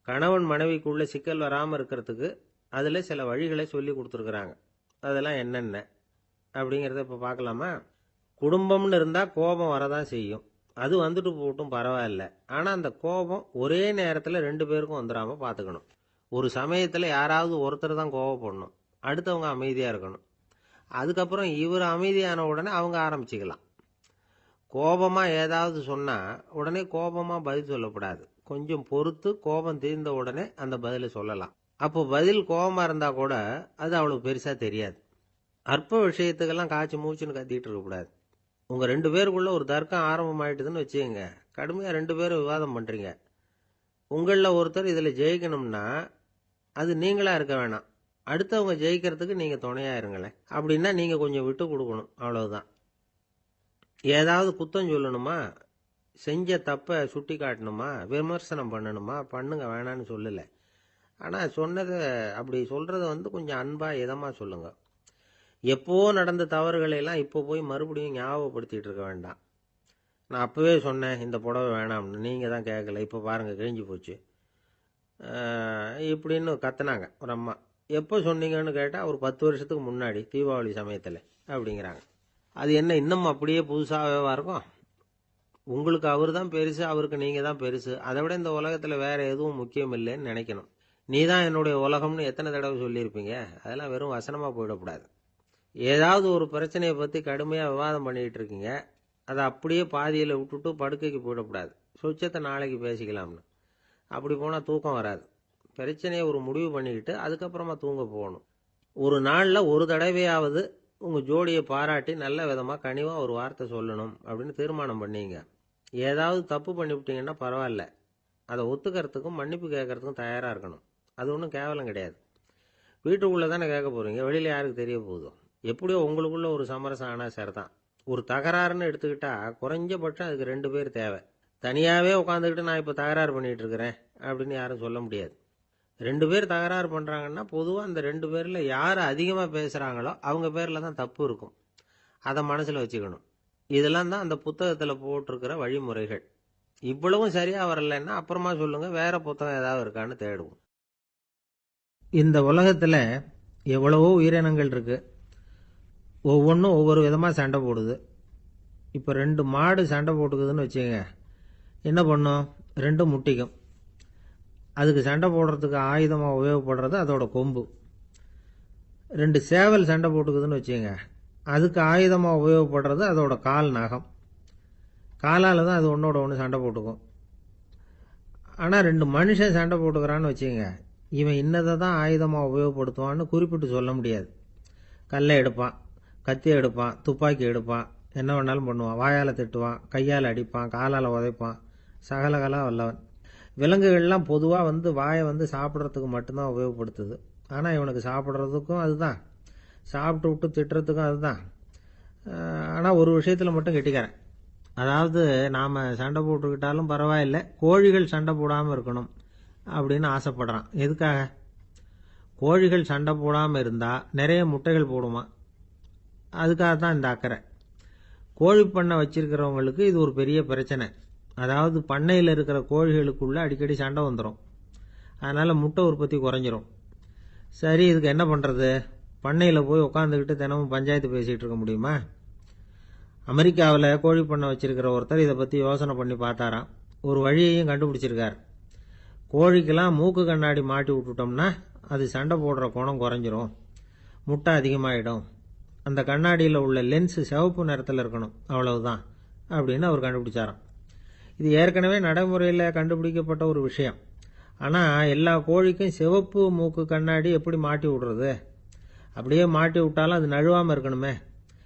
கணவன் மனைவிக்குள்ள சிக்கல் வராமல் இருக்கிறதுக்கு அதில் சில வழிகளை சொல்லி கொடுத்துருக்குறாங்க. அதெல்லாம் என்னென்ன அப்படிங்கிறத இப்போ பார்க்கலாமா? குடும்பம்னு இருந்தால் கோபம் வரதான் செய்யும். அது வந்துட்டு போட்டும் பரவாயில்ல. ஆனால் அந்த கோபம் ஒரே நேரத்தில் 2 பேருக்கும் வந்துடாமல் பார்த்துக்கணும். ஒரு சமயத்தில் யாராவது ஒருத்தர் தான் கோபப்படணும், அடுத்தவங்க அமைதியாக இருக்கணும். அதுக்கப்புறம் இவர் அமைதியான உடனே அவங்க ஆரம்பிச்சுக்கலாம். கோபமாக ஏதாவது சொன்னால் உடனே கோபமாக பதில் சொல்லக்கூடாது. கொஞ்சம் பொறுத்து கோபம் தீர்ந்த உடனே அந்த பதிலை சொல்லலாம். அப்போ பதில் கோபமாக இருந்தால் கூட அது அவ்வளோ பெருசாக தெரியாது. அற்ப விஷயத்துக்கெல்லாம் காய்ச்சி மூச்சுன்னு கத்திட்டு இருக்கக்கூடாது. உங்கள் 2 பேருக்குள்ள ஒரு தர்க்கம் ஆரம்பமாயிட்டுதுன்னு வச்சுக்கோங்க. கடுமையாக 2 பேரும் விவாதம் பண்ணுறீங்க. உங்களில் ஒருத்தர் இதில் ஜெயிக்கணும்னா அது நீங்களாக இருக்க வேணாம், அடுத்தவங்க ஜெயிக்கிறதுக்கு நீங்கள் துணையாக இருங்களேன். அப்படின்னா நீங்கள் கொஞ்சம் விட்டு கொடுக்கணும், அவ்வளவுதான். ஏதாவது குத்தம் சொல்லணுமா, செஞ்ச தப்பை சுட்டி காட்டணுமா, விமர்சனம் பண்ணணுமா, பண்ணுங்க, வேணான்னு சொல்லலை. ஆனால் சொன்னதை அப்படி சொல்கிறத கொஞ்சம் அன்பாக இதமாக சொல்லுங்கள். எப்போ நடந்த தவறுகளை எல்லாம் இப்போ போய் மறுபடியும் ஞாபகப்படுத்திட்டு இருக்க வேண்டாம். நான் அப்போவே சொன்னேன் இந்த புடவை வேணாம்னு, நீங்கள் தான் கேட்கல, இப்போ பாருங்கள் கிழிஞ்சு போச்சு இப்படின்னு கத்துனாங்க ஒரு அம்மா. எப்போ சொன்னீங்கன்னு கேட்டால் ஒரு 10 வருஷத்துக்கு முன்னாடி தீபாவளி சமயத்தில் அப்படிங்கிறாங்க. அது என்ன இன்னும் அப்படியே புதுசாகவே இருக்கும்? உங்களுக்கு அவர் தான் பெருசு, அவருக்கு நீங்கள் தான் பெருசு. அதை விட இந்த உலகத்தில் வேறு எதுவும் முக்கியம் இல்லைன்னு நினைக்கணும். நீ தான் என்னுடைய உலகம்னு எத்தனை தடவை சொல்லியிருப்பீங்க? அதெல்லாம் வெறும் வசனமாக போயிடக்கூடாது. ஏதாவது ஒரு பிரச்சனையை பற்றி கடுமையாக விவாதம் பண்ணிகிட்டு இருக்கீங்க, அதை அப்படியே பாதியில் விட்டுட்டு படுக்கைக்கு போயிடக்கூடாது. சொச்சத்தை நாளைக்கு பேசிக்கலாம்னு. அப்படி போனால் தூக்கம் வராது. பிரச்சனையை ஒரு முடிவு பண்ணிக்கிட்டு அதுக்கப்புறமா தூங்க போகணும். ஒரு நாளில் ஒரு தடவையாவது உங்கள் ஜோடியை பாராட்டி நல்ல விதமாக கனிவாக ஒரு வார்த்தை சொல்லணும் அப்படின்னு தீர்மானம் பண்ணீங்க. ஏதாவது தப்பு பண்ணிவிட்டீங்கன்னா பரவாயில்ல, அதை ஒத்துக்கிறதுக்கும் மன்னிப்பு கேட்கறதுக்கும் தயாராக இருக்கணும். அது ஒன்றும் கேவலம் கிடையாது. வீட்டுக்குள்ளே தானே கேட்க போகிறீங்க, வெளியில் யாருக்கு தெரிய போகுதோ? எப்படியோ உங்களுக்குள்ள ஒரு சமரசம் ஆனால் சரிதான். ஒரு தகராறுன்னு எடுத்துக்கிட்டா குறைஞ்சபட்சம் அதுக்கு 2 பேர் தேவை. தனியாகவே உட்காந்துக்கிட்டு நான் இப்போ தகராறு பண்ணிகிட்டு இருக்கிறேன் அப்படின்னு யாரும் சொல்ல முடியாது. 2 பேர் தகராறு பண்ணுறாங்கன்னா பொதுவாக அந்த 2 பேரில் யார் அதிகமாக பேசுகிறாங்களோ அவங்க பேரில் தான் தப்பு இருக்கும். அதை மனசில் வச்சுக்கணும். இதெல்லாம் தான் அந்த புத்தகத்தில் போட்டிருக்கிற வழிமுறைகள். இவ்வளவும் சரியாக வரலைன்னா அப்புறமா சொல்லுங்கள், வேறு புத்தகம் ஏதாவது இருக்கான்னு தேடுவோம். இந்த உலகத்தில் எவ்வளவோ உயிரினங்கள் இருக்குது. ஒவ்வொன்றும் ஒவ்வொரு விதமாக சண்டை போடுது. இப்போ 2 மாடு சண்டை போட்டுக்குதுன்னு வச்சுக்கோங்க, என்ன பண்ணும்? 2 முட்டிக்கும். அதுக்கு சண்டை போடுறதுக்கு ஆயுதமாக உபயோகப்படுறது அதோட கொம்பு. 2 சேவல் சண்டை போட்டுக்குதுன்னு வச்சுக்கோங்க, அதுக்கு ஆயுதமாக உபயோகப்படுறது அதோட கால் நகம். காலால் தான் அது ஒன்றோட ஒன்று சண்டை போட்டுக்கும். ஆனால் 2 மனுஷன் சண்டை போட்டுக்கிறான்னு வச்சுக்கோங்க, இவன் இன்னதை தான் ஆயுதமாக உபயோகப்படுத்துவான்னு குறிப்பிட்டு சொல்ல முடியாது. கல்லை எடுப்பான், கத்தி எடுப்பான், துப்பாக்கி எடுப்பான், என்ன வேணாலும் பண்ணுவான். வாயால் திட்டுவான், கையால் அடிப்பான், காலால் உதைப்பான், சகலகலா வல்லவன். விலங்குகள்லாம் பொதுவாக வாயை சாப்பிட்றதுக்கு மட்டும்தான் உபயோகப்படுத்துது. ஆனால் இவனுக்கு சாப்பிட்றதுக்கும் அதுதான், சாப்பிட்டு விட்டு திட்டுறதுக்கும் அதுதான். ஆனால் ஒரு விஷயத்தில் மட்டும் கெட்டிக்கிறேன். அதாவது நாம் சண்டை போட்டுக்கிட்டாலும் பரவாயில்லை, கோழிகள் சண்டை போடாமல் இருக்கணும் அப்படின்னு ஆசைப்படுறான். எதுக்காக? கோழிகள் சண்டை போடாமல் இருந்தால் நிறைய முட்டைகள் போடுமா, அதுக்காக தான் இந்த அக்கறை. கோழி பண்ணை வச்சிருக்கிறவங்களுக்கு இது ஒரு பெரிய பிரச்சனை. அதாவது பண்ணையில் இருக்கிற கோழிகளுக்குள்ளே அடிக்கடி சண்டை வந்துடும். அதனால் முட்டை உற்பத்தி குறைஞ்சிரும். சரி, இதுக்கு என்ன பண்ணுறது? பண்ணையில் போய் உட்காந்துக்கிட்டு தினமும் பஞ்சாயத்து பேசிகிட்டு இருக்க முடியுமா? அமெரிக்காவில் கோழி பண்ணை வச்சிருக்கிற ஒருத்தர் இதை பற்றி யோசனை பண்ணி பார்த்தாராம். ஒரு வழியையும் கண்டுபிடிச்சிருக்கார். கோழிக்கெல்லாம் மூக்கு கண்ணாடி மாட்டி விட்டுட்டோம்னா அது சண்டை போடுற குணம் குறைஞ்சிரும், முட்டை அதிகமாகிடும். அந்த கண்ணாடியில் உள்ள லென்ஸு சிவப்பு நிறத்தில் இருக்கணும், அவ்வளவுதான் அப்படின்னு அவர் கண்டுபிடிச்சாராம். இது ஏற்கனவே நடைமுறையில் கண்டுபிடிக்கப்பட்ட ஒரு விஷயம். ஆனால் எல்லா கோழிக்கும் சிவப்பு மூக்கு கண்ணாடி எப்படி மாட்டி விடுறது? அப்படியே மாட்டி விட்டாலும் அது நழுவாமல் இருக்கணுமே.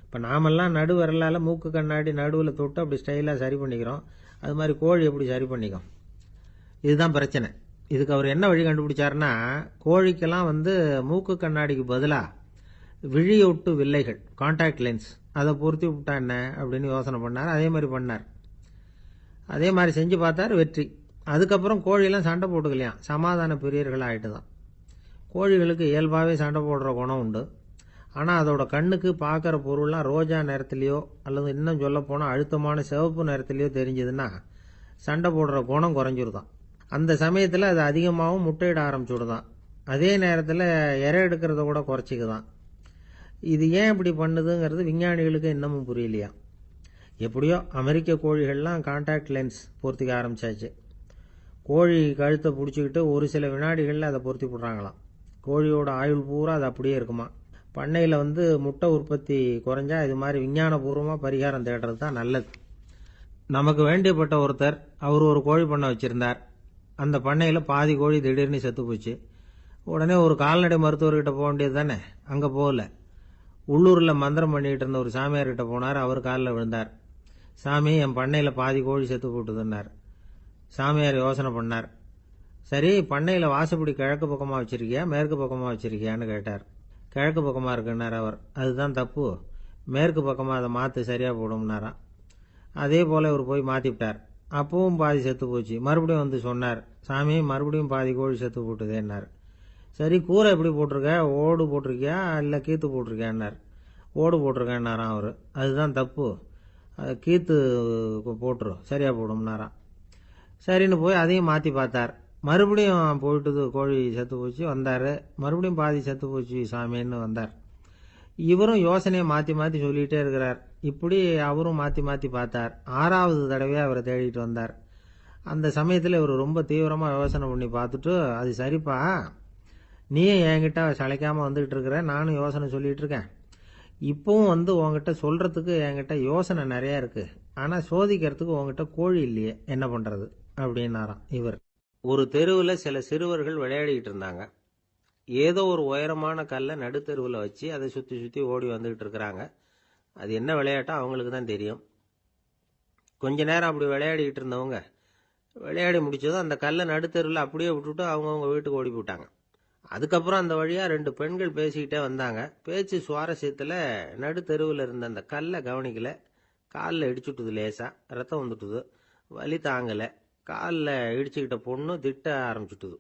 இப்போ நாமெல்லாம் நடு விரலால் மூக்கு கண்ணாடி நடுவில் தொட்டு அப்படி ஸ்டைலாக சரி பண்ணிக்கிறோம். அது மாதிரி கோழி எப்படி சரி பண்ணிக்கும்? இதுதான் பிரச்சனை. இதுக்கு அவர் என்ன வழி கண்டுபிடிச்சாருன்னா, கோழிக்கெல்லாம் மூக்கு கண்ணாடிக்கு பதிலாக விழியொட்டு வில்லைகள், கான்டாக்ட் லென்ஸ், அதை பொருத்தி விட்டா என்ன அப்படின்னு யோசனை பண்ணார். அதே மாதிரி பண்ணார். அதே மாதிரி செஞ்சு பார்த்தார், வெற்றி. அதுக்கப்புறம் கோழியெல்லாம் சண்டை போட்டுக்கலையாம், சமாதான பிரியர்கள் ஆகிட்டு தான். கோழிகளுக்கு இயல்பாகவே சண்டை போடுற குணம் உண்டு. ஆனால் அதோட கண்ணுக்கு பார்க்குற பொருள்லாம் ரோஜா நிறத்துலையோ அல்லது இன்னும் சொல்ல போனால் அழுத்தமான சிவப்பு நிறத்துலையோ தெரிஞ்சதுன்னா சண்டை போடுற குணம் குறைஞ்சிருதான். அந்த சமயத்தில் அது அதிகமாகவும் முட்டையிட ஆரம்பிச்சுடுதான். அதே நேரத்தில் இறை எடுக்கிறத கூட குறைச்சிக்குதான். இது ஏன் இப்படி பண்ணுதுங்கிறது விஞ்ஞானிகளுக்கு இன்னமும் புரியலையா. எப்படியோ அமெரிக்க கோழிகள்லாம் கான்டாக்ட் லென்ஸ் பொருத்திக்க ஆரம்பிச்சாச்சு. கோழி கழுத்தை பிடிச்சிக்கிட்டு ஒரு சில வினாடிகளில் அதை பொருத்தி போடுறாங்களாம். கோழியோட ஆயுள் பூரா அது அப்படியே இருக்குமா. பண்ணையில் முட்டை உற்பத்தி குறைஞ்சா இது மாதிரி விஞ்ஞானபூர்வமாக பரிகாரம் தேடுறது தான் நல்லது. நமக்கு வேண்டியப்பட்ட ஒருத்தர் அவர் ஒரு கோழி பண்ணை வச்சிருந்தார். அந்த பண்ணையில் பாதி கோழி திடீர்னு செத்து போச்சு. உடனே ஒரு கால்நடை மருத்துவர்கிட்ட போக வேண்டியது தானே. அங்கே போகல. உள்ளூரில் மந்திரம் பண்ணிக்கிட்டு இருந்த ஒரு சாமியார்கிட்ட போனார். அவர் காலில் விழுந்தார். சாமி, என் பண்ணையில் பாதி கோழி செத்து போட்டுதுன்னார். சாமியார் யோசனை பண்ணார். சரி, பண்ணையில் வாசப்படி கிழக்கு பக்கமாக வச்சிருக்கியா மேற்கு பக்கமாக வச்சிருக்கியான்னு கேட்டார். கிழக்கு பக்கமாக இருக்குன்னார் அவர். அதுதான் தப்பு, மேற்கு பக்கமாக அதை மாற்று, சரியாக போடும்னாராம். அதே போல் இவர் போய் மாற்றிவிட்டார். அப்பவும் பாதி செத்து போச்சு. மறுபடியும் சொன்னார், சாமி மறுபடியும் பாதி கோழி செத்து போட்டுதேன்னார். சரி, கூரை எப்படி போட்டிருக்க, ஓடு போட்டிருக்கியா இல்லை கீத்து போட்டிருக்கியான்னார். ஓடு போட்டிருக்கேன்னாராம் அவர். அதுதான் தப்பு, கீத்து போட்டுரும், சரியாக போடும்னாராம். சரின்னு போய் அதையும் மாற்றி பார்த்தார். மறுபடியும் போயிட்டுது, கோழி செத்து போச்சு. வந்தார். மறுபடியும் பாதி செத்து போச்சு சாமின்னு வந்தார். இவரும் யோசனையை மாற்றி மாற்றி சொல்லிகிட்டே இருக்கிறார். இப்படி அவரும் மாற்றி மாற்றி பார்த்தார். 6வது தடவையாக அவரை தேடிட்டு வந்தார். அந்த சமயத்தில் இவர் ரொம்ப தீவிரமாக யோசனை பண்ணி பார்த்துட்டு, அது சரிப்பா, நீயும் என்கிட்ட சளைக்காமல் வந்துகிட்டு இருக்கிற, நானும் யோசனை சொல்லிகிட்டு இருக்கேன். இப்பவும் உங்ககிட்ட சொல்கிறதுக்கு என்கிட்ட யோசனை நிறையா இருக்குது. ஆனால் சோதிக்கிறதுக்கு உங்ககிட்ட கோழி இல்லையே, என்ன பண்ணுறது அப்படின்னாராம் இவர். ஒரு தெருவில் சில சிறுவர்கள் விளையாடிக்கிட்டு இருந்தாங்க. ஏதோ ஒரு உயரமான கல்லை நடுத்தெருவில் வச்சு அதை சுற்றி சுற்றி ஓடி வந்துக்கிட்டு இருக்கிறாங்க. அது என்ன விளையாட்டோ அவங்களுக்கு தான் தெரியும். கொஞ்ச நேரம் அப்படி விளையாடிக்கிட்டு இருந்தவங்க விளையாடி முடிச்சதும் அந்த கல்லை நடுத்தெருவில் அப்படியே விட்டுட்டு அவங்கவுங்க வீட்டுக்கு ஓடி போட்டாங்க. அதுக்கப்புறம் அந்த வழியாக 2 பெண்கள் பேசிக்கிட்டே வந்தாங்க. பேச்சு சுவாரஸ்யத்தில் நடுத்தெருவில் இருந்த அந்த கல்லை கவனிக்கல. காலில் இடிச்சுட்டுது, லேசாக ரத்தம் வந்துட்டுது, வலி தாங்கலை. காலில் இடிச்சுக்கிட்ட பொண்ணு திட்ட ஆரம்பிச்சுட்டுது.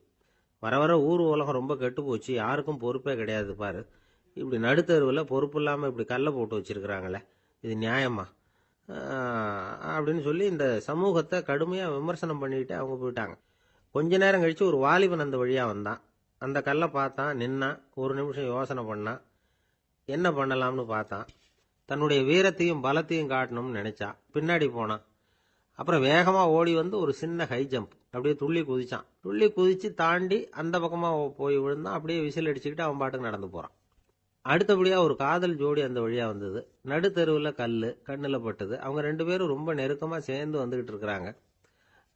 வர வர ஊர் உலகம் ரொம்ப கெட்டு போச்சு, யாருக்கும் பொறுப்பே கிடையாது பாரு, இப்படி நடுத்தருவில் பொறுப்பு இல்லாமல் இப்படி கல்லை போட்டு வச்சிருக்கிறாங்களே, இது நியாயமா அப்படின்னு சொல்லி இந்த சமூகத்தை கடுமையாக விமர்சனம் பண்ணிக்கிட்டு அவங்க போயிட்டாங்க. கொஞ்ச நேரம் கழித்து ஒரு வாலிபன் அந்த வழியாக வந்தான். அந்த கல்லை பார்த்தான், நின்னான். ஒரு நிமிஷம் யோசனை பண்ணான். என்ன பண்ணலாம்னு பார்த்தான். தன்னுடைய வீரத்தையும் பலத்தையும் காட்டணும்னு நினைச்சான். பின்னாடி போனான். அப்புறம் வேகமாக ஓடி ஒரு சின்ன ஹை ஜம்ப், அப்படியே துள்ளி குதிச்சான். துள்ளி குதிச்சு தாண்டி அந்த பக்கமாக போய் விழுந்தான். அப்படியே விசில் அடிச்சுக்கிட்டு அவன் பாட்டுக்கு நடந்து போகிறான். அடுத்தபடியாக ஒரு காதல் ஜோடி அந்த வழியாக வந்தது. நடுத்தெருவில் கல் கண்ணில் பட்டது. அவங்க 2 பேரும் ரொம்ப நெருக்கமாக சேர்ந்து வந்துக்கிட்டு இருக்கிறாங்க.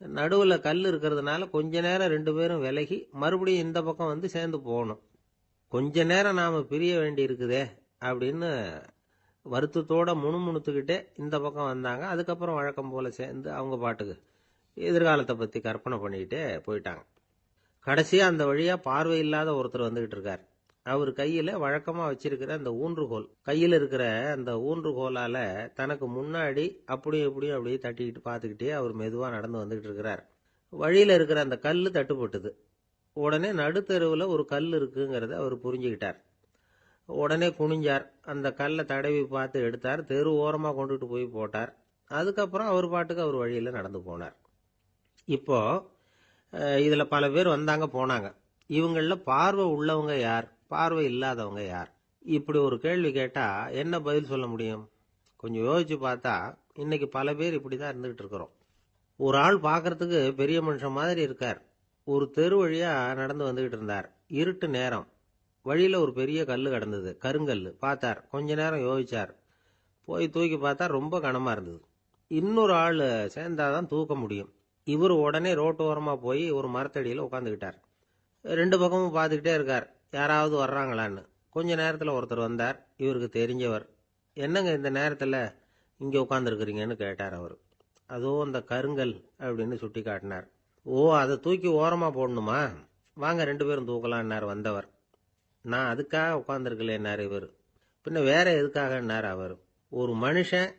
நடுவில் கல் இருக்கிறதுனால கொஞ்ச நேரம் 2 பேரும் விலகி மறுபடியும் இந்த பக்கம் சேர்ந்து போகணும். கொஞ்ச நேரம் நாம் பிரிய வேண்டி இருக்குதே அப்படின்னு வருத்தத்தோட முணுமுணுத்துக்கிட்டே இந்த பக்கம் வந்தாங்க. அதுக்கப்புறம் வழக்கம் போல சேர்ந்து அவங்க பாட்டுக்கு எதிர்காலத்தை பற்றி கற்பனை பண்ணிக்கிட்டே போயிட்டாங்க. கடைசியாக அந்த வழியாக பார்வை இல்லாத ஒருத்தர் வந்துக்கிட்டு இருக்கார். அவர் கையில் வழக்கமாக வச்சிருக்கிற அந்த ஊன்றுகோல், கையில் இருக்கிற அந்த ஊன்றுகோலால் தனக்கு முன்னாடி அப்படியும் இப்படியும் அப்படியே தட்டிக்கிட்டு பார்த்துக்கிட்டே அவர் மெதுவாக நடந்து வந்துக்கிட்டு இருக்கிறார். வழியில் இருக்கிற அந்த கல் தட்டுப்பட்டுது. உடனே நடுத்தெருவில் ஒரு கல் இருக்குங்கிறத அவர் புரிஞ்சுக்கிட்டார். உடனே குனிஞ்சார். அந்த கல்லை தடவி பார்த்து எடுத்தார். தெரு ஓரமாக கொண்டுட்டு போய் போட்டார். அதுக்கப்புறம் அவர் பாட்டுக்கு அவர் வழியில் நடந்து போனார். இப்போ இதில் பல பேர் வந்தாங்க போனாங்க. இவங்களில் பார்வை உள்ளவங்க யார், பார்வை இல்லாதவங்க யார்? இப்படி ஒரு கேள்வி கேட்டால் என்ன பதில் சொல்ல முடியும்? கொஞ்சம் யோசிச்சு பார்த்தா இன்னைக்கு பல பேர் இப்படி தான் இருந்துகிட்டு இருக்கிறோம். ஒரு ஆள் பார்க்கறதுக்கு பெரிய மனுஷன் மாதிரி இருக்கார். ஒரு தெரு வழியாக நடந்து வந்துக்கிட்டு இருந்தார். இருட்டு நேரம். வழியில் ஒரு பெரிய கல் கிடந்தது, கருங்கல். பார்த்தார். கொஞ்ச நேரம் யோசிச்சார். போய் தூக்கி பார்த்தா ரொம்ப கனமாக இருந்தது. இன்னொரு ஆள் சேர்ந்தாதான் தூக்க முடியும். இவர் உடனே ரோட்டு ஓரமாக போய் ஒரு மரத்தடியில் உட்காந்துக்கிட்டார். 2 பக்கமும் பார்த்துக்கிட்டே இருக்கார், யாராவது வர்றாங்களான்னு. கொஞ்ச நேரத்தில் ஒருத்தர் வந்தார். இவருக்கு தெரிஞ்சவர். என்னங்க இந்த நேரத்தில் இங்கே உட்காந்துருக்குறீங்கன்னு கேட்டார் அவர். அதோ அந்த கருங்கல் அப்படின்னு சுட்டி காட்டினார். ஓ, அதை தூக்கி ஓரமாக போடணுமா? வாங்க 2 பேரும் தூக்கலான்னார் வந்தவர். நான் அதுக்காக உட்காந்துருக்கலேன்னார் இவர். பின்ன வேற எதுக்காகன்னார் அவர். ஒரு மனுஷன்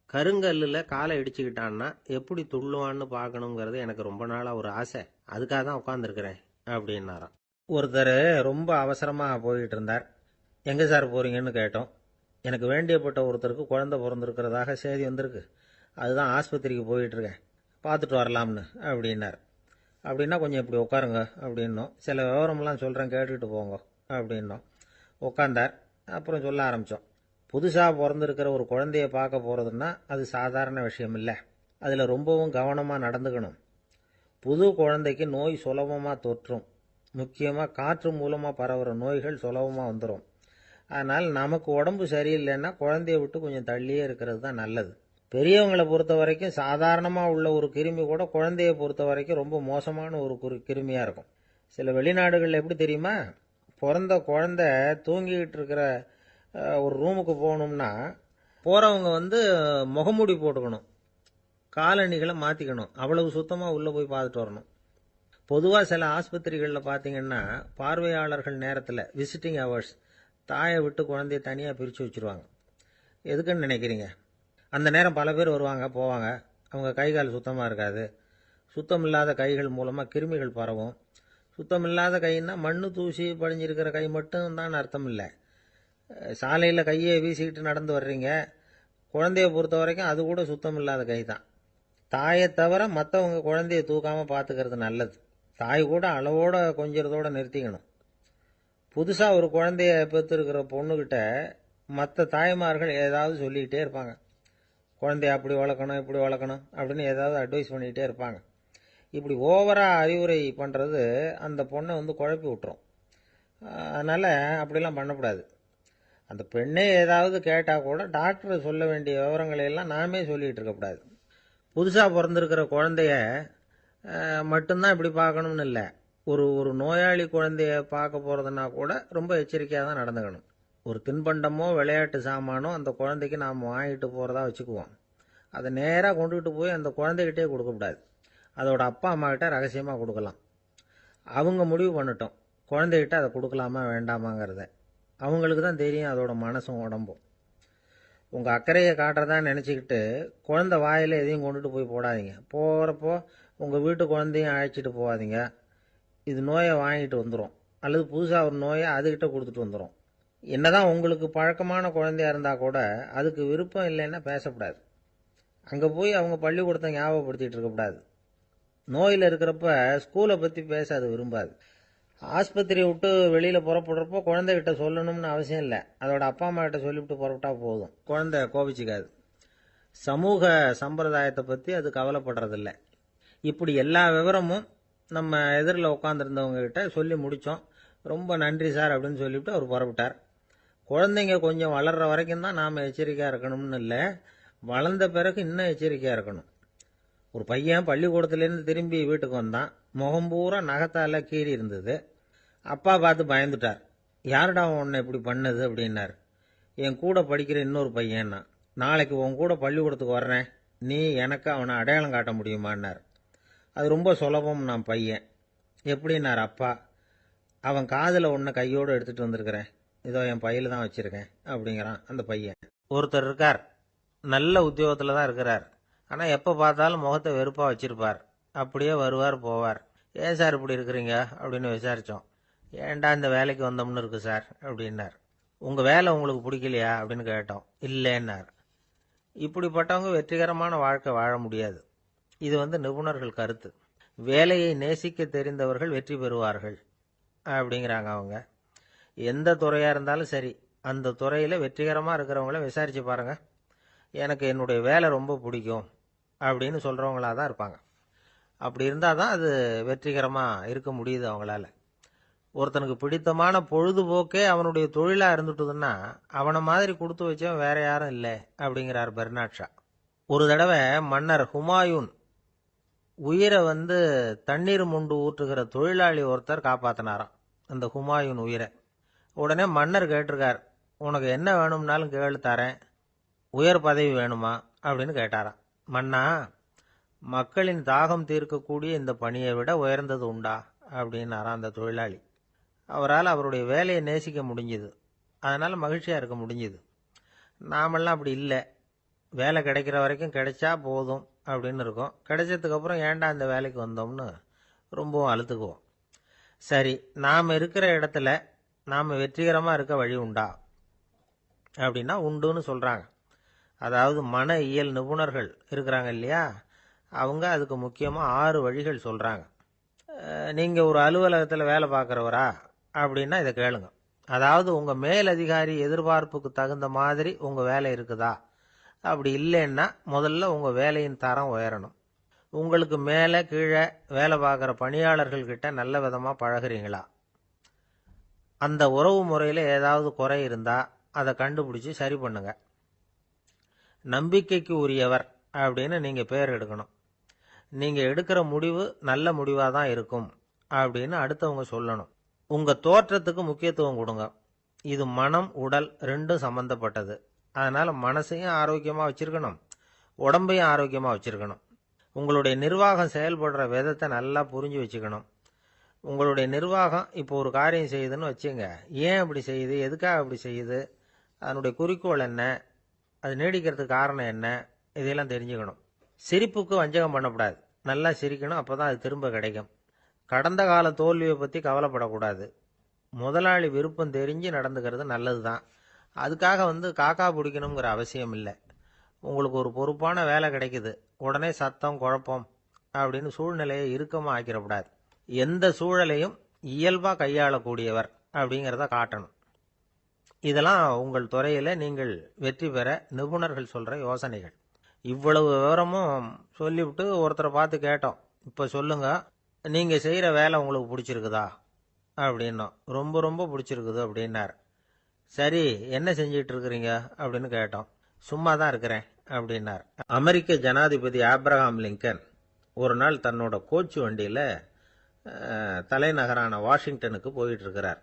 கருங்கல்லில் காலை இடிச்சுக்கிட்டான்னா எப்படி துள்ளுவான்னு பார்க்கணுங்கிறது எனக்கு ரொம்ப நாளாக ஒரு ஆசை. அதுக்காக தான் உட்காந்துருக்கிறேன் அப்படின்னாராம். ஒருத்தர் ரொம்ப அவசரமாக போயிட்டு இருந்தார். எங்கே சார் போகிறீங்கன்னு கேட்டோம். எனக்கு வேண்டியப்பட்ட ஒருத்தருக்கு குழந்தை பிறந்திருக்கிறதாக செய்தி வந்திருக்கு, அதுதான் ஆஸ்பத்திரிக்கு போயிட்டுருக்கேன், பார்த்துட்டு வரலாம்னு அப்படின்னார். அப்படின்னா கொஞ்சம் இப்படி உட்காருங்க அப்படின்னோம். சில விவரமெல்லாம் சொல்கிறேன் கேட்டுக்கிட்டு போங்க அப்படின்னோம். உட்காந்தார். அப்புறம் சொல்ல ஆரம்பித்தோம். புதுசாக பிறந்திருக்கிற ஒரு குழந்தைய பார்க்க போகிறதுன்னா அது சாதாரண விஷயம் இல்லை. அதில் ரொம்பவும் கவனமாக நடந்துக்கணும். புது குழந்தைக்கு நோய் சுலபமாக தொற்றும். முக்கியமாக காற்று மூலமாக பரவுகிற நோய்கள் சுலபமாக வந்துடும். அதனால் நமக்கு உடம்பு சரியில்லைன்னா குழந்தைய விட்டு கொஞ்சம் தள்ளியே இருக்கிறது தான் நல்லது. பெரியவங்களை பொறுத்த வரைக்கும் சாதாரணமாக உள்ள ஒரு கிருமி கூட குழந்தைய பொறுத்த வரைக்கும் ரொம்ப மோசமான ஒரு கிருமியாக இருக்கும். சில வெளிநாடுகளில் எப்படி தெரியுமா, பிறந்த குழந்தை தூங்கிக்கிட்டு இருக்கிற ஒரு ரூமுக்கு போகணும்னா போகிறவங்க முகமூடி போட்டுக்கணும், காலணிகளை மாற்றிக்கணும், அவ்வளவு சுத்தமாக உள்ளே போய் பார்த்துட்டு வரணும். பொதுவாக சில ஆஸ்பத்திரிகளில் பார்த்தீங்கன்னா பார்வையாளர்கள் நேரத்தில் விசிட்டிங் ஹவர்ஸ் தாயை விட்டு குழந்தைய தனியாக பிரித்து வச்சுருவாங்க. எதுக்குன்னு நினைக்கிறீங்க? அந்த நேரம் பல பேர் வருவாங்க போவாங்க. அவங்க கை கால் சுத்தமாக இருக்காது. சுத்தம் இல்லாத கைகள் மூலமாக கிருமிகள் பரவும். சுத்தம் இல்லாத கைன்னா மண்ணு தூசி படிஞ்சிருக்கிற கை மட்டும் தான் அர்த்தம் இல்லை. சாலையில் கையை வீசிக்கிட்டு நடந்து வர்றீங்க, குழந்தைய பொறுத்த வரைக்கும் அது கூட சுத்தம் இல்லாத கை தான். தாயை தவிர மற்றவங்க குழந்தைய தூக்காமல் பார்த்துக்கிறது நல்லது. தாய் கூட அளவோட கொஞ்சிறதோட நிறுத்திக்கணும். புதுசாக ஒரு குழந்தைய பெற்றிருக்கிற பொண்ணுக்கிட்ட மற்ற தாய்மார்கள் ஏதாவது சொல்லிக்கிட்டே இருப்பாங்க. குழந்தைய அப்படி வளர்க்கணும் இப்படி வளர்க்கணும் அப்படின்னு ஏதாவது அட்வைஸ் பண்ணிக்கிட்டே இருப்பாங்க. இப்படி ஓவராக அறிவுரை பண்ணுறது அந்த பொண்ணை குழப்பி விட்டுரும். அதனால் அப்படிலாம் பண்ணக்கூடாது. அந்த பெண்ணே ஏதாவது கேட்டால் கூட டாக்டர் சொல்ல வேண்டிய விவரங்களை எல்லாம் நாமே சொல்லிகிட்டு இருக்கக்கூடாது. புதுசாக பிறந்திருக்கிற குழந்தைய மட்டும்தான் இப்படி பார்க்கணும்னு இல்லை. ஒரு நோயாளி குழந்தைய பார்க்க போகிறதுனா கூட ரொம்ப எச்சரிக்கையாக தான் நடந்துக்கணும். ஒரு தின்பண்டமோ விளையாட்டு சாமானோ அந்த குழந்தைக்கு நாம் வாங்கிட்டு போகிறதா வச்சுக்குவோம். அதை நேராக கொண்டுகிட்டு போய் அந்த குழந்தைகிட்டே கொடுக்கக்கூடாது. அதோட அப்பா அம்மா கிட்ட ரகசியமாக கொடுக்கலாம். அவங்க முடிவு பண்ணட்டும் குழந்தைகிட்ட அதை கொடுக்கலாமா வேண்டாமாங்கிறத. அவங்களுக்கு தான் தெரியும் அதோட மனசும் உடம்பும். உங்கள் அக்கறையை காட்டுறதா நினச்சிக்கிட்டு குழந்தை வாயில் எதையும் கொண்டுட்டு போய் போடாதீங்க. போகிறப்போ உங்கள் வீட்டு குழந்தையும் அழைச்சிட்டு போகாதீங்க. இது நோயை வாங்கிட்டு வந்துடும், அல்லது புதுசாக ஒரு நோயை அதுகிட்ட கொடுத்துட்டு வந்துடும். என்னதான் உங்களுக்கு பழக்கமான குழந்தையா இருந்தால் கூட அதுக்கு விருப்பம் இல்லைன்னா பேசக்கூடாது. அங்கே போய் அவங்க பள்ளிக்கூடத்தை ஞாபகப்படுத்திகிட்டு இருக்கக்கூடாது. நோயில் இருக்கிறப்ப ஸ்கூலை பற்றி பேச அது விரும்பாது. ஆஸ்பத்திரியை விட்டு வெளியில் புறப்படுறப்போ குழந்தைகிட்ட சொல்லணும்னு அவசியம் இல்லை. அதோட அப்பா அம்மா கிட்ட சொல்லிவிட்டு புறப்பட்டா போதும். குழந்தை கோபிச்சிக்காது. சமூக சம்பிரதாயத்தை பற்றி அது கவலைப்படுறதில்ல. இப்படி எல்லா விவரமும் நம்ம எதிரில் உட்காந்துருந்தவங்க கிட்ட சொல்லி முடித்தோம். ரொம்ப நன்றி சார் அப்படின்னு சொல்லிவிட்டு அவர் புறப்பட்டார். குழந்தைங்க கொஞ்சம் வளர்கிற வரைக்கும் தான் நாம் எச்சரிக்கையாக இருக்கணும்னு இல்லை, வளர்ந்த பிறகு இன்னும் எச்சரிக்கையாக இருக்கணும். ஒரு பையன் பள்ளிக்கூடத்துலேருந்து திரும்பி வீட்டுக்கு வந்தான். முகம் பூரா நகத்தால் கீறி இருந்தது. அப்பா பார்த்து பயந்துட்டார். யாருடா உன்னை இப்படி பண்ணது அப்படின்னார். என் கூட படிக்கிற இன்னொரு பையன்னா. நாளைக்கு உன் கூட பள்ளிக்கூடத்துக்கு வர்றேன், நீ எனக்கு அவனை அடையாளம் காட்ட முடியுமான்னார். அது ரொம்ப சுலபம் நான் பையன். எப்படின்னார் அப்பா. அவன் காதில் ஒன்றை கையோடு எடுத்துகிட்டு வந்திருக்கிறேன், இதோ என் பையில தான் வச்சுருக்கேன் அப்படிங்கிறான் அந்த பையன். ஒருத்தர் இருக்கார், நல்ல உத்தியோகத்தில் தான் இருக்கிறார். ஆனால் எப்போ பார்த்தாலும் முகத்தை வெறுப்பாக வச்சுருப்பார். அப்படியே வருவார் போவார். ஏன் சார் இப்படி இருக்கிறீங்க அப்படின்னு விசாரித்தோம். ஏன்டா இந்த வேலைக்கு வந்தோம்னு இருக்கு சார் அப்படின்னார். உங்கள் வேலை உங்களுக்கு பிடிக்கலையா அப்படின்னு கேட்டோம். இல்லைன்னார். இப்படிப்பட்டவங்க வெற்றிகரமான வாழ்க்கை வாழ முடியாது. இது நிபுணர்கள் கருத்து. வேலையை நேசிக்க தெரிந்தவர்கள் வெற்றி பெறுவார்கள் அப்படிங்கிறாங்க அவங்க. எந்த துறையாக இருந்தாலும் சரி, அந்த துறையில் வெற்றிகரமாக இருக்கிறவங்கள விசாரித்து பாருங்கள். எனக்கு என்னுடைய வேலை ரொம்ப பிடிக்கும் அப்படின்னு சொல்கிறவங்களாக தான் இருப்பாங்க. அப்படி இருந்தால் தான் அது வெற்றிகரமாக இருக்க முடியுது அவங்களால. ஒருத்தனுக்கு பிடித்தமான பொழுதுபோக்கே அவனுடைய தொழிலாக இருந்துட்டுதுன்னா அவனை மாதிரி கொடுத்து வச்சவன் வேற யாரும் இல்லை அப்படிங்கிறார் பெர்னாட் ஷா. ஒரு தடவை மன்னர் ஹுமாயூன் உயிரை தண்ணீர் முண்டு ஊற்றுகிற தொழிலாளி ஒருத்தர் காப்பாற்றினாராம் அந்த ஹுமாயூன் உயிரை. உடனே மன்னர் கேட்டிருக்கார், உனக்கு என்ன வேணும்னாலும் கேளு தரேன், உயர் பதவி வேணுமா அப்படின்னு கேட்டாராம். மன்னா, மக்களின் தாகம் தீர்க்கக்கூடிய இந்த பணியை விட உயர்ந்தது உண்டா அப்படின்னாராம் அந்த தொழிலாளி. அவரால் அவருடைய வேலையை நேசிக்க முடிஞ்சுது, அதனால் மகிழ்ச்சியாக இருக்க முடிஞ்சுது. நாமெல்லாம் அப்படி இல்லை. வேலை கிடைக்கிற வரைக்கும் கிடைச்சா போதும் அப்படின்னு இருக்கோம். கிடைச்சதுக்கப்புறம் ஏன்டா இந்த வேலைக்கு வந்தோம்னு ரொம்பவும் அழுத்துக்குவோம். சரி, நாம் இருக்கிற இடத்துல நாம் வெற்றிகரமாக இருக்க வழி உண்டா அப்படின்னா உண்டுன்னு சொல்கிறாங்க. அதாவது மன இயல் நிபுணர்கள் இருக்கிறாங்க இல்லையா, அவங்க அதுக்கு முக்கியமாக 6 வழிகள் சொல்கிறாங்க. நீங்கள் ஒரு அலுவலகத்தில் வேலை பார்க்குறவரா அப்படின்னா இதை கேளுங்க. அதாவது உங்கள் மேலதிகாரி எதிர்பார்ப்புக்கு தகுந்த மாதிரி உங்கள் வேலை இருக்குதா? அப்படி இல்லைன்னா முதல்ல உங்கள் வேலையின் தரம் உயரணும். உங்களுக்கு மேலே கீழே வேலை பார்க்குற பணியாளர்கள்கிட்ட நல்ல விதமாக பழகுறீங்களா? அந்த உறவு முறையில் ஏதாவது குறை இருந்தால் அதை கண்டுபிடிச்சி சரி பண்ணுங்க. நம்பிக்கைக்கு உரியவர் அப்படின்னு நீங்கள் பேர் எடுக்கணும். நீங்கள் எடுக்கிற முடிவு நல்ல முடிவாக தான் இருக்கும் அப்படின்னு அடுத்தவங்க சொல்லணும். உங்கள் தோற்றத்துக்கு முக்கியத்துவம் கொடுங்க. இது மனம் உடல் ரெண்டும் சம்பந்தப்பட்டது. அதனால் மனசையும் ஆரோக்கியமாக வச்சுருக்கணும், உடம்பையும் ஆரோக்கியமாக வச்சுருக்கணும். உங்களுடைய நிர்வாகம் செயல்படுற விதத்தை நல்லா புரிஞ்சு வச்சுக்கணும். உங்களுடைய நிர்வாகம் இப்போ ஒரு காரியம் செய்யுதுன்னு வச்சுங்க, ஏன் அப்படி செய்யுது, எதுக்காக அப்படி செய்யுது, அதனுடைய குறிக்கோள் என்ன, அது நீடிக்கிறதுக்கு காரணம் என்ன, இதையெல்லாம் தெரிஞ்சுக்கணும். சிரிப்புக்கு வஞ்சகம் பண்ணக்கூடாது. நல்லா சிரிக்கணும், அப்போ தான் அது திரும்ப கிடைக்கும். கடந்த கால தோல்வியை பற்றி கவலைப்படக்கூடாது. முதலாளி விருப்பம் தெரிஞ்சு நடந்துக்கிறது நல்லது தான். அதுக்காக காக்கா பிடிக்கணுங்கிற அவசியம் இல்லை. உங்களுக்கு ஒரு பொறுப்பான வேலை கிடைக்குது, உடனே சத்தம் குழப்பம் அப்படின்னு சூழ்நிலையை இறுக்கமாக ஆக்கிடக்கூடாது. எந்த சூழலையும் இயல்பாக கையாளக்கூடியவர் அப்படிங்கிறத காட்டணும். இதெல்லாம் உங்கள் துறையில் நீங்கள் வெற்றி பெற நிபுணர்கள் சொல்கிற யோசனைகள். இவ்வளவு விவரமும் சொல்லிவிட்டு ஒருத்தரை பார்த்து கேட்டோம், இப்போ சொல்லுங்க, நீங்கள் செய்கிற வேலை உங்களுக்கு பிடிச்சிருக்குதா அப்படின்னோம். ரொம்ப ரொம்ப பிடிச்சிருக்குது அப்படின்னார். சரி, என்ன செஞ்சிட்டு இருக்கிறீங்க அப்படின்னு கேட்டோம். சும்மா தான் இருக்கிறேன் அப்படின்னார். அமெரிக்க ஜனாதிபதி ஆப்ரஹாம் லிங்கன் ஒரு நாள் தன்னோட கோச்சு வண்டியில் தலைநகரான வாஷிங்டனுக்கு போயிட்டு இருக்கிறார்.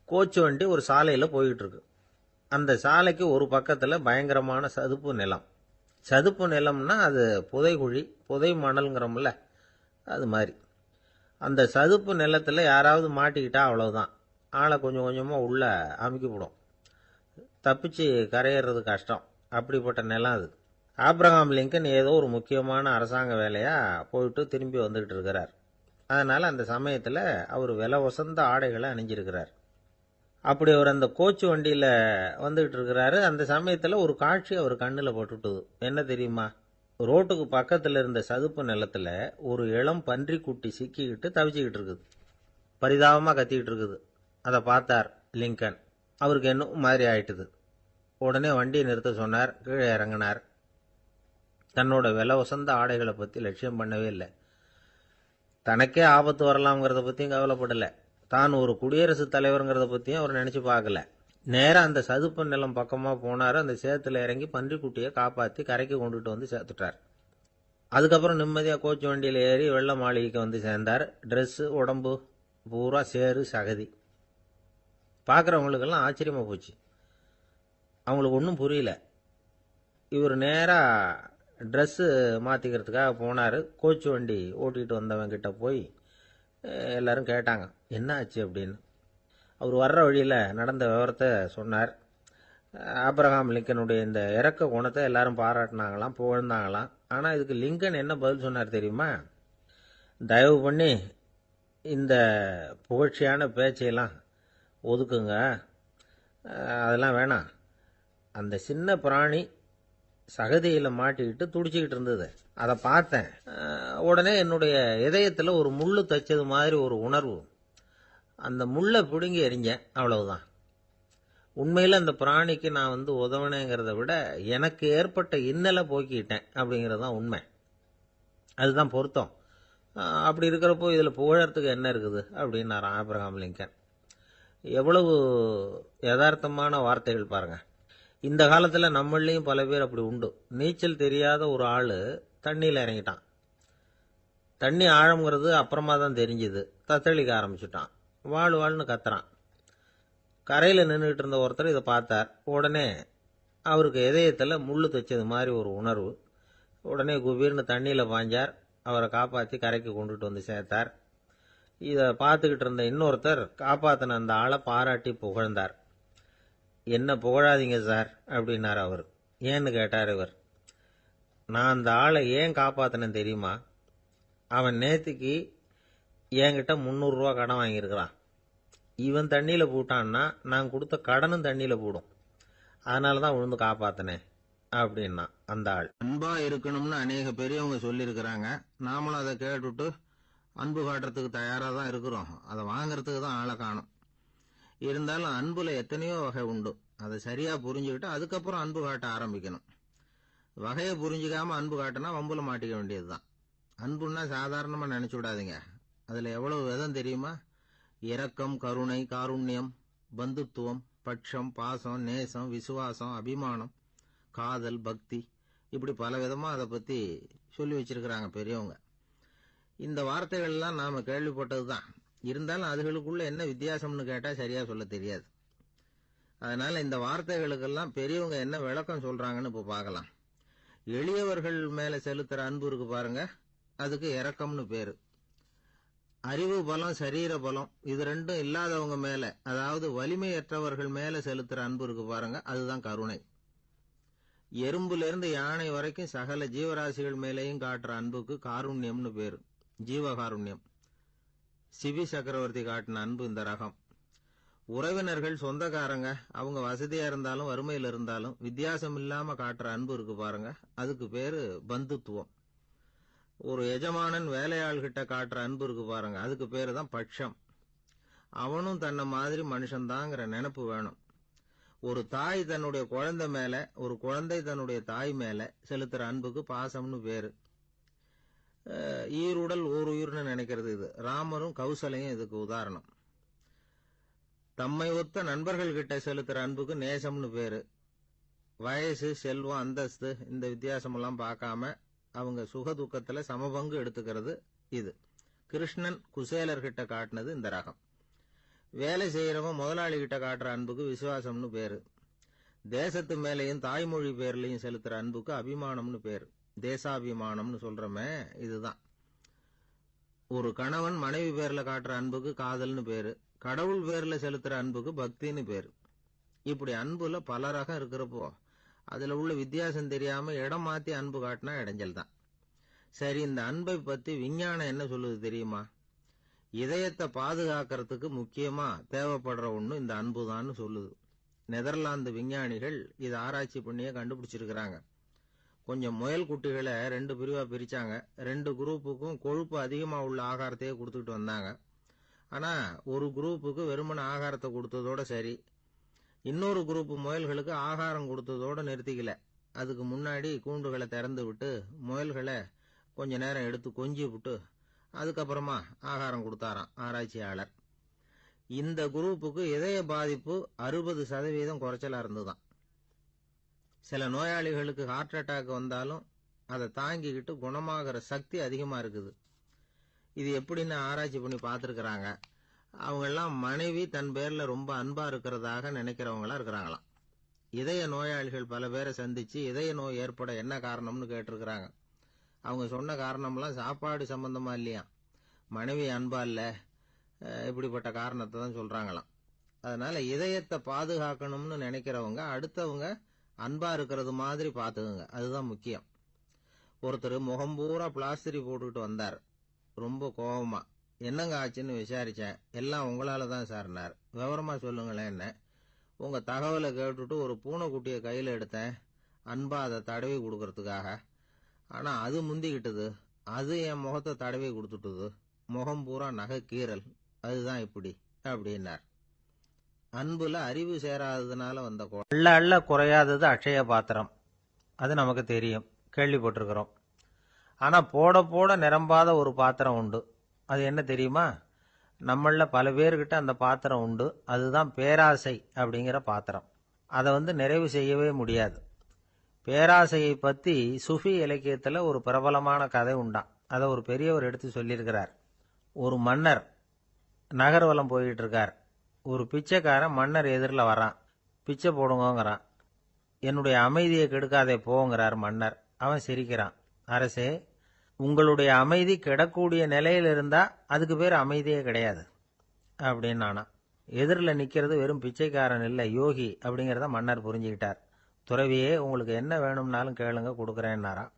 கோச்சு வண்டி ஒரு சாலையில் போயிட்டு இருக்கு. அந்த சாலைக்கு ஒரு பக்கத்தில் பயங்கரமான சதுப்பு நிலம். சதுப்பு நிலம்னா அது புதைகுழி, புதை மணல்ங்கிறோம்ல, அது மாதிரி. அந்த சதுப்பு நிலத்தில் யாராவது மாட்டிக்கிட்டா அவ்வளவுதான், ஆளை கொஞ்சம் கொஞ்சமாக உள்ள அமுக்கிவிடும். தப்பிச்சு கரையேறது கஷ்டம். அப்படிப்பட்ட நிலம் அது. ஆப்ரஹாம் லிங்கன் ஏதோ ஒரு முக்கியமான அரசாங்க வேலையாக போயிட்டு திரும்பி வந்துக்கிட்டு இருக்கிறார். அதனால் அந்த சமயத்தில் அவர் விலை உசந்த ஆடைகளை அணிஞ்சிருக்கிறார். அப்படி அவர் அந்த கோச்சு வண்டியில் வந்துகிட்டு இருக்கிறாரு. அந்த சமயத்தில் ஒரு காட்சி அவர் கண்ணில் போட்டுட்டுது. என்ன தெரியுமா? ரோட்டுக்கு பக்கத்தில் இருந்த சதுப்பு நிலத்தில் ஒரு இளம் பன்றி குட்டி சிக்கிக்கிட்டு தவிச்சிக்கிட்டு இருக்குது. பரிதாபமாக கத்திக்கிட்டு இருக்குது. அதை பார்த்தார் லிங்கன். அவருக்கு என்ன மாதிரி ஆயிட்டுது. உடனே வண்டியை நிறுத்த சொன்னார். கீழே இறங்கினார். தன்னோட விலை உசந்த ஆடைகளை பற்றி லட்சியம் பண்ணவே இல்லை. தனக்கே ஆபத்து வரலாம்ங்கிறத பற்றியும் கவலைப்படலை. தான் ஒரு குடியரசுத் தலைவருங்கிறத பற்றியும் அவர் நினச்சி பார்க்கல. நேராக அந்த சதுப்பு நிலம் பக்கமாக போனார். அந்த சேத்துல இறங்கி பன்றிக்குட்டியை காப்பாற்றி கரைக்கு கொண்டுட்டு வந்து சேர்த்துட்டார். அதுக்கப்புறம் நிம்மதியாக கோச்சு வண்டியில் ஏறி வெள்ள மாளிகைக்கு வந்து சேர்ந்தார். ட்ரெஸ்ஸு உடம்பு பூரா சேரு சகதி. பார்க்குறவங்களுக்கெல்லாம் ஆச்சரியமாக போச்சு. அவங்களுக்கு ஒன்றும் புரியல. இவர் நேராக ட்ரெஸ்ஸு மாற்றிக்கிறதுக்காக போனார். கோச்சு வண்டி ஓட்டிகிட்டு வந்தவங்கிட்ட போய் எல்லாரும் கேட்டாங்க, என்ன ஆச்சு அப்படின்னு. அவர் வர்ற வழியில் நடந்த விவரத்தை சொன்னார். ஆப்ரஹாம் லிங்கனுடைய இந்த இறக்க குணத்தை எல்லாரும் பாராட்டினாங்களாம், புகழ்ந்தாங்களாம். ஆனால் இதுக்கு லிங்கன் என்ன பதில் சொன்னார் தெரியுமா? தயவு பண்ணி இந்த புகழ்ச்சியான பேச்சையெல்லாம் ஒதுக்குங்க, அதெல்லாம் வேணாம். அந்த சின்ன பிராணி சகதியில் மாட்டிக்கிட்டு துடிச்சிக்கிட்டு இருந்தது, அதை பார்த்தேன். உடனே என்னுடைய இதயத்தில் ஒரு முள்ளு தைச்சது மாதிரி ஒரு உணர்வு. அந்த முள்ளை பிடுங்கி எறிஞ்சேன், அவ்வளவுதான். உண்மையில் அந்த பிராணிக்கு நான் உதவினேங்கிறத விட எனக்கு ஏற்பட்ட இன்னலை போக்கிட்டேன் அப்படிங்கிறது தான் உண்மை. அதுதான் பொருத்தம். அப்படி இருக்கிறப்போ இதில் புகழறதுக்கு என்ன இருக்குது அப்படின்னாரு ஆப்ரஹாம் லிங்கன். எவ்வளவு யதார்த்தமான வார்த்தைகள் பாருங்க. இந்த காலத்தில் நம்மளையும் பல பேர் அப்படி உண்டு. நீச்சல் தெரியாத ஒரு ஆள் தண்ணியில் இறங்கிட்டான். தண்ணி ஆழம்ங்கிறது அப்புறமா தான் தெரிஞ்சுது. தத்தளிக்க ஆரம்பிச்சுட்டான். வாழ் வாழ்னு கத்துறான். கரையில் நின்றுட்டு இருந்த ஒருத்தர் இதை பார்த்தார். உடனே அவருக்கு இதயத்தில் முள்ளு தைச்சது மாதிரி ஒரு உணர்வு. உடனே குபீர்னு தண்ணியில் பாஞ்சார். அவரை காப்பாற்றி கரைக்கு கொண்டுட்டு வந்து சேர்த்தார். இதை பார்த்துக்கிட்டு இருந்த இன்னொருத்தர் காப்பாற்றின அந்த ஆளை பாராட்டி புகழ்ந்தார். என்ன புகழாதீங்க சார் அப்படின்னார் அவர். ஏன்னு கேட்டார் இவர். நான் அந்த ஆளை ஏன் காப்பாற்றினேன் தெரியுமா? அவன் நேற்றுக்கு என்கிட்ட 300 ரூபா கடன் வாங்கியிருக்கிறான். இவன் தண்ணியில் போட்டான்னா நான் கொடுத்த கடனும் தண்ணியில் போடும். அதனால தான் விழுந்து காப்பாற்றினேன் அப்படின்னா அந்த ஆள். அன்பா இருக்கணும்னு அநேக பெரியவங்க சொல்லியிருக்கிறாங்க. நாமளும் அதை கேட்டுட்டு அன்பு காட்டுறதுக்கு தயாரா தான் இருக்கிறோம். அதை வாங்கறதுக்கு தான் ஆளை காணும். இருந்தாலும் அன்புல எத்தனையோ வகை உண்டு. அதை சரியா புரிஞ்சுக்கிட்டு அதுக்கப்புறம் அன்பு காட்ட ஆரம்பிக்கணும். வகையை புரிஞ்சுக்காம அன்பு காட்டினா வம்புல மாட்டிக்க வேண்டியதுதான். அன்புன்னா சாதாரணமா நினைச்சு விடாதீங்க. அதுல எவ்வளவு விதம் தெரியுமா? இரக்கம், கருணை, காருண்யம், பந்துத்துவம், பட்சம், பாசம், நேசம், விசுவாசம், அபிமானம், காதல், பக்தி, இப்படி பல விதமா அதை பத்தி சொல்லி வச்சிருக்கிறாங்க பெரியவங்க. இந்த வார்த்தைகள் எல்லாம் நாம கேள்விப்பட்டதுதான். இருந்தாலும் அதுகளுக்குள்ள என்ன வித்தியாசம்னு கேட்டா சரியா சொல்ல தெரியாது. அதனால இந்த வார்த்தைகளுக்கெல்லாம் பெரியவங்க என்ன விளக்கம் சொல்றாங்கன்னு இப்ப பார்க்கலாம். எளியவர்கள் மேல செலுத்துற அன்பு இருக்கு பாருங்க, அதுக்கு இரக்கம்னு பேரு. அறிவு பலம், சரீர பலம், இது ரெண்டும் இல்லாதவங்க மேல, அதாவது வலிமையற்றவர்கள் மேல செலுத்துற அன்பு இருக்கு பாருங்க, அதுதான் கருணை. எறும்புல இருந்து யானை வரைக்கும் சகல ஜீவராசிகள் மேலேயும் காட்டுற அன்புக்கு காருண்யம்னு பேரு, ஜீவகாருண்யம். சிவி சக்கரவர்த்தி காட்டின அன்பு இந்த ரகம். உறவினர்கள், சொந்தக்காரங்க, அவங்க வசதியா இருந்தாலும் வறுமையில இருந்தாலும் வித்தியாசம் இல்லாம காட்டுற அன்பு இருக்கு பாருங்க, அதுக்கு பேரு பந்துத்துவம். ஒரு எஜமானன் வேலையாள்கிட்ட காட்டுற அன்பு இருக்கு பாருங்க, அதுக்கு பேரு தான் பட்சம். அவனும் தன்னை மாதிரி மனுஷன்தாங்கிற நினைப்பு வேணும். ஒரு தாய் தன்னுடைய குழந்தை மேல, ஒரு குழந்தை தன்னுடைய தாய் மேல செலுத்துற அன்புக்கு பாசம்னு பேரு. ஈருடல் ஓர் உயிர்னு நினைக்கிறது இது. ராமரும் கௌசலையும் இதுக்கு உதாரணம். தம்மை ஒத்த நண்பர்கள் கிட்ட செலுத்துற அன்புக்கு நேசம்னு பேரு. வயசு, செல்வம், அந்தஸ்து, இந்த வித்தியாசமெல்லாம் பார்க்காம அவங்க சுக துக்கத்துல சமபங்கு எடுத்துக்கிறது இது. கிருஷ்ணன் குசேலர்கிட்ட காட்டினது இந்த ரகம். வேலை செய்யறவன் முதலாளி கிட்ட காட்டுற அன்புக்கு விசுவாசம்னு பேரு. தேசத்து மேலையும் தாய்மொழி பேர்லையும் செலுத்துற அன்புக்கு அபிமானம்னு பேரு. தேசாபிமானம்னு சொல்றமே இதுதான். ஒரு கணவன் மனைவி பேர்ல காட்டுற அன்புக்கு காதல்னு பேரு. கடவுள் பேர்ல செலுத்துற அன்புக்கு பக்தின்னு பேரு. இப்படி அன்புல பல ரகம் இருக்கிறப்போ அதுல உள்ள வித்தியாசம் தெரியாம இடம் மாத்தி அன்பு காட்டினா இடைஞ்சல் தான். சரி, இந்த அன்பை பத்தி விஞ்ஞானம் என்ன சொல்லுது தெரியுமா? இதயத்தை பாதுகாக்கிறதுக்கு முக்கியமா தேவைப்படுற ஒண்ணு இந்த அன்புதான்னு சொல்லுது. நெதர்லாந்து விஞ்ஞானிகள் இதை ஆராய்ச்சி பண்ணியே கண்டுபிடிச்சிருக்கிறாங்க. கொஞ்சம் முயல் குட்டிகளை 2 பிரிவா பிரிச்சாங்க. 2 குரூப்புக்கும் கொழுப்பு அதிகமா உள்ள ஆகாரத்தையே கொடுத்துட்டு வந்தாங்க. ஆனா ஒரு குரூப்புக்கு வெறுமன ஆகாரத்தை கொடுத்ததோட சரி, இன்னொரு குரூப் முயல்களுக்கு ஆகாரம் கொடுத்ததோட நிறுத்திக்கல. அதுக்கு முன்னாடி கூண்டுகளை திறந்து விட்டு முயல்களை கொஞ்ச நேரம் எடுத்து கொஞ்சி விட்டு அதுக்கப்புறமா ஆகாரம் கொடுத்தாராம் ஆராய்ச்சியாளர். இந்த குரூப்புக்கு இதய பாதிப்பு 60% குறைச்சலா இருந்துதான். சில நோயாளிகளுக்கு ஹார்ட் அட்டாக் வந்தாலும் அதை தாங்கிக்கிட்டு குணமாகிற சக்தி அதிகமா இருக்குது. இது எப்படின்னு ஆராய்ச்சி பண்ணி பார்த்திருக்கிறாங்க. அவங்க எல்லாம் மனைவி தன் பேர்ல ரொம்ப அன்பா இருக்கிறதாக நினைக்கிறவங்களா இருக்கிறாங்களாம். இதய நோயாளிகள் பல பேரை சந்திச்சு இதய நோய் ஏற்பட என்ன காரணம்னு கேட்டிருக்கிறாங்க. அவங்க சொன்ன காரணம்லாம் சாப்பாடு சம்பந்தமா இல்லையா, மனைவி அன்பா இல்ல, இப்படிப்பட்ட காரணத்தை தான் சொல்றாங்களாம். அதனால இதயத்தை பாதுகாக்கணும்னு நினைக்கிறவங்க அடுத்தவங்க அன்பா இருக்கிறது மாதிரி பாத்துக்குங்க, அதுதான் முக்கியம். ஒருத்தர் முகம் பூரா பிளாஸ்டரி போட்டுக்கிட்டு வந்தார். ரொம்ப கோபமா, என்னங்க ஆச்சுன்னு விசாரிச்சேன். எல்லாம் உங்களால தான் சார்னார். விவரமா சொல்லுங்களேன். என்ன, உங்க தகவலை கேட்டுட்டு ஒரு பூனைக்குட்டியை கையில எடுத்தேன், அன்பா அதை தடவி கொடுக்கறதுக்காக. ஆனா அது முந்திக்கிட்டது, அது என் முகத்தை தடவி கொடுத்துட்டுது, முகம் பூரா நகை கீறல், அதுதான் இப்படி அப்படின்னார். அன்புல அறிவு சேராததுனால வந்த அள்ள அள்ள குறையாதது அட்சய பாத்திரம், அது நமக்கு தெரியும், கேள்விப்பட்டிருக்கிறோம். ஆனா போட போட நிரம்பாத ஒரு பாத்திரம் உண்டு. அது என்ன தெரியுமா? நம்மள பல பேர்கிட்ட அந்த பாத்திரம் உண்டு. அதுதான் பேராசை அப்படிங்கிற பாத்திரம். அதை நிறைவு செய்யவே முடியாது. பேராசையை பத்தி சுஃபி இலக்கியத்துல ஒரு பிரபலமான கதை உண்டாம். அதை ஒரு பெரியவர் எடுத்து சொல்லியிருக்கிறார். ஒரு மன்னர் நகர்வலம் போயிட்டு இருக்கார். ஒரு பிச்சைக்காரன் மன்னர் எதிரில் வரான். பிச்சை போடுங்கிறான். என்னுடைய அமைதியை கெடுக்காதே போங்கிறார் மன்னர். அவன் சிரிக்கிறான். அரசே, உங்களுடைய அமைதி கெடக்கூடிய நிலையில் இருந்தா அதுக்கு பேர் அமைதியே கிடையாது அப்படின்னு. எதிரில் நிக்கிறது வெறும் பிச்சைக்காரன் இல்லை, யோகி அப்படிங்கிறத மன்னர் புரிஞ்சுக்கிட்டார். துறவியே, உங்களுக்கு என்ன வேணும்னாலும் கேளுங்க, கொடுக்குறேன்னாராம்.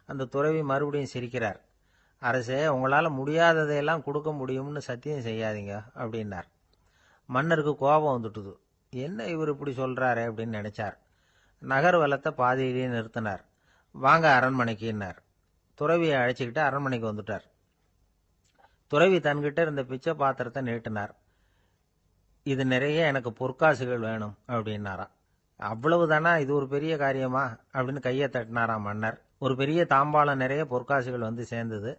அந்த துறவி மறுபடியும் சிரிக்கிறார். அரசே, உங்களால முடியாததையெல்லாம் கொடுக்க முடியும்னு சத்தியம் செய்யாதீங்க அப்படின்னார். மன்னருக்கு கோபம் வந்துட்டுது. என்ன இவர் இப்படி சொல்றாரு அப்படின்னு நினைச்சார். நகர்வலத்தை பாதியிலேயே நிறுத்தினார். வாங்க அரண்மனைக்குன்னார். துறவியை அழைச்சிக்கிட்டு அரண்மனைக்கு வந்துட்டார். துறவி தன்கிட்ட இருந்த பிச்சை பாத்திரத்தை நீட்டினார். இது நிறைய எனக்கு பொற்காசுகள் வேணும் அப்படின்னாராம். அவ்வளவுதானா, இது ஒரு பெரிய காரியமா அப்படின்னு கையை தட்டினாராம் மன்னர். ஒரு பெரிய தாம்பாளம் நிறைய பொற்காசுகள் வந்து சேர்ந்தது.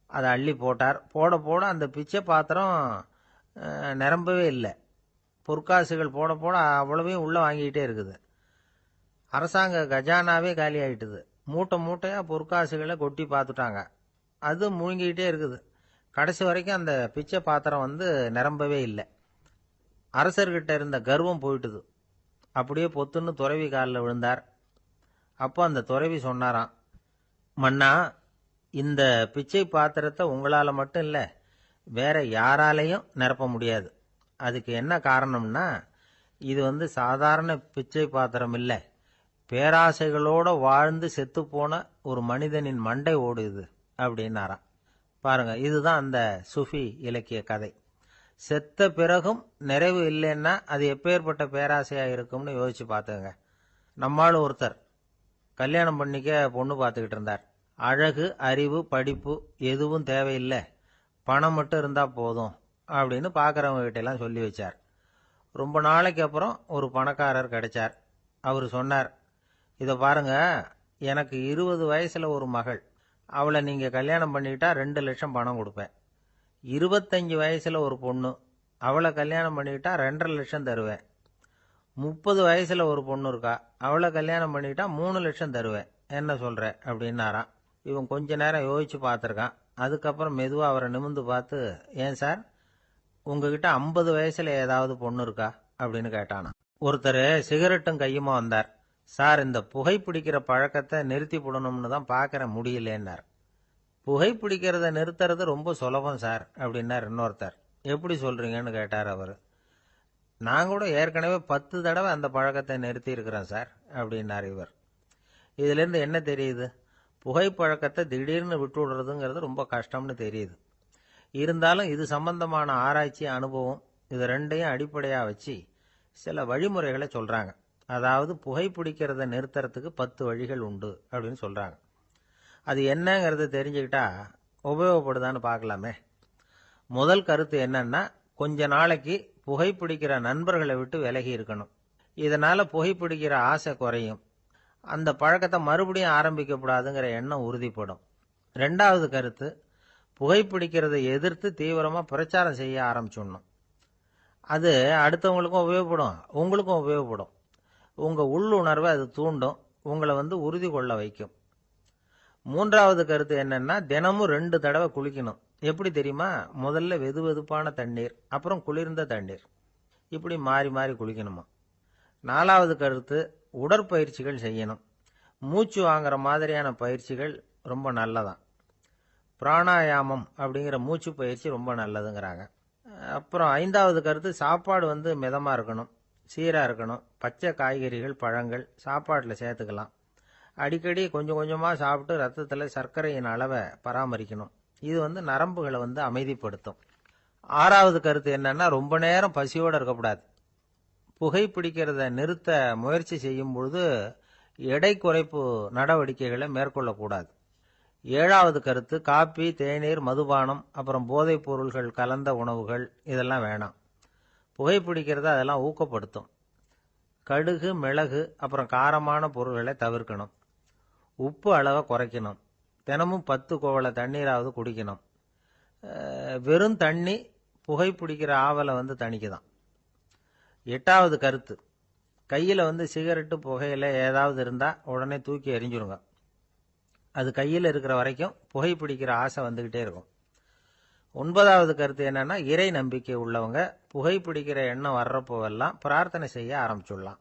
அதை அள்ளி போட்டார். போட போட அந்த பிச்சை பாத்திரம் நிரம்பவே இல்லை. பொற்காசுகள் போட போட அவ்வளவையும் உள்ள வாங்கிக்கிட்டே இருக்குது. அரசாங்க கஜானாவே காலி ஆயிட்டுது. மூட்டை மூட்டையா பொற்காசுகளை கொட்டி பார்த்துட்டாங்க. அது முழுங்கிக்கிட்டே இருக்குது. கடைசி வரைக்கும் அந்த பிச்சை பாத்திரம் வந்து நிரம்பவே இல்லை. அரசர்கிட்ட இருந்த கர்வம் போயிட்டுது. அப்படியே பொத்துன்னு துறவி காலில் விழுந்தார். அப்போ அந்த துறவி சொன்னாராம், மன்னா, இந்த பிச்சை பாத்திரத்தை உங்களால மட்டும் இல்லை, வேற யாராலையும் நிரப்ப முடியாது. அதுக்கு என்ன காரணம்னா, இது வந்து சாதாரண பிச்சை பாத்திரம் இல்லை, பேராசைகளோட வாழ்ந்து செத்துப்போன ஒரு மனிதனின் மண்டை ஓடுது அப்படின்னாராம். பாருங்க, இதுதான் அந்த சுஃபி இலக்கிய கதை. செத்த பிறகும் நிறைவு இல்லைன்னா அது எப்பேற்பட்ட பேராசையா இருக்கும்னு யோசிச்சு பார்த்துங்க. நம்மால் ஒருத்தர் கல்யாணம் பண்ணிக்க பொண்ணு பார்த்துக்கிட்டு இருந்தார். அழகு, அறிவு, படிப்பு எதுவும் தேவையில்லை, பணம் மட்டும் இருந்தா போதும் அப்படின்னு பார்க்குறவங்க கிட்ட எல்லாம் சொல்லி வச்சார். ரொம்ப நாளைக்கு அப்புறம் ஒரு பணக்காரர் கிடைச்சார். அவர் சொன்னார், இதை பாருங்க, எனக்கு 20 வயசுல ஒரு மகள், அவளை நீங்க கல்யாணம் பண்ணிக்கிட்டா 2 லட்சம் பணம் கொடுப்பேன். 25 வயசுல ஒரு பொண்ணு, அவளை கல்யாணம் பண்ணிக்கிட்டா 2.5 லட்சம் தருவேன். 30 வயசுல ஒரு பொண்ணு இருக்கா, அவளை கல்யாணம் பண்ணிக்கிட்டா 3 லட்சம் தருவேன். என்ன சொல்ற அப்படின்னாராம். இவன் கொஞ்ச நேரம் யோசிச்சு பார்த்துருக்கான். அதுக்கப்புறம் மெதுவா அவரை நிமிர்ந்து பார்த்து, ஏன் சார், உங்ககிட்ட 50 வயசுல ஏதாவது பொண்ணு இருக்கா அப்படின்னு கேட்டானா. ஒருத்தர் சிகரெட்டும் கையுமா வந்தார். சார், இந்த புகைப்பிடிக்கிற பழக்கத்தை நிறுத்தி போடணும்னு தான் பார்க்கறேன், முடியலன்னார். புகைப்பிடிக்கிறத நிறுத்துறது ரொம்ப சுலபம் சார் அப்படின்னார் இன்னொருத்தர். எப்படி சொல்றீங்கன்னு கேட்டார் அவர். நான் கூட ஏற்கனவே 10 தடவை அந்த பழக்கத்தை நிறுத்தி இருக்கிறேன் சார் அப்படின்னார் இவர். இதுல இருந்து என்ன தெரியுது? புகைப்பழக்கத்தை திடீர்னு விட்டு விடுறதுங்கிறது ரொம்ப கஷ்டம்னு தெரியுது. இருந்தாலும் இது சம்பந்தமான ஆராய்ச்சி, அனுபவம், இது ரெண்டையும் அடிப்படையா வச்சு சில வழிமுறைகளை சொல்றாங்க. அதாவது புகைப்பிடிக்கிறத நிறுத்துறதுக்கு 10 வழிகள் உண்டு அப்படின்னு சொல்றாங்க. அது என்னங்கிறத தெரிஞ்சுக்கிட்டா உபயோகப்படுதான்னு பார்க்கலாமே. முதல் கருத்து என்னன்னா, கொஞ்ச நாளைக்கு புகைப்பிடிக்கிற நண்பர்களை விட்டு விலகி இருக்கணும். இதனால புகைப்பிடிக்கிற ஆசை குறையும். அந்த பழக்கத்தை மறுபடியும் ஆரம்பிக்கப்படாதுங்கிற எண்ணம் உறுதிப்படும். 2வது கருத்து, புகைப்பிடிக்கிறதை எதிர்த்து தீவிரமா பிரச்சாரம் செய்ய ஆரம்பிச்சிடணும். அது அடுத்தவங்களுக்கும் உபயோகப்படும், உங்களுக்கும் உபயோகப்படும். உங்க உள்ளுணர்வை அது தூண்டும், உங்களை வந்து உறுதி கொள்ள வைக்கும். 3வது கருத்து என்னன்னா, தினமும் 2 தடவை குளிக்கணும். எப்படி தெரியுமா? முதல்ல வெது வெதுப்பான தண்ணீர், அப்புறம் குளிர்ந்த தண்ணீர், இப்படி மாறி மாறி குளிக்கணுமா. 4வது கருத்து, உடற்பயிற்சிகள் செய்யணும். மூச்சு வாங்குற மாதிரியான பயிற்சிகள் ரொம்ப நல்லதான். பிராணாயாமம் அப்படிங்கிற மூச்சு பயிற்சி ரொம்ப நல்லதுங்கிறாங்க. அப்புறம் 5வது கருத்து, சாப்பாடு வந்து மிதமா இருக்கணும், சீரா இருக்கணும். பச்சை காய்கறிகள், பழங்கள் சாப்பாட்டில் சேர்த்துக்கலாம். அடிக்கடி கொஞ்சம் கொஞ்சமா சாப்பிட்டு ரத்தத்தில் சர்க்கரையின் அளவை பராமரிக்கணும். இது வந்து நரம்புகளை வந்து அமைதிப்படுத்தும். 6வது கருத்து என்னன்னா, ரொம்ப நேரம் பசியோடு இருக்கக்கூடாது. புகைப்பிடிக்கிறத நிறுத்த முயற்சி செய்யும் பொழுது எடை குறைப்பு நடவடிக்கைகளை மேற்கொள்ளக்கூடாது. 7வது கருத்து, காப்பி, தேநீர், மதுபானம், அப்புறம் போதைப் பொருள்கள் கலந்த உணவுகள் இதெல்லாம் வேணாம். புகைப்பிடிக்கிறத அதெல்லாம் ஊக்கப்படுத்தும். கடுகு, மிளகு, அப்புறம் காரமான பொருள்களை தவிர்க்கணும். உப்பு அளவை குறைக்கணும். தினமும் 10 குவளை தண்ணீராவது குடிக்கணும். வெறும் தண்ணி புகைப்பிடிக்கிற ஆவலை வந்து தணிக்குதான். 8வது கருத்து, கையில் வந்து சிகரெட்டு, புகையில ஏதாவது இருந்தால் உடனே தூக்கி எறிஞ்சிருங்க. அது கையில் இருக்கிற வரைக்கும் புகைப்பிடிக்கிற ஆசை வந்துக்கிட்டே இருக்கும். 9வது கருத்து என்னன்னா, இறை நம்பிக்கை உள்ளவங்க புகைப்பிடிக்கிற எண்ணம் வர்றப்போவெல்லாம் பிரார்த்தனை செய்ய ஆரம்பிச்சுடலாம்.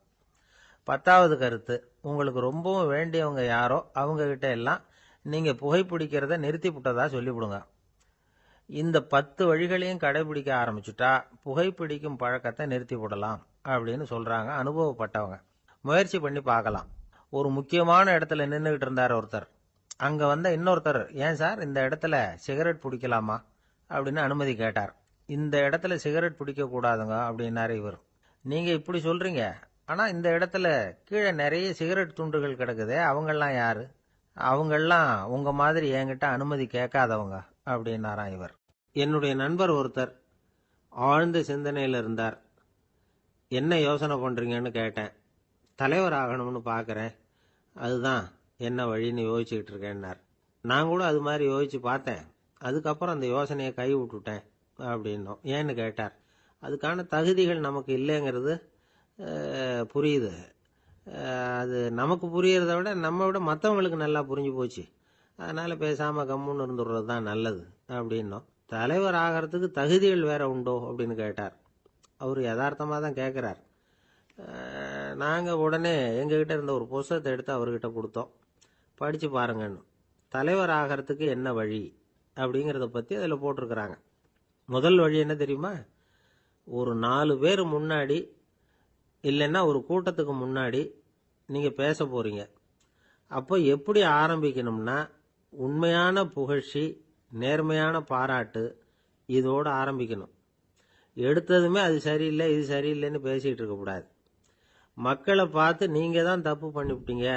10வது கருத்து, உங்களுக்கு ரொம்பவும் வேண்டியவங்க யாரோ அவங்க கிட்ட எல்லாம் நீங்க புகைப்பிடிக்கிறத நிறுத்தி விட்டதா சொல்லிவிடுங்க. இந்த 10 வழிகளையும் கடைபிடிக்க ஆரம்பிச்சுட்டா புகைப்பிடிக்கும் பழக்கத்தை நிறுத்தி விடலாம் அப்படின்னு சொல்றாங்க அனுபவப்பட்டவங்க. முயற்சி பண்ணி பார்க்கலாம். ஒரு முக்கியமான இடத்துல நின்றுகிட்டு இருந்தார் ஒருத்தர். அங்க வந்த இன்னொருத்தர், ஏன் சார், இந்த இடத்துல சிகரெட் பிடிக்கலாமா அப்படின்னு அனுமதி கேட்டார். இந்த இடத்துல சிகரெட் பிடிக்க கூடாதுங்க அப்படின்னாரு இவர். நீங்க இப்படி சொல்றீங்க, ஆனா இந்த இடத்துல கீழே நிறைய சிகரெட் துண்டுகள் கிடக்குதே, அவங்கெல்லாம் யாரு? அவங்கெல்லாம் உங்க மாதிரி என்கிட்ட அனுமதி கேட்காதவங்க அப்படின்னாராம் இவர். என்னுடைய நண்பர் ஒருத்தர் ஆழ்ந்த சிந்தனையில் இருந்தார். என்ன யோசனை பண்ணுறீங்கன்னு கேட்டேன். தலைவர் ஆகணும்னு பார்க்குறேன், அதுதான் என்ன வழின்னு யோசிச்சுக்கிட்டு இருக்கேன்னார். நான் கூட அது மாதிரி யோசித்து பார்த்தேன். அதுக்கப்புறம் அந்த யோசனையை கை விட்டுட்டேன் அப்படின்னோம். ஏன்னு கேட்டார். அதுக்கான தகுதிகள் நமக்கு இல்லைங்கிறது புரியுது. அது நமக்கு புரியறத விட நம்ம விட மற்றவங்களுக்கு நல்லா புரிஞ்சு போச்சு. அதனால் பேசாமல் கம்முன்னு இருந்துடுறது தான் நல்லது அப்படின்னோம். தலைவர் ஆகிறதுக்கு தகுதிகள் வேற உண்டோ அப்படின்னு கேட்டார். அவர் யதார்த்தமாக தான் கேட்குறார். நாங்கள் உடனே எங்ககிட்ட இருந்த ஒரு புஸ்தகத்தை எடுத்து அவர்கிட்ட கொடுத்தோம். படித்து பாருங்கன்னு. தலைவர் ஆகிறதுக்கு என்ன வழி அப்படிங்கிறத பற்றி அதில் போட்டிருக்கிறாங்க. முதல் வழி என்ன தெரியுமா? ஒரு 4 பேர் முன்னாடி இல்லைன்னா ஒரு கூட்டத்துக்கு முன்னாடி நீங்கள் பேச போகிறீங்க. அப்போ எப்படி ஆரம்பிக்கணும்னா, உண்மையான புகழ்ச்சி, நேர்மையான பாராட்டு, இதோடு ஆரம்பிக்கணும். எடுத்ததுமே அது சரியில்லை இது சரியில்லைன்னு பேசிகிட்டு இருக்கக்கூடாது. மக்களை பார்த்து நீங்கள் தான் தப்பு பண்ணிவிட்டீங்க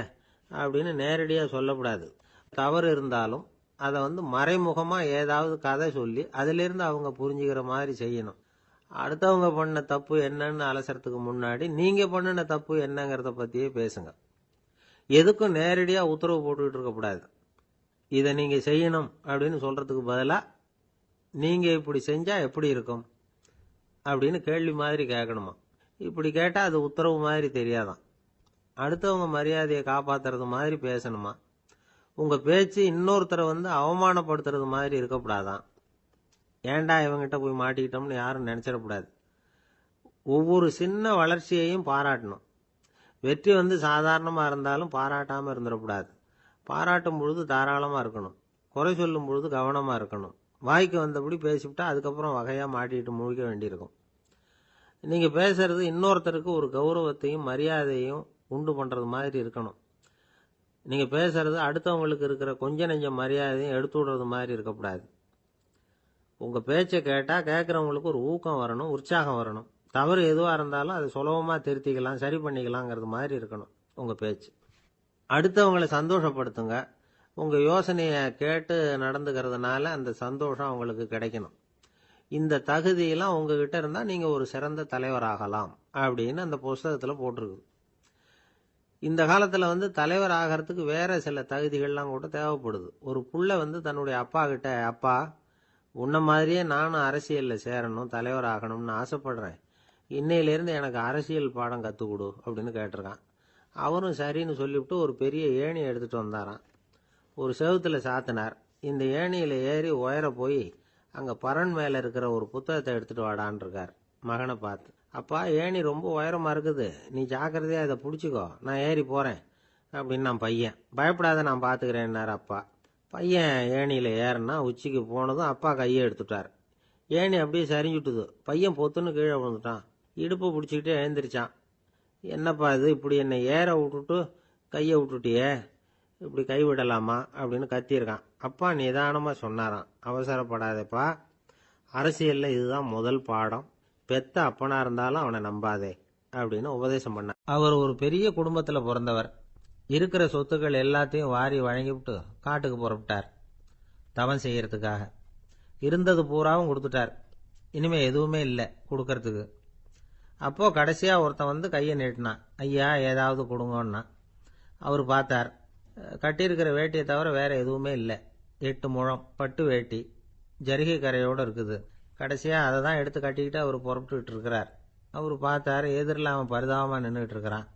அப்படின்னு நேரடியாக சொல்லக்கூடாது. தவறு இருந்தாலும் அதை மறைமுகமாக ஏதாவது கதை சொல்லி அதிலிருந்து அவங்க புரிஞ்சுக்கிற மாதிரி செய்யணும். அடுத்தவங்க பண்ண தப்பு என்னன்னு அலசறதுக்கு முன்னாடி நீங்கள் பண்ணின தப்பு என்னங்கிறத பற்றியே பேசுங்க. எதுக்கும் நேரடியாக உத்தரவு போட்டுக்கிட்டு இருக்கக்கூடாது. இதை நீங்கள் செய்யணும் அப்படின்னு சொல்கிறதுக்கு பதிலாக நீங்கள் இப்படி செஞ்சால் எப்படி இருக்கும் அப்படின்னு கேள்வி மாதிரி கேட்கணுமா. இப்படி கேட்டால் அது உத்தரவு மாதிரி தெரியாதான். அடுத்தவங்க மரியாதையை காப்பாற்றுறது மாதிரி பேசணுமா. உங்கள் பேச்சு இன்னொருத்தரை அவமானப்படுத்துறது மாதிரி இருக்கக்கூடாதான். ஏண்டா இவங்கிட்ட போய் மாட்டிக்கிட்டோம்னு யாரும் நினச்சிடக்கூடாது. ஒவ்வொரு சின்ன வளர்ச்சியையும் பாராட்டணும். வெற்றி சாதாரணமாக இருந்தாலும் பாராட்டாமல் இருந்துடக்கூடாது. பாராட்டும் பொழுது தாராளமாக இருக்கணும். குறை சொல்லும் பொழுது கவனமாக இருக்கணும். வாய்க்கு வந்தபடி பேசிவிட்டா அதுக்கப்புறம் வகையாக மாட்டிக்கிட்டு முழிக்க வேண்டியிருக்கும். நீங்கள் பேசுறது இன்னொருத்தருக்கு ஒரு கௌரவத்தையும் மரியாதையும் உண்டு பண்ணுறது மாதிரி இருக்கணும். நீங்கள் பேசுறது அடுத்தவங்களுக்கு இருக்கிற கொஞ்ச நெஞ்ச மரியாதையும் எடுத்து விடுறது மாதிரி இருக்கக்கூடாது. உங்கள் பேச்சை கேட்டால் கேட்குறவங்களுக்கு ஒரு ஊக்கம் வரணும், உற்சாகம் வரணும். தவறு எதுவாக இருந்தாலும் அதை சுலபமாக திருத்திக்கலாம், சரி பண்ணிக்கலாங்கிறது மாதிரி இருக்கணும் உங்கள் பேச்சு. அடுத்தவங்களை சந்தோஷப்படுத்துங்க. உங்கள் யோசனையை கேட்டு நடந்துக்கிறதுனால அந்த சந்தோஷம் அவங்களுக்கு கிடைக்கணும். இந்த தகுதியெல்லாம் உங்ககிட்ட இருந்தால் நீங்கள் ஒரு சிறந்த தலைவராகலாம் அப்படின்னு அந்த புஸ்தகத்தில் போட்டிருக்கு. இந்த காலத்தில் தலைவர் ஆகிறதுக்கு வேற சில தகுதிகள்லாம் கூட தேவைப்படுது. ஒரு புள்ள தன்னுடைய அப்பா கிட்ட, அப்பா உன்ன மாதிரியே நானும் அரசியலில் சேரணும், தலைவர் ஆகணும்னு ஆசைப்படுறேன், இன்னையிலேருந்து எனக்கு அரசியல் பாடம் கற்றுக் கொடு அப்படின்னு கேட்டிருக்கான். அவரும் சரின்னு சொல்லிவிட்டு ஒரு பெரிய ஏணியை எடுத்துகிட்டு வந்தாராம். ஒரு செவுத்தில் சாத்தினார். இந்த ஏணியில் ஏறி உயர போய் அங்கே பரன் மேலே இருக்கிற ஒரு புத்தகத்தை எடுத்துகிட்டு வாடான் இருக்கார். மகனை பார்த்து, அப்பா ஏணி ரொம்ப உயரமாக இருக்குது, நீ ஜாக்கிரதையாக இதை பிடிச்சிக்கோ, நான் ஏறி போகிறேன் அப்படின்னு நான் பையன். பயப்படாத, நான் பார்த்துக்கிறேன்னார் அப்பா. பையன் ஏணியில் ஏறினா உச்சிக்கு போனதும் அப்பா கையை எடுத்துட்டார். ஏணி அப்படியே சரிஞ்சுட்டுது. பையன் பொத்துன்னு கீழே விழுந்துட்டான். இடுப்பை பிடிச்சிக்கிட்டே எழுந்திரிச்சான். என்னப்பா இது, இப்படி என்னை ஏற விட்டுட்டு கையை விட்டுட்டியே, இப்படி கை விடலாமா அப்படின்னு கத்தியிருக்கான். அப்பா நிதானமாக சொன்னாராம், அவசரப்படாதேப்பா, அரசியலில் இதுதான் முதல் பாடம், பெத்த அப்பனா இருந்தாலும் அவனை நம்பாதே அப்படின்னு உபதேசம் பண்ணார். அவர் ஒரு பெரிய குடும்பத்தில் பிறந்தவர். இருக்கிற சொத்துக்கள் எல்லாத்தையும் வாரி வழங்கிவிட்டு காட்டுக்கு புறப்பட்டார் தவம் செய்யறதுக்காக. இருந்தது பூராவும் கொடுத்துட்டார். இனிமே எதுவுமே இல்லை கொடுக்கறதுக்கு. அப்போ கடைசியா ஒருத்தன் கையை நீட்டினான். ஐயா ஏதாவது கொடுங்கன்னா. அவர் பார்த்தார். கட்டியிருக்கிற வேட்டியை தவிர வேற எதுவுமே இல்லை. 8 முழம் பட்டு வேட்டி, ஜரிகை கரையோடு இருக்குது. கடைசியா அதை தான் எடுத்து கட்டிக்கிட்டு அவர் புறப்பட்டுக்கிட்டு இருக்கிறார். அவர் பார்த்தார், எதிரில் அவன் பரிதாபமாக நின்றுட்டு இருக்கிறான்.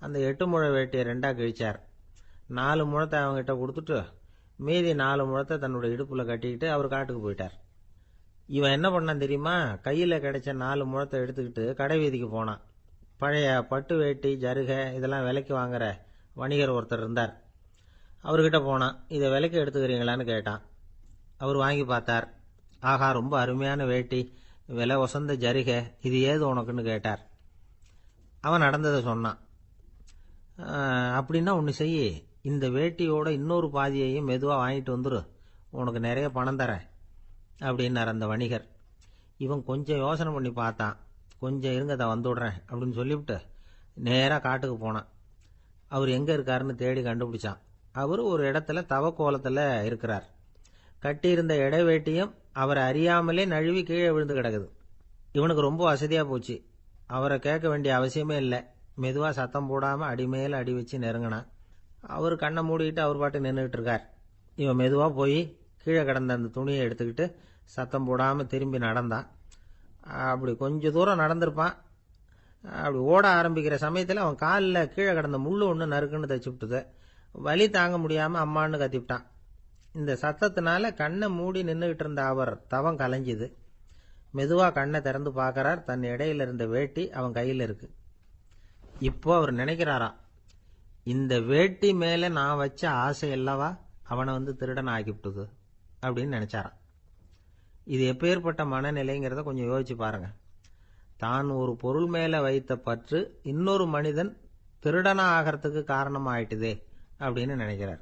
அந்த 8 முழ வேட்டியை 2ஆ கிழிச்சார். 4 முழத்தை அவங்ககிட்ட கொடுத்துட்டு மீதி 4 முழத்தை தன்னுடைய இடுப்பில் கட்டிக்கிட்டு அவர் காட்டுக்கு போயிட்டார். இவன் என்ன பண்ணான் தெரியுமா? கையில் கிடைச்ச 4 முழத்தை எடுத்துக்கிட்டு கடை வீதிக்கு போனான். பழைய பட்டு வேட்டி ஜருகை இதெல்லாம் விலைக்கு வாங்குற வணிகர் ஒருத்தர் இருந்தார். அவர்கிட்ட போனான். இதை விலைக்கு எடுத்துக்கிறீங்களான்னு கேட்டான். அவர் வாங்கி பார்த்தார். ஆஹா, ரொம்ப அருமையான வேட்டி, விலை ஒசந்த ஜருகை, இது ஏது உனக்குன்னு கேட்டார். அவன் நடந்ததை சொன்னான். அப்படின்னா ஒன்று செய், இந்த வேட்டியோட இன்னொரு பாதியையும் மெதுவாக வாங்கிட்டு வந்துரு, உனக்கு நிறைய பணம் தரேன் அப்படின்னார் அந்த வணிகர். இவன் கொஞ்சம் யோசனை பண்ணி பார்த்தான். கொஞ்சம் இருங்க, அதை வந்துவிடுறேன் அப்படின்னு சொல்லிவிட்டு நேராக காட்டுக்கு போனான். அவர் எங்கே இருக்காருன்னு தேடி கண்டுபிடிச்சான். அவர் ஒரு இடத்துல தவக்கோலத்தில் இருக்கிறார். கட்டியிருந்த இடைவேட்டியும் அவரை அறியாமலே நழுவி கீழே விழுந்து கிடக்குது. இவனுக்கு ரொம்ப வசதியா போச்சு. அவரை கேட்க வேண்டிய அவசியமே இல்லை. மெதுவா சத்தம் போடாம அடிமேல அடி வச்சு நெருங்கினான். அவர் கண்ணை மூடிக்கிட்டு அவர் பாட்டு நின்றுட்டு இருக்கார். இவன் மெதுவா போய் கீழே கிடந்த அந்த துணியை எடுத்துக்கிட்டு சத்தம் போடாம திரும்பி நடந்தான். அப்படி கொஞ்ச தூரம் நடந்திருப்பான். அப்படி ஓட ஆரம்பிக்கிற சமயத்தில் அவன் காலில் கீழே கிடந்த முள்ளு ஒன்று நறுக்குன்னு தச்சு விட்டுது. வலி தாங்க முடியாம அம்மான்னு கத்திவிட்டான். இந்த சத்தத்தினால கண்ணை மூடி நின்றுகிட்டு இருந்த அவர் தவம் கலைஞ்சுது. மெதுவா கண்ணை திறந்து பார்க்கறார். தன் இடையில இருந்த வேட்டி அவன் கையில் இருக்கு. இப்போ அவர் நினைக்கிறாராம், இந்த வேட்டி மேல நான் வச்ச ஆசை அல்லவா அவனை திருடன் ஆக்கிவிட்டுது அப்படின்னு நினைச்சாராம். இது எப்பேற்பட்ட மனநிலைங்கிறத கொஞ்சம் யோசிச்சு பாருங்க. தான் ஒரு பொருள் மேல வைத்த பற்று இன்னொரு மனிதன் திருடனா ஆகிறதுக்கு காரணமா ஆயிட்டுதே அப்படின்னு நினைக்கிறார்.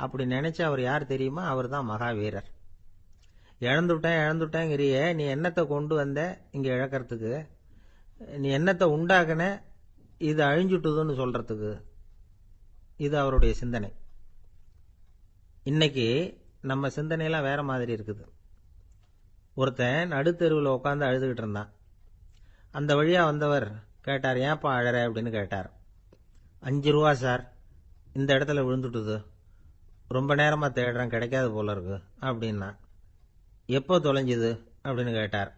அப்படி நினைச்ச அவர் யார் தெரியுமா? அவர் தான் மகாவீரர். இழந்துட்டேங்கிறிய, நீ என்னத்தை கொண்டு வந்த இங்க இழக்கிறதுக்கு? நீ என்னத்தை உண்டாக்குன இது அழிஞ்சுட்டுதுன்னு சொல்றதுக்கு? இது அவருடைய சிந்தனை. இன்னைக்கு நம்ம சிந்தனையெல்லாம் வேற மாதிரி இருக்குது. ஒருத்தன் நடுத்தெருவில் உட்காந்து அழுதுகிட்டு இருந்தான். அந்த வழியா வந்தவர் கேட்டார், ஏன்ப்பா அழற அப்படின்னு கேட்டார். 5 ரூபா சார், இந்த இடத்துல விழுந்துட்டுது, ரொம்ப நேரமா தேடுறேன், கிடைக்காது போல இருக்கு அப்படின்னா. எப்போ தொலைஞ்சுது அப்படின்னு கேட்டார்.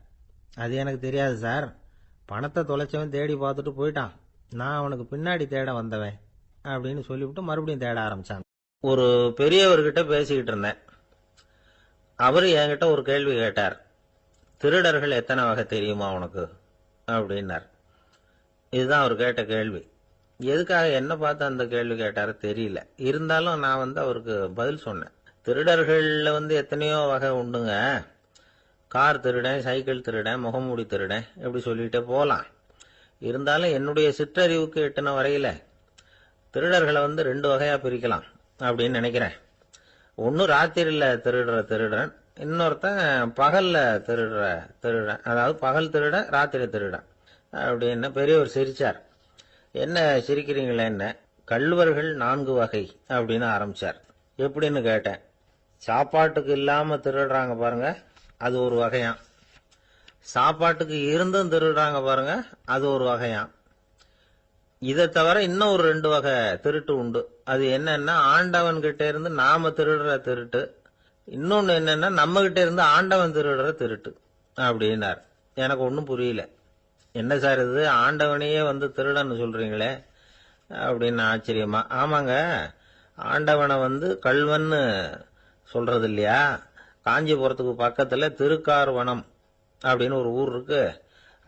அது எனக்கு தெரியாது சார், பணத்தை தொலைச்சவன் தேடி பார்த்துட்டு போயிட்டான், நான் அவனுக்கு பின்னாடி தேட வந்தவன் அப்படின்னு சொல்லிவிட்டு மறுபடியும் தேட ஆரம்பிச்சான். ஒரு பெரியவர்கிட்ட பேசிக்கிட்டு இருந்தேன். அவரு என்கிட்ட ஒரு கேள்வி கேட்டார். திருடர்கள் எத்தனை வகை தெரியுமா உனக்கு அப்படின்னார். இதுதான் அவர் கேட்ட கேள்வி. எதுக்காக என்ன பார்த்து அந்த கேள்வி கேட்டாரு தெரியல. இருந்தாலும் நான் அவருக்கு பதில் சொன்னேன். திருடர்கள்ல எத்தனையோ வகை உண்டுங்க. கார் திருடன், சைக்கிள் திருடன், முகமூடி திருடன், எப்படி சொல்லிட்டே போலாம். இருந்தாலும் என்னுடைய சிற்றறிவுக்கு எட்டின வரையில திருடர்களை 2 வகையா பிரிக்கலாம் அப்படின்னு நினைக்கிறேன். ஒன்னு ராத்திரில திருடுற திருடன், இன்னொருத்தன் பகல்ல திருடுற திருடன். அதாவது பகல் திருடன், ராத்திரி திருடன் அப்படின்னு பெரியவர் சிரிச்சார். என்ன சிரிக்கிறீங்களே? என்ன கள்வர்கள் 4 வகை அப்படின்னு ஆரம்பிச்சார். எப்படின்னு கேட்டேன். சாப்பாட்டுக்கு இல்லாம திருடுறாங்க பாருங்க, அது ஒரு வகையாம். சாப்பாட்டுக்கு இருந்தும் திருடுறாங்க பாருங்க, அது ஒரு வகையாம். இதை தவிர இன்னும் ஒரு 2 வகை திருட்டு உண்டு. அது என்னன்னா, ஆண்டவன் கிட்ட இருந்து நாம திருடுற திருட்டு, இன்னொன்னு என்னன்னா நம்ம கிட்ட இருந்து ஆண்டவன் திருடுற திருட்டு அப்படின்னார். எனக்கு ஒன்றும் புரியல. என்ன சார் இது, ஆண்டவனையே திருடன்னு சொல்றீங்களே அப்படின்னு ஆச்சரியமா. ஆமாங்க, ஆண்டவனை கள்வன்னு சொல்றது இல்லையா? காஞ்சிபுரத்துக்கு பக்கத்துல திருக்கார்வனம் அப்படின்னு ஒரு ஊர் இருக்கு.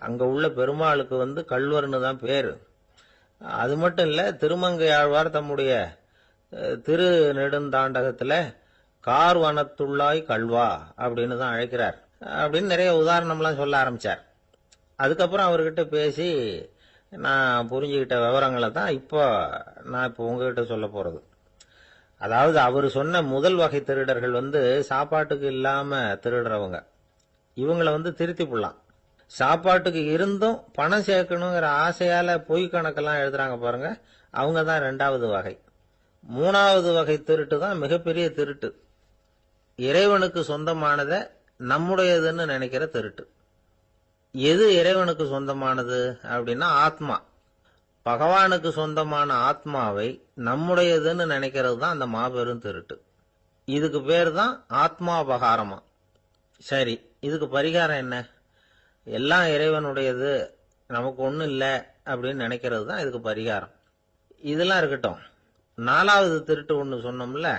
அங்க உள்ள பெருமாளுக்கு கள்வர்னு தான் பேரு. அது மட்டும் இல்ல, திருமங்கையாழ்வார் தம்முடைய திரு நெடுந்தாண்டகத்துல கார்வனத்துள்ளாய் கல்வா அப்படின்னு தான் அழைக்கிறார் அப்படின்னு நிறைய உதாரணம்லாம் சொல்ல ஆரம்பிச்சார். அதுக்கப்புறம் அவர்கிட்ட பேசி நான் புரிஞ்சுக்கிட்ட விவரங்களை தான் நான் இப்போ உங்ககிட்ட சொல்ல போறது. அதாவது அவர் சொன்ன முதல் வகை திருடர்கள் சாப்பாட்டுக்கு இல்லாம திருடுறவங்க. இவங்களை திருத்தி போடலாம். சாப்பாட்டுக்கு இருந்தும் பணம் சேர்க்கணுங்கிற ஆசையால பொய் கணக்கெல்லாம் எழுதுறாங்க பாருங்க, அவங்க தான் 2வது வகை. 3வது வகை திருட்டு தான் மிகப்பெரிய திருட்டு. இறைவனுக்கு சொந்தமானதை நம்முடையதுன்னு நினைக்கிற திருட்டு. எது இறைவனுக்கு சொந்தமானது அப்படின்னா ஆத்மா. பகவானுக்கு சொந்தமான ஆத்மாவை நம்முடையதுன்னு நினைக்கிறது தான் அந்த மாபெரும் திருட்டு. இதுக்கு பேர் தான் ஆத்மாபகாரமா. சரி, இதுக்கு பரிகாரம் என்ன? எல்லாம் இறைவனுடையது, நமக்கு ஒன்றும் இல்லை அப்படின்னு நினைக்கிறது தான் இதுக்கு பரிகாரம். இதெல்லாம் இருக்கட்டும். 4வது திருட்டு ஒன்று சொன்னோம்ல,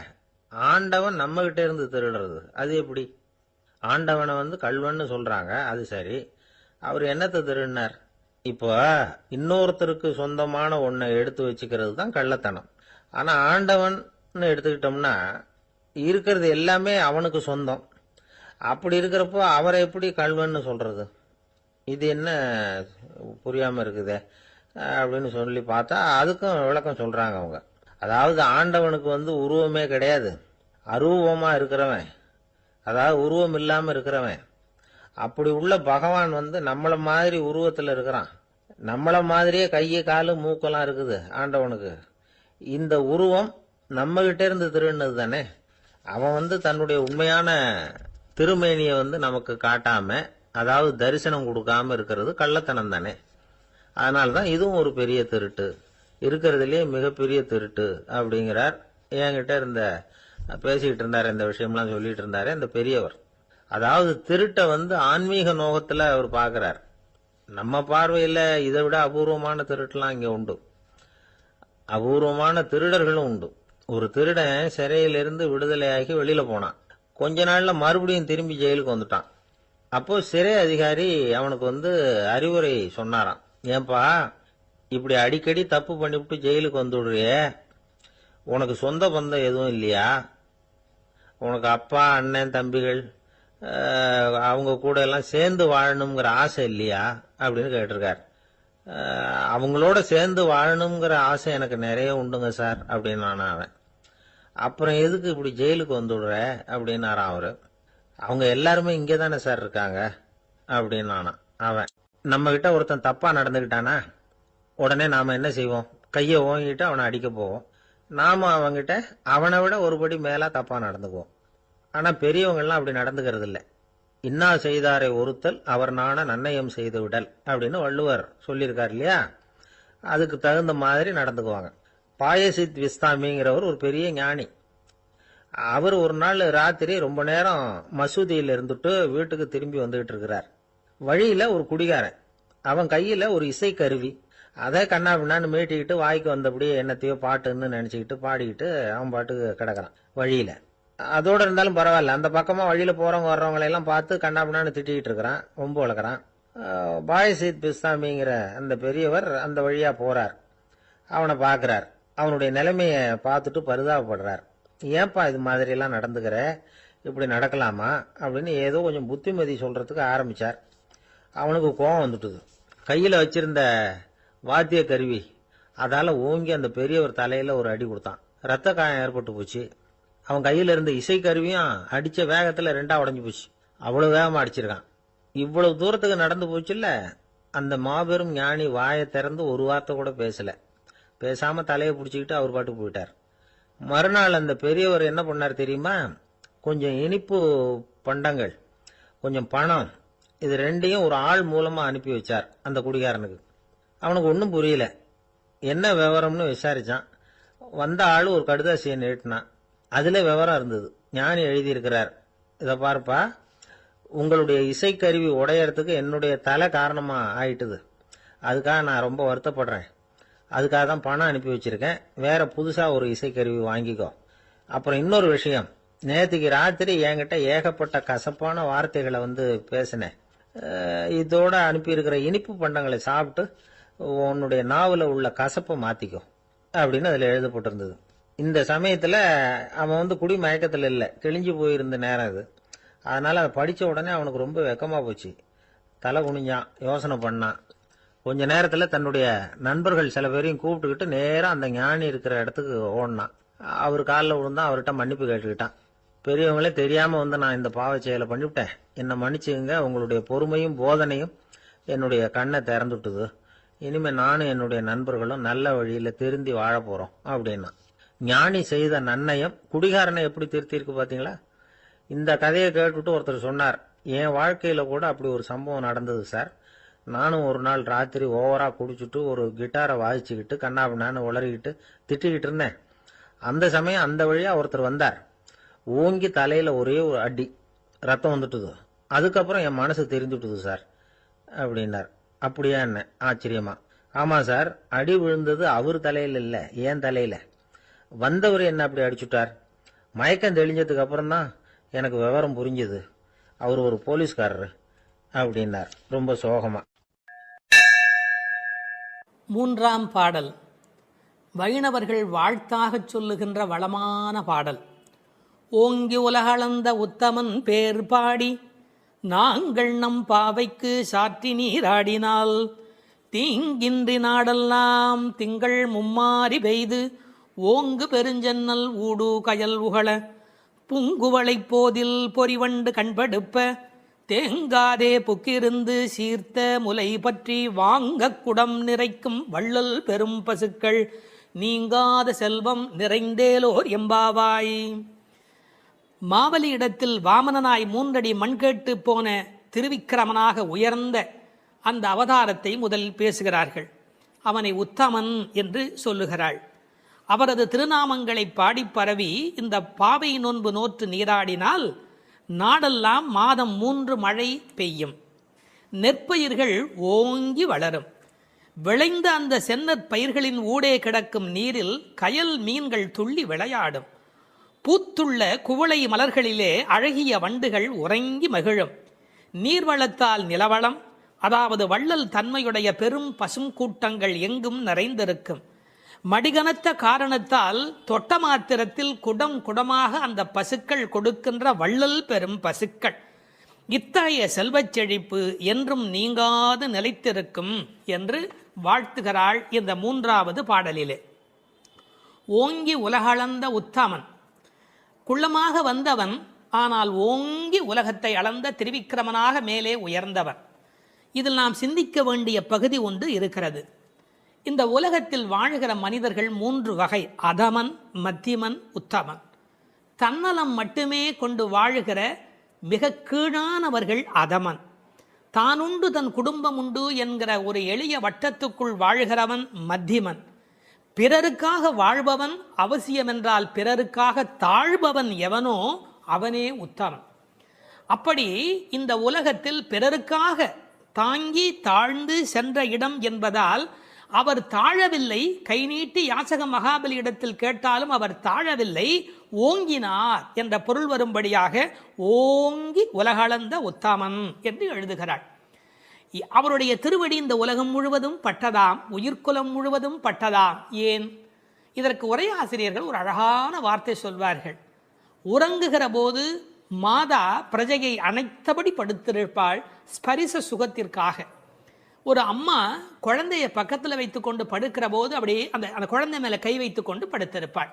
ஆண்டவன் நம்ம கிட்ட இருந்து திருடுறது. அது எப்படி? ஆண்டவனை கள்வன்னு சொல்றாங்க, அது சரி. அவர் என்னத்தை திருடினார்? இப்போ இன்னொருத்தருக்கு சொந்தமான ஒன்றை எடுத்து வச்சுக்கிறது தான் கள்ளத்தனம். ஆனா ஆண்டவன் எடுத்துக்கிட்டோம்னா இருக்கிறது எல்லாமே அவனுக்கு சொந்தம். அப்படி இருக்கிறப்போ அவரை எப்படி கள்வன்னு சொல்றது? இது என்ன புரியாம இருக்குதே அப்படின்னு சொல்லி பார்த்தா அதுக்கும் விளக்கம் சொல்றாங்க அவங்க. அதாவது ஆண்டவனுக்கு உருவமே கிடையாது, அரூபமா இருக்கிறவன், அதாவது உருவம் இல்லாம இருக்கிறவன். அப்படி உள்ள பகவான் நம்மள மாதிரி உருவத்துல இருக்கிறான். நம்மள மாதிரியே கையை காலு மூக்கெல்லாம் இருக்குது ஆண்டவனுக்கு. இந்த உருவம் நம்ம கிட்ட இருந்து திருடுனது தானே. அவன் தன்னுடைய உண்மையான திருமேனியை நமக்கு காட்டாம, அதாவது தரிசனம் கொடுக்காம இருக்கிறது கள்ளத்தனம் தானே. அதனால்தான் இதுவும் ஒரு பெரிய திருட்டு, இருக்கிறதுலயே மிகப்பெரிய திருட்டு அப்படிங்கிறார். என்கிட்ட பேசிக்கிட்டு இருந்தாரு, இந்த விஷயம்லாம் சொல்லிட்டு இருந்தாரு இந்த பெரியவர். அதாவது திருட்டை ஆன்மீக நோகத்துல அவர் பார்க்கிறார். நம்ம பார்வையில இதை விட அபூர்வமான திருட்டுலாம் இங்க உண்டு, அபூர்வமான திருடர்களும் உண்டு. ஒரு திருடன் சிறையிலிருந்து விடுதலையாகி வெளியில போனான். கொஞ்ச நாள்ல மறுபடியும் திரும்பி ஜெயிலுக்கு வந்துட்டான். அப்போ சிறை அதிகாரி அவனுக்கு அறிவுரை சொன்னாராம். ஏன்பா, இப்படி அடிக்கடி தப்பு பண்ணிவிட்டு ஜெயிலுக்கு வந்துடுறிய, உனக்கு சொந்த பந்தம் எதுவும் இல்லையா? உனக்கு அப்பா, அண்ணன், தம்பிகள் அவங்க கூட எல்லாம் சேர்ந்து வாழணுங்கிற ஆசை இல்லையா அப்படின்னு கேட்டிருக்கார். அவங்களோட சேர்ந்து வாழணுங்கிற ஆசை எனக்கு நிறைய உண்டுங்க சார் அப்படின்னு அவன். அப்புறம் எதுக்கு இப்படி ஜெயிலுக்கு வந்துடுற அப்படின்னாரான் அவரு. அவங்க எல்லாருமே இங்கே தானே சார் இருக்காங்க அப்படின்னு அவன். நம்ம கிட்ட ஒருத்தன் தப்பா நடந்துக்கிட்டானா உடனே நாம என்ன செய்வோம்? கையை ஓங்கிட்டு அவனை அடிக்க போவோம். நாம அவங்கிட்ட அவனை விட ஒருபடி மேலா தப்பா நடந்துக்குவோம். ஆனா பெரியவங்கெல்லாம் அப்படி நடந்துக்கிறது இல்லை. இன்னா செய்தாரை ஒருத்தல் அவர் நாண நன்னயம் செய்து விடல் அப்படின்னு வள்ளுவர் சொல்லியிருக்காரு இல்லையா? அதுக்கு தகுந்த மாதிரி நடந்துக்குவாங்க. பாயசித் விஸ்தாமிங்கிறவர் ஒரு பெரிய ஞானி. அவர் ஒரு நாள் ராத்திரி ரொம்ப நேரம் மசூதியில் இருந்துட்டு வீட்டுக்கு திரும்பி வந்துகிட்டு இருக்கிறார். வழியில ஒரு குடிகாரன், அவன் கையில ஒரு இசை கருவி, அதை கண்ணா பின்னான்னு மீட்டிக்கிட்டு வாய்க்கு வந்தபடியே என்னத்தையோ பாட்டுன்னு நினைச்சுக்கிட்டு பாடிக்கிட்டு அவன் பாட்டுக்கு கிடக்குறான் வழியில. அதோட இருந்தாலும் பரவாயில்ல, அந்த பக்கமா வழியில போறவங்க வர்றவங்களை எல்லாம் பார்த்து கண்ணா பின்னான்னு திட்டிக்கிட்டு இருக்கிறான், ரொம்ப வளர்க்குறான். பாயசித் பிஸ்தாமிங்கிற அந்த பெரியவர் அந்த வழியா போறார். அவனை பார்க்கிறார். அவனுடைய நிலைமைய பார்த்துட்டு பரிதாபப்படுறார். ஏன்பா இது மாதிரி எல்லாம் நடந்துக்கிற, இப்படி நடக்கலாமா அப்படின்னு ஏதோ கொஞ்சம் புத்திமதி சொல்றதுக்கு ஆரம்பிச்சார். அவனுக்கு கோபம் வந்துட்டுது. கையில வச்சிருந்த வாத்திய கருவி அதால ஓங்கி அந்த பெரியவர் தலையில ஒரு அடி கொடுத்தான். ரத்த காயம் ஏற்பட்டு போச்சு. அவன் கையில இருந்த இசை கருவியும் அடிச்ச வேகத்துல ரெண்டா உடஞ்சு போச்சு. அவ்வளவு வேகமா அடிச்சிருக்கான். இவ்வளவு தூரத்துக்கு நடந்து போச்சுல்ல, அந்த மாபெரும் ஞானி வாயை திறந்து ஒரு வார்த்தை கூட பேசல. பேசாம தலையை பிடிச்சிக்கிட்டு அவர் பாட்டுக்கு போயிட்டார். மறுநாள் அந்த பெரியவர் என்ன பண்ணார் தெரியுமா? கொஞ்சம் இனிப்பு பண்டங்கள், கொஞ்சம் பணம், இது ரெண்டையும் ஒரு ஆள் மூலமா அனுப்பி வச்சார் அந்த குடிகாரனுக்கு. அவனுக்கு ஒன்றும் புரியல. என்ன விவரம்னு விசாரிச்சான். வந்த ஆளு ஒரு கடுதாசியை நீட்டினான். அதுல விவரம் இருந்தது. ஞானி எழுதியிருக்கிறார், இதை பார்ப்பா, உங்களுடைய இசைக்கருவி உடையறதுக்கு என்னுடைய தலை காரணமா ஆயிட்டுது. அதுக்காக நான் ரொம்ப வருத்தப்படுறேன். அதுக்காக தான் பணம் அனுப்பி வச்சிருக்கேன். வேற புதுசா ஒரு இசைக்கருவி வாங்கிக்கோ. அப்புறம் இன்னொரு விஷயம், நேற்றுக்கு ராத்திரி என்கிட்ட ஏகப்பட்ட கசப்பான வார்த்தைகளை பேசினேன். இதோட அனுப்பியிருக்கிற இனிப்பு பண்டங்களை சாப்பிட்டு உன்னுடைய நாவல உள்ள கசப்பை மாத்திக்கோ அப்படின்னு அதுல எழுதப்பட்டிருந்தது. இந்த சமயத்துல அவன் குடி மயக்கத்துல இல்ல, கிழிஞ்சு போயிருந்த நேரம் அது. அதனால அதை படிச்ச உடனே அவனுக்கு ரொம்ப வெக்கமா போச்சு. தலை குனிஞ்சான், யோசனை பண்ணான். கொஞ்ச நேரத்துல தன்னுடைய நண்பர்கள் சில பேரையும் கூப்பிட்டுக்கிட்டு நேரம் அந்த ஞானி இருக்கிற இடத்துக்கு ஓடினான். அவர் காலில் விழுந்தான், அவர்கிட்ட மன்னிப்பு கேட்டுக்கிட்டான். பெரியவங்களே தெரியாம நான் இந்த பாவ செயலை பண்ணிவிட்டேன், என்னை மன்னிச்சுங்க, உங்களுடைய பொறுமையும் போதனையும் என்னுடைய கண்ணை திறந்துட்டுது. இனிமே நானும் என்னுடைய நண்பர்களும் நல்ல வழியில திருந்தி வாழ போறோம் அப்படின்னா. ஞானி செய்த நன்னயம் குடிகாரனை எப்படி திருத்திருக்கு பாத்தீங்களா? இந்த கதையை கேட்டுட்டு ஒருத்தர் சொன்னார், என் வாழ்க்கையில கூட அப்படி ஒரு சம்பவம் நடந்தது சார். நானும் ஒரு நாள் ராத்திரி ஓவரா குடிச்சுட்டு ஒரு கிட்டாரை வாசிச்சுக்கிட்டு கண்ணாபின்னான்னு உளறிக்கிட்டு திட்டிக்கிட்டு இருந்தேன். அந்த சமயம் அந்த வழியா ஒருத்தர் வந்தார். ஓங்கி தலையில ஒரே ஒரு அடி, ரத்தம் வந்துட்டுது. அதுக்கப்புறம் என் மனசு தெரிஞ்சுட்டுது சார் அப்படின்னார். அப்படியா என்ன ஆச்சரியமா? ஆமா சார், அடி விழுந்தது அவர் தலையில இல்ல, என் தலையில. வந்தவர் என்ன அப்படி அடிச்சுட்டார். மயக்கம் தெளிஞ்சதுக்கு அப்புறம் தான் எனக்கு விவரம் புரிஞ்சது. அவர் ஒரு போலீஸ்காரரு அப்படின்னார் ரொம்ப சோகமா. மூன்றாம் பாடல் வைணவர்கள் வாழ்த்தாகச் சொல்லுகின்ற வளமான பாடல். ஓங்கி உலகளந்த உத்தமன் பேர் பாடி நாங்கள் நம் பாவைக்கு சாற்றி நீராடினால் தீங்கின்றி நாடெல்லாம் திங்கள் மும்மாறி பெய்து ஓங்கு பெருஞ்சன்னல் ஊடு கயல் உகள பூங்குவளைப் போதில் பொறிவண்டு கண்படுப்ப தேங்காதே புக்கிருந்து சீர்த்த முலை பற்றி வாங்க குடம் நிறைக்கும் வள்ளல் பெரும் பசுக்கள் நீங்காத செல்வம் நிறைந்தேலோர் எம்பாவாய். மாவலி இடத்தில் வாமனனாய் 3 அடி மண் கேட்டு போன திருவிக்கிரமனாக உயர்ந்த அந்த அவதாரத்தை முதலில் பேசுகிறார்கள். அவனை உத்தமன் என்று சொல்லுகிறாள். அவரது திருநாமங்களை பாடி பரவி இந்த பாவை நோன்பு நோற்று நீராடினால் நாடெல்லாம் மாதம் 3 மழை பெய்யும், நெற்பயிர்கள் ஓங்கி வளரும். விளைந்த அந்த செந்நற் பயிர்களின் ஊடே கிடக்கும் நீரில் கயல் மீன்கள் துள்ளி விளையாடும். பூத்துள்ள குவளை மலர்களிலே அழகிய வண்டுகள் உறங்கி மகிழும். நீர்வளத்தால் நிலவளம், அதாவது வள்ளல் தன்மையுடைய பெரும் பசும் கூட்டங்கள் எங்கும் நிறைந்திருக்கும். மடிகனத்த காரணத்தால் தொட்ட மாத்திரத்தில் குடம் குடமாக அந்த பசுக்கள் கொடுக்கின்ற வள்ளல் பெரும் பசுக்கள். இத்தகைய செல்வச் செழிப்பு என்றும் நீங்காது நிலைத்திருக்கும் என்று வாழ்த்துகிறாள் இந்த 3வது பாடலிலே. ஓங்கி உலகளந்த உத்தமன், குள்ளமாக வந்தவன், ஆனால் ஓங்கி உலகத்தை அளந்த திருவிக்கிரமனாக மேலே உயர்ந்தவன். இதில் நாம் சிந்திக்க வேண்டிய பகுதி ஒன்று இருக்கிறது. இந்த உலகத்தில் வாழ்கிற மனிதர்கள் 3 வகை: அதமன், மத்தியமன், உத்தமன். தன்னலம் மட்டுமே கொண்டு வாழுகிற மிக கீழானவர்கள் அதமன். தானுண்டு தன் குடும்பம் உண்டு என்கிற ஒரு எளிய வட்டத்துக்குள் வாழ்கிறவன் மத்தியமன். பிறருக்காக வாழ்பவன், அவசியமென்றால் பிறருக்காக தாழ்பவன் எவனோ அவனே உத்தமன். அப்படி இந்த உலகத்தில் பிறருக்காக தாங்கி தாழ்ந்து சென்ற இடம் என்பதால் அவர் தாழவில்லை. கை நீட்டி யாசக மகாபலி இடத்தில் கேட்டாலும் அவர் தாழவில்லை, ஓங்கினார் என்ற பொருள் வரும்படியாக ஓங்கி உலகளந்த உத்தமன் என்று எழுதுகிறார். அவருடைய திருவடி இந்த உலகம் முழுவதும் பட்டதாம், உயிர்குலம் முழுவதும் பட்டதாம். ஏன்? இதற்கு உரையாசிரியர்கள் ஒரு அழகான வார்த்தை சொல்வார்கள். உறங்குகிற போது மாதா பிரஜையை அனைத்தபடி படுத்திருப்பாள் ஸ்பரிச சுகத்திற்காக. ஒரு அம்மா குழந்தைய பக்கத்தில் வைத்து கொண்டு படுக்கிற போது அப்படியே அந்த குழந்தை மேலே கை வைத்து கொண்டு படுத்திருப்பாள்.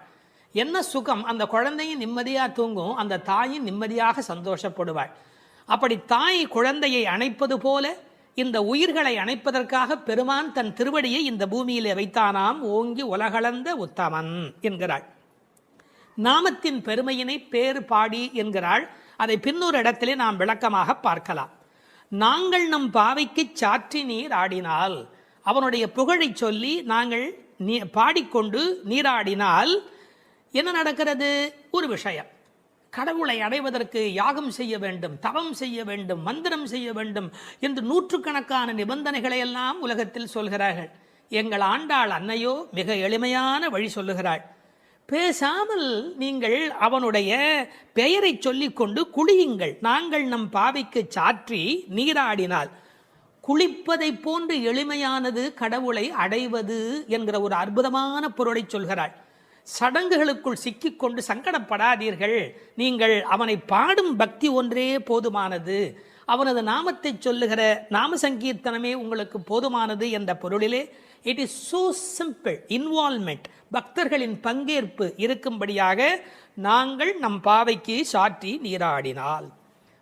என்ன சுகம்! அந்த குழந்தையும் நிம்மதியாக தூங்கும், அந்த தாயும் நிம்மதியாக சந்தோஷப்படுவாள். அப்படி தாய் குழந்தையை அணைப்பது போல இந்த உயிர்களை அணைப்பதற்காக பெருமான் தன் திருவடியை இந்த பூமியிலே வைத்தானாம். ஓங்கி உலகளந்த உத்தமன் என்கிறாள். நாமத்தின் பெருமையினை பேறு பாடி என்கிறாள். அதை பின்னொரு இடத்திலே நாம் விளக்கமாக பார்க்கலாம். நாங்கள் நம் பாவைக்கு சாற்றி நீர் ஆடினால், அவனுடைய புகழை சொல்லி நாங்கள் பாடிக்கொண்டு நீராடினால் என்ன நடக்கிறது? ஒரு விஷயம், கடவுளை அடைவதற்கு யாகம் செய்ய வேண்டும், தவம் செய்ய வேண்டும், மந்திரம் செய்ய வேண்டும் என்று 100கணக்கான நிபந்தனைகளை எல்லாம் உலகத்தில் சொல்கிறார்கள். எங்கள் ஆண்டாள் அன்னையோ மிக எளிமையான வழி சொல்லுகிறாள். பேசாமல் நீங்கள் அவனுடைய பெயரை சொல்லிக்கொண்டு குளியுங்கள். நாங்கள் நம் பாவைக்கு சாற்றி நீராடினால், குளிப்பதை போன்று எளிமையானது கடவுளை அடைவது என்கிற ஒரு அற்புதமான பொருளை சொல்கிறாள். சடங்குகளுக்குள் சிக்கிக்கொண்டு சங்கடப்படாதீர்கள். நீங்கள் அவனை பாடும் பக்தி ஒன்றே போதுமானது, அவனது நாமத்தை சொல்லுகிற நாம சங்கீர்த்தனமே உங்களுக்கு போதுமானது என்ற பொருளிலே it is so simple. Involvement, பக்தர்களின் பங்கேற்பு இருக்கும்படியாக நாங்கள் நம் பாவைக்கு சாற்றி நீராடினால்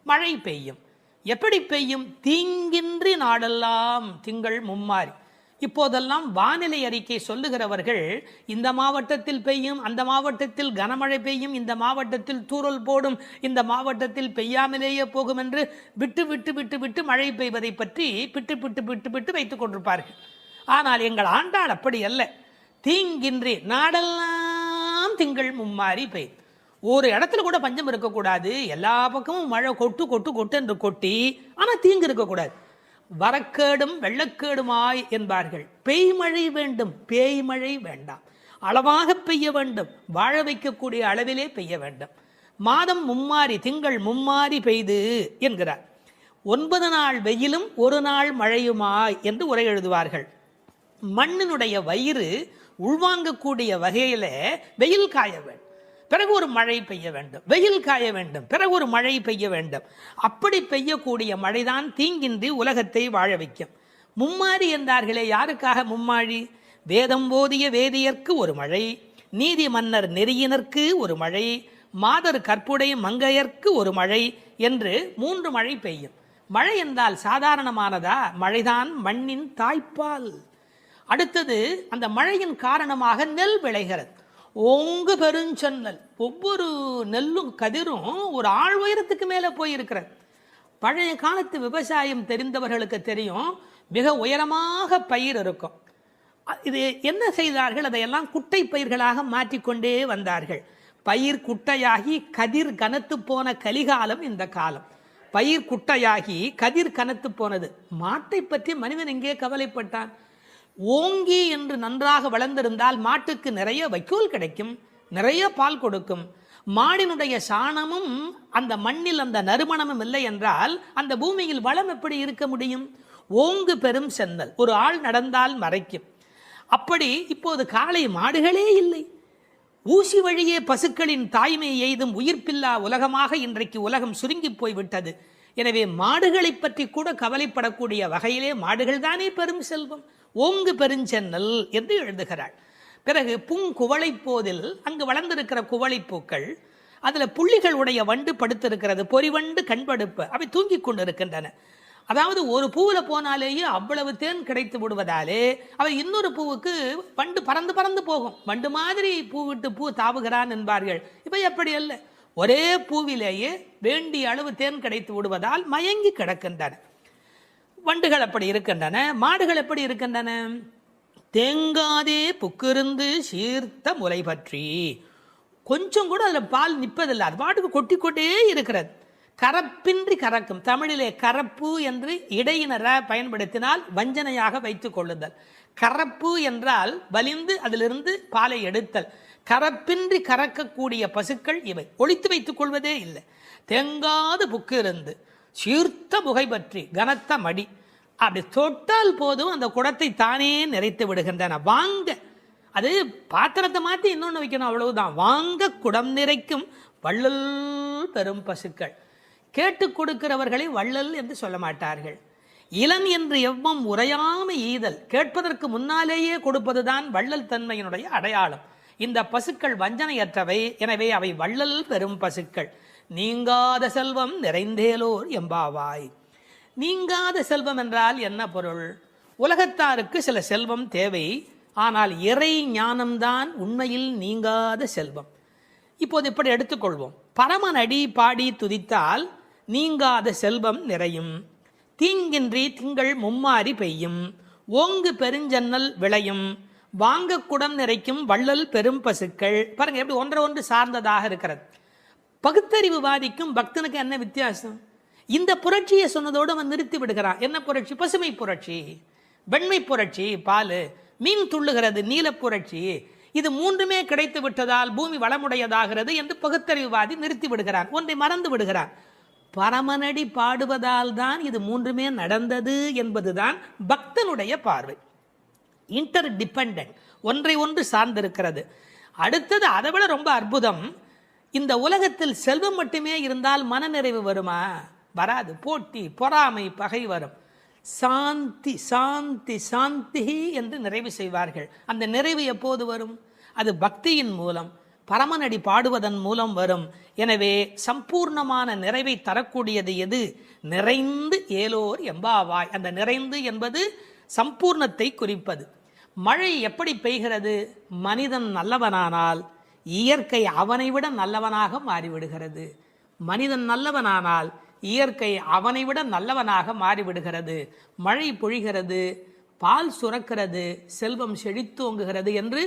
மழை பெய்யும். எப்படி பெய்யும்? தீங்கின்றி நாடெல்லாம் திங்கள் மும்மாறி. இப்போதெல்லாம் வானிலை அறிக்கை சொல்லுகிறவர்கள் இந்த மாவட்டத்தில் பெய்யும், அந்த மாவட்டத்தில் கனமழை பெய்யும், இந்த மாவட்டத்தில் தூறல் போடும், இந்த மாவட்டத்தில் பெய்யாமலேயே போகும் என்று விட்டு விட்டு விட்டு விட்டு மழை பெய்வதை பற்றி பிட்டு பிட்டு பிட்டு பிட்டு வைத்துக் கொண்டிருப்பார்கள். ஆனால் எங்கள் ஆண்டாள் அப்படி அல்ல. தீங்கின்றி நாடெல்லாம் திங்கள் மும்மாறி பெய்யும். ஒரு இடத்துல கூட பஞ்சம் இருக்கக்கூடாது. எல்லா பக்கமும் மழை கொட்டு கொட்டு கொட்டு என்று கொட்டி, ஆனால் தீங்கு இருக்கக்கூடாது. வரக்கேடும் வெள்ளக்கேடுமாய் என்பார்கள். பெய்மழை வேண்டும், பேய்மழை வேண்டாம். அளவாக பெய்ய வேண்டும், வாழ வைக்கக்கூடிய அளவிலே பெய்ய வேண்டும். மாதம் மும்மாறி, திங்கள் மும்மாறி பெய்து என்கிறார். 9 நாள் வெயிலும் 1 நாள் மழையுமாய் என்று உரை எழுதுவார்கள். மண்ணினுடைய வயிறு உள்வாங்கக்கூடிய வகையில வெயில் காய வேண்டும், பிறகு ஒரு மழை பெய்ய வேண்டும், வெயில் காய வேண்டும், பிறகு ஒரு மழை பெய்ய வேண்டும். அப்படி பெய்யக்கூடிய மழைதான் தீங்கின்றி உலகத்தை வாழ வைக்கும். மும்மாறி என்றார்களே, யாருக்காக மும்மாழி? வேதம் போதிய வேதியர்க்கு ஒரு மழை, நீதி மன்னர் நெறியினர்க்கு ஒரு மழை, மாதர் கற்புடை மங்கையர்க்கு ஒரு மழை என்று 3 மழை பெய்யும். மழை என்றால் சாதாரணமானதா? மழைதான் மண்ணின் தாய்ப்பால். அடுத்தது, அந்த மழையின் காரணமாக நெல் விளைகிறது. ஓங்கு பெருஞ்சன்னல், ஒவ்வொரு நெல்லும் கதிரும் ஒரு ஆள் உயரத்துக்கு மேலே போயிருக்கிறது. பழைய காலத்து விவசாயம் தெரிந்தவர்களுக்கு தெரியும், மிக உயரமாக பயிர் இருக்கும். இது என்ன செய்தார்கள், அதையெல்லாம் குட்டை பயிர்களாக மாற்றிக்கொண்டே வந்தார்கள். பயிர் குட்டையாகி கதிர் கனத்து போன கலிகாலம் இந்த காலம். பயிர் குட்டையாகி கதிர் கனத்து போனது. மாட்டை பற்றி மனிதன் எங்கே கவலைப்பட்டான்? ஓங்கி என்று நன்றாக வளர்ந்திருந்தால் மாட்டுக்கு நிறைய வைக்கோல் கிடைக்கும், நிறைய பால் கொடுக்கும். மாடினுடைய சாணமும் அந்த மண்ணில் அந்த நறுமணமும் இல்லை என்றால் அந்த பூமியில் வளம் எப்படி இருக்க முடியும்? ஓங்கு பெரும் சென்னல், ஒரு ஆள் நடந்தால் மறைக்கும். அப்படி இப்போது காளை மாடுகளே இல்லை. ஊசி வழியே பசுக்களின் தாய்மை எய்தும் உயிர்ப்பில்லா உலகமாக இன்றைக்கு உலகம் சுருங்கி போய்விட்டது. எனவே மாடுகளை பற்றி கூட கவலைப்படக்கூடிய வகையிலே மாடுகள் தானே பெரும் செல்வம். ஓங்கு பெருஞ்சென்னல் என்று எழுதுகிறாள். பிறகு பூங்குவளை போதில், அங்கு வளர்ந்திருக்கிற குவளைப்பூக்கள், அதுல புள்ளிகள் உடைய வண்டு படுத்திருக்கிறது, பொறிவண்டு கண்படுப்பு, அவை தூங்கிக் கொண்டிருக்கின்றன. அதாவது ஒரு பூவில் போனாலேயே அவ்வளவு தேன் கிடைத்து விடுவதாலே அவை இன்னொரு பூவுக்கு வண்டு பறந்து பறந்து போகும். வண்டு மாதிரி பூ விட்டு பூ தாவுகிறான் என்பார்கள். இப்போ எப்படி அல்ல, ஒரே பூவிலேயே வேண்டிய அளவு தேன் கிடைத்து விடுவதால் மயங்கி கிடக்கின்றன. வண்டுகள் அப்படி இருக்கின்றன. மாடுகள் எப்படி இருக்கின்றன? தேங்காதே புக்கிருந்து சீர்த்த முலை பற்றி, கொஞ்சம் கூட அதில் பால் நிற்பதில்லை, அது பாட்டுக்கு கொட்டி கொண்டே இருக்கிறது. கரப்பின்றி கறக்கும். தமிழிலே கரப்பு என்று இடையினர பயன்படுத்தினால் வஞ்சனையாக வைத்துக் கொள்ளுதல். கரப்பு என்றால் வலிந்து அதிலிருந்து பாலை எடுத்தல். கரப்பின்றி கறக்கக்கூடிய பசுக்கள் இவை. ஒழித்து வைத்துக் கொள்வதே இல்லை. தேங்காது புக்கு இருந்து சீர்த்த முகை பற்றி, கனத்த மடி, அப்படி தொட்டால் போதும் அந்த குடத்தை தானே நிறைத்து விடுகின்றன. வாங்க, அது பாத்திரத்தை மாற்றி இன்னொன்று வைக்கணும், அவ்வளவுதான். வாங்க குடம் நிறைக்கும் வள்ளல் பெரும் பசுக்கள். கேட்டு கொடுக்கிறவர்களை வள்ளல் என்று சொல்ல மாட்டார்கள். இளன் என்று எவ்வம் உரையாமை ஈதல், கேட்பதற்கு முன்னாலேயே கொடுப்பதுதான் வள்ளல் தன்மையினுடைய அடையாளம். இந்த பசுக்கள் வஞ்சனையற்றவை, எனவே அவை வள்ளல் பெரும் பசுக்கள். நீங்காத செல்வம் நிறைந்தேலோர் எம்பாவாய். நீங்காத செல்வம் என்றால் என்ன பொருள்? உலகத்தாருக்கு சில செல்வம் தேவை, ஆனால் இறை ஞானம்தான் உண்மையில் நீங்காத செல்வம். இப்போது இப்படி எடுத்துக்கொள்வோம். பரமனடி பாடி துதித்தால் நீங்காத செல்வம் நிறையும். தீங்கின்றி திங்கள் மும்மாறி பெய்யும். ஓங்கு பெருஞ்சன்னல் விளையும். வாங்க குடம் நிறைக்கும் வள்ளல் பெரும் பசுக்கள். பாருங்க எப்படி ஒன்றை ஒன்று சார்ந்ததாக இருக்கிறது. பகுத்தறிவுவாதிக்கும் பக்தனுக்கு என்ன வித்தியாசம்? இந்த புரட்சியை சொன்னதோடு அவன் நிறுத்தி விடுகிறான். என்ன புரட்சி? பசுமை புரட்சி, வெண்மை புரட்சி, பால், மீன் துள்ளுகிறது, நீல புரட்சி. இது மூன்றுமே கிடைத்து விட்டதால் பூமி வளமுடையதாகிறது என்று பகுத்தறிவுவாதி நிறுத்தி விடுகிறான். ஒன்றை மறந்து விடுகிறான். பரமனடி பாடுவதால் தான் இது மூன்றுமே நடந்தது என்பதுதான் பக்தனுடைய பார்வை. இன்டர் டிபெண்டன்ட், ஒன்றை ஒன்று சார்ந்திருக்கிறது. அடுத்தது அதை விட ரொம்ப அற்புதம். இந்த உலகத்தில் செல்வம் மட்டுமே இருந்தால் மனநிறைவு வருமா? வராது. போட்டி, பொறாமை, பகை வரும். சாந்தி சாந்தி சாந்தி என்று நிறைவு செய்வார்கள். அந்த நிறைவு எப்போது வரும்? அது பக்தியின் மூலம், பரமனடி பாடுவதன் மூலம் வரும். எனவே சம்பூர்ணமான நிறைவை தரக்கூடியது எது? நிறைந்து ஏலோர் எம்பாவாய். அந்த நிறைந்து என்பது சம்பூர்ணத்தை குறிப்பது. மழை எப்படி பெய்கிறது? மனிதன் நல்லவனானால் இயற்கை அவனை விட நல்லவனாக மாறிவிடுகிறது. மனிதன் நல்லவனானால் இயற்கை அவனை விட நல்லவனாக மாறிவிடுகிறது. மழை பொழிகிறது, பால் சுரக்கிறது, செல்வம் செழித்தோங்குகிறது என்று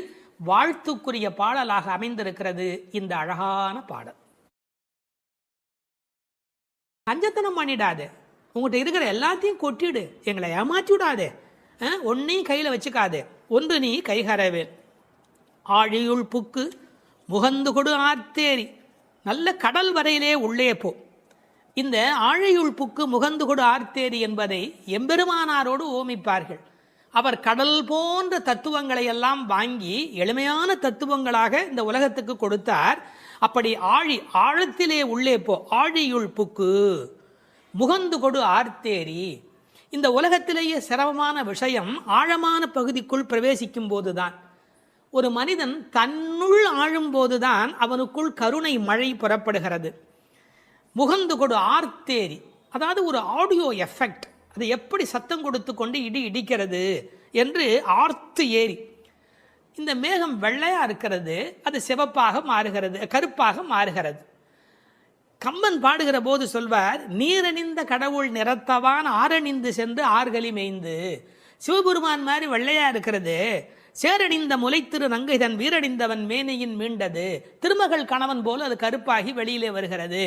வாழ்த்துக்குரிய பாடலாக அமைந்திருக்கிறது இந்த அழகான பாடல். கஞ்சத்தனம் பண்ணிடாதே, உங்கள்கிட்ட இருக்கிற எல்லாத்தையும் கொட்டிடு, எங்களை ஏமாற்றி விடாதே, ஒன்னையும் கையில் வச்சுக்காதே. ஒன்று நீ கைகரவேல். ஆழியுள் புக்கு முகந்து கொடு ஆர்த்தேரி. நல்ல கடல் வரையிலே உள்ளே போ. இந்த ஆழியுள் புக்கு முகந்து கொடு ஆர்த்தேரி என்பதை எம்பெருமானாரோடு ஓமிப்பார்கள். அவர் கடல் போன்ற தத்துவங்களை எல்லாம் வாங்கி எளிமையான தத்துவங்களாக இந்த உலகத்துக்கு கொடுத்தார். அப்படி ஆழத்திலே உள்ளே போ. ஆழியுள் புக்கு முகந்து கொடு ஆர்த்தேரி. இந்த உலகத்திலேயே சிரமமான விஷயம் ஆழமான பகுதிக்குள் பிரவேசிக்கும் போதுதான். ஒரு மனிதன் தன்னுள் ஆழும் போதுதான் அவனுக்குள் கருணை மழை புறப்படுகிறது. முகந்து கொடு ஆர்த்தேரி, அதாவது ஒரு ஆடியோ எஃபெக்ட். அது எப்படி சத்தம் கொடுத்து கொண்டு இடி இடிக்கிறது என்று ஆர்த்து ஏரி. இந்த மேகம் வெள்ளையா இருக்கிறது, அது சிவப்பாக மாறுகிறது, கருப்பாக மாறுகிறது. கம்பன் பாடுகிற போது சொல்வார், நீரணிந்த கடவுள் நிறத்தவான் ஆரணிந்து சென்று ஆர்களி மேய்ந்து. சிவபெருமான் மாதிரி வெள்ளையா இருக்கிறது, சேரணிந்த முலைத்திரு நங்கைதன் வீரணிந்தவன் மேனையின் மீண்டது. திருமகள் கணவன் போல அது கருப்பாகி வெளியிலே வருகிறது.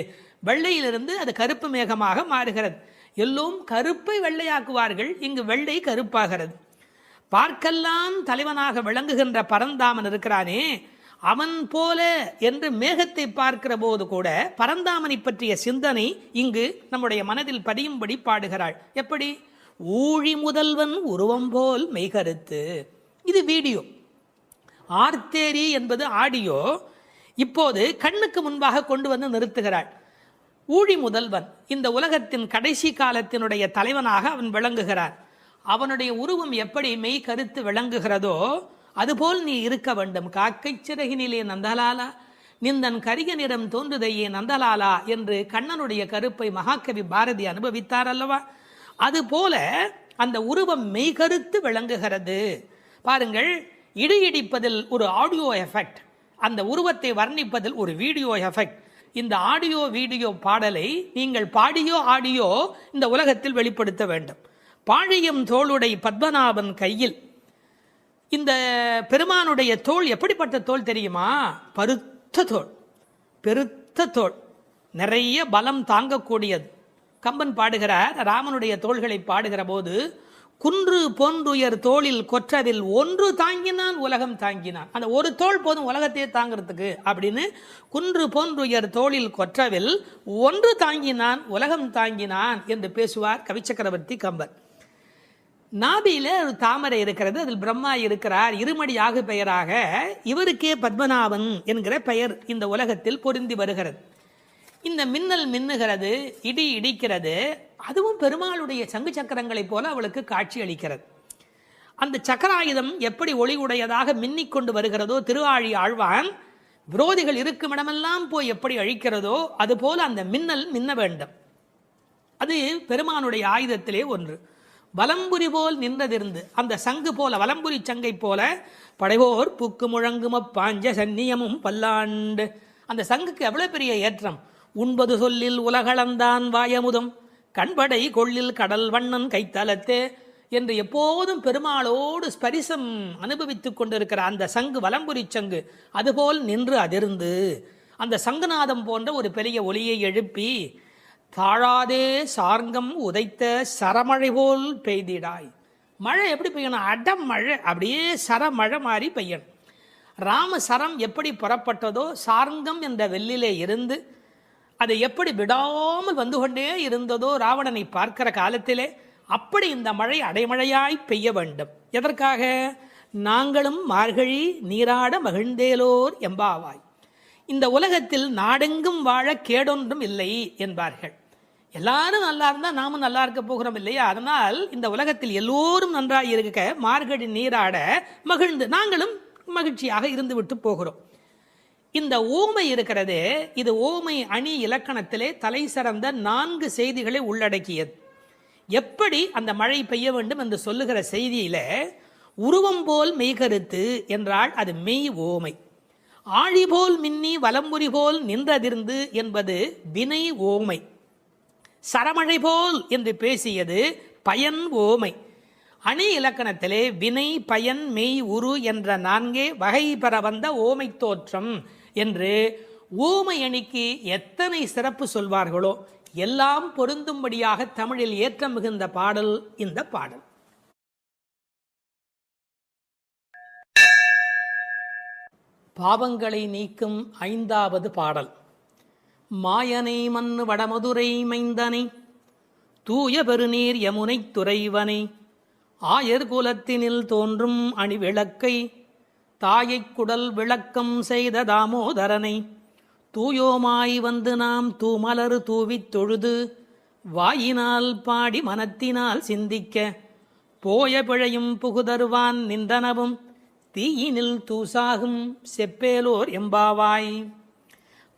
வெள்ளையிலிருந்து அது கருப்பு மேகமாக மாறுகிறது. எல்லோரும் கருப்பை வெள்ளையாக்குவார்கள், இங்கு வெள்ளை கருப்பாகிறது. பார்க்கெல்லாம் தலைவனாக விளங்குகின்ற பரந்தாமன் இருக்கிறானே, அவன் போல என்று மேகத்தை பார்க்கிற போது கூட பரந்தாமனை பற்றிய சிந்தனை இங்கு நம்முடைய மனதில் பதியும்படி பாடுகிறாள். எப்படி? ஊழி முதல்வன் உருவம் போல் மெய்கருத்து. இது வீடியோ. ஆர்த்தேரி என்பது ஆடியோ. இப்போது கண்ணுக்கு முன்பாக கொண்டு வந்து நிறுத்துகிறாள். ஊழி முதல்வன், இந்த உலகத்தின் கடைசி காலத்தினுடைய தலைவனாக அவன் விளங்குகிறான். அவனுடைய உருவம் எப்படி மெய் கருத்து விளங்குகிறதோ அதுபோல் நீ இருக்க வேண்டும். காக்கை சிறகினிலே நந்தலாலா நிந்தன் கரிய நிறம் தோன்றுதையே நந்தலாலா என்று கண்ணனுடைய கருப்பை மகாகவி பாரதி அனுபவித்தார் அல்லவா? அதுபோல அந்த உருவம் மெய்கருத்து விளங்குகிறது. பாருங்கள், இடி இடிப்பதில் ஒரு ஆடியோ எஃபெக்ட், அந்த உருவத்தை வர்ணிப்பதில் ஒரு வீடியோ எஃபெக்ட். இந்த ஆடியோ வீடியோ பாடலை நீங்கள் பாடியோ ஆடியோ இந்த உலகத்தில் வெளிப்படுத்த வேண்டும். பாழியம் தோளுடை பத்மநாபன் கையில். இந்த பெருமானுடைய தோள் எப்படிப்பட்ட தோள் தெரியுமா? பருத்த தோள், பெருத்த தோள், நிறைய பலம் தாங்கக்கூடியது. கம்பன் பாடுகிறார், ராமனுடைய தோள்களை பாடுகிற போது, குன்று போன்றுயர் தோளில் கொற்றவில் ஒன்று தாங்கினான் உலகம் தாங்கினான். அந்த ஒரு தோள் போதும் உலகத்தையே தாங்கிறதுக்கு அப்படின்னு, குன்று போன்றுயர் தோளில் கொற்றவில் ஒன்று தாங்கினான் உலகம் தாங்கினான் என்று பேசுவார் கவிச்சக்கரவர்த்தி கம்பன். நாபியில ஒரு தாமரை இருக்கிறது, அதில் பிரம்மா இருக்கிறார். இருமடி ஆகு பெயராக இவருக்கே பத்மநாபன் என்கிற பெயர் இந்த உலகத்தில் பொருந்தி வருகிறது. இந்த மின்னல் மின்னுகிறது, இடி இடிக்கிறது, அதுவும் பெருமாளுடைய சங்கு சக்கரங்களைப் போல அவளுக்கு காட்சி அளிக்கிறது. அந்த சக்கராயுதம் எப்படி ஒளி உடையதாக மின்னிக்கொண்டு வருகிறதோ, திருவாழி ஆழ்வான் விரோதிகள் இருக்கும் இடமெல்லாம் போய் எப்படி அழிக்கிறதோ அதுபோல அந்த மின்னல் மின்ன வேண்டும். அது பெருமானுடைய ஆயுதத்திலே ஒன்று. வலம்புரி போல் நின்றதிருந்து அந்த சங்கு போல, வலம்புரி சங்கை போல, படைவோர் புக்கு முழங்கும பாஞ்ச சன்னியமும் பல்லாண்டு. அந்த சங்குக்கு எவ்வளவு பெரிய ஏற்றம்! உண்பது சொல்லில் உலகளந்தான் வாயமுதம், கண்படை கொள்ளில் கடல் வண்ணன் கைத்தலத்தே என்று எப்போதும் பெருமாளோடு ஸ்பரிசம் அனுபவித்துக் கொண்டிருக்கிற அந்த சங்கு, வலம்புரி சங்கு, அதுபோல் நின்று அதிர்ந்து அந்த சங்குநாதம் போன்ற ஒரு பெரிய ஒலியை எழுப்பி, தாழாதே சார்ங்கம் உதைத்த சரமழை போல் பெய்திடாய். மழை எப்படி பெய்யணும்? அடம் மழை, அப்படியே சரமழை மாதிரி பெய்யணும். ராம சரம் எப்படி புறப்பட்டதோ, சார்ங்கம் என்ற வெள்ளிலே இருந்து அது எப்படி விடாமல் வந்து கொண்டே இருந்ததோ ராவணனை பார்க்கிற காலத்திலே, அப்படி இந்த மழை அடைமழையாய் பெய்ய வேண்டும். எதற்காக? நாங்களும் மார்கழி நீராட மகிழ்ந்தேலோர் எம்பாவாய். இந்த உலகத்தில் நாடெங்கும் வாழ கேடொன்றும் இல்லை என்பார்கள். எல்லாரும் நல்லா இருந்தால் நாமும் நல்லா இருக்க போகிறோம் இல்லையா? அதனால் இந்த உலகத்தில் எல்லோரும் நன்றாக இருக்க மார்கழி நீராட மகிழ்ந்து நாங்களும் மகிழ்ச்சியாக இருந்து விட்டு போகிறோம். இந்த ஓமை இருக்கிறதே, இது ஓமை அணி இலக்கணத்திலே தலை சிறந்த 4 செய்திகளை உள்ளடக்கியது. எப்படி அந்த மழை பெய்ய வேண்டும் என்று சொல்லுகிற செய்தியில, உருவம் போல் மெய்கருத்து என்றால் அது மெய் ஓமை. ஆழி போல் மின்னி வலம்புரி போல் நின்றதிர்ந்து என்பது வினை ஓமை. சரமழை போல் என்று பேசியது பயன் ஓமை. அணி இலக்கணத்திலே வினை, பயன், மெய், உரு என்ற 4 வகை பெற வந்த ஓமை தோற்றம் என்று ஓமை அணிக்கு எத்தனை சிறப்பு சொல்வார்களோ எல்லாம் பொருந்தும்படியாக தமிழில் ஏற்றம் மிகுந்த பாடல் இந்த பாடல். பாவங்களை நீக்கும் 5வது பாடல். மாயனை மன்னு வடமதுரை மைந்தனை, தூய பெருநீர் யமுனை துறைவனை, ஆயர் குலத்தினில் தோன்றும் அணிவிளக்கை, தாயைக் குடல் விளக்கம் செய்த தாமோதரனை, தூயோமாய் வந்து நாம் தூமலரு தூவித் தொழுது, வாயினால் பாடி மனத்தினால் சிந்திக்க, போய பிழையும் புகுதருவான் நின்றனவும், தீயினில் தூசாகும் செப்பேலோர் எம்பாவாய்.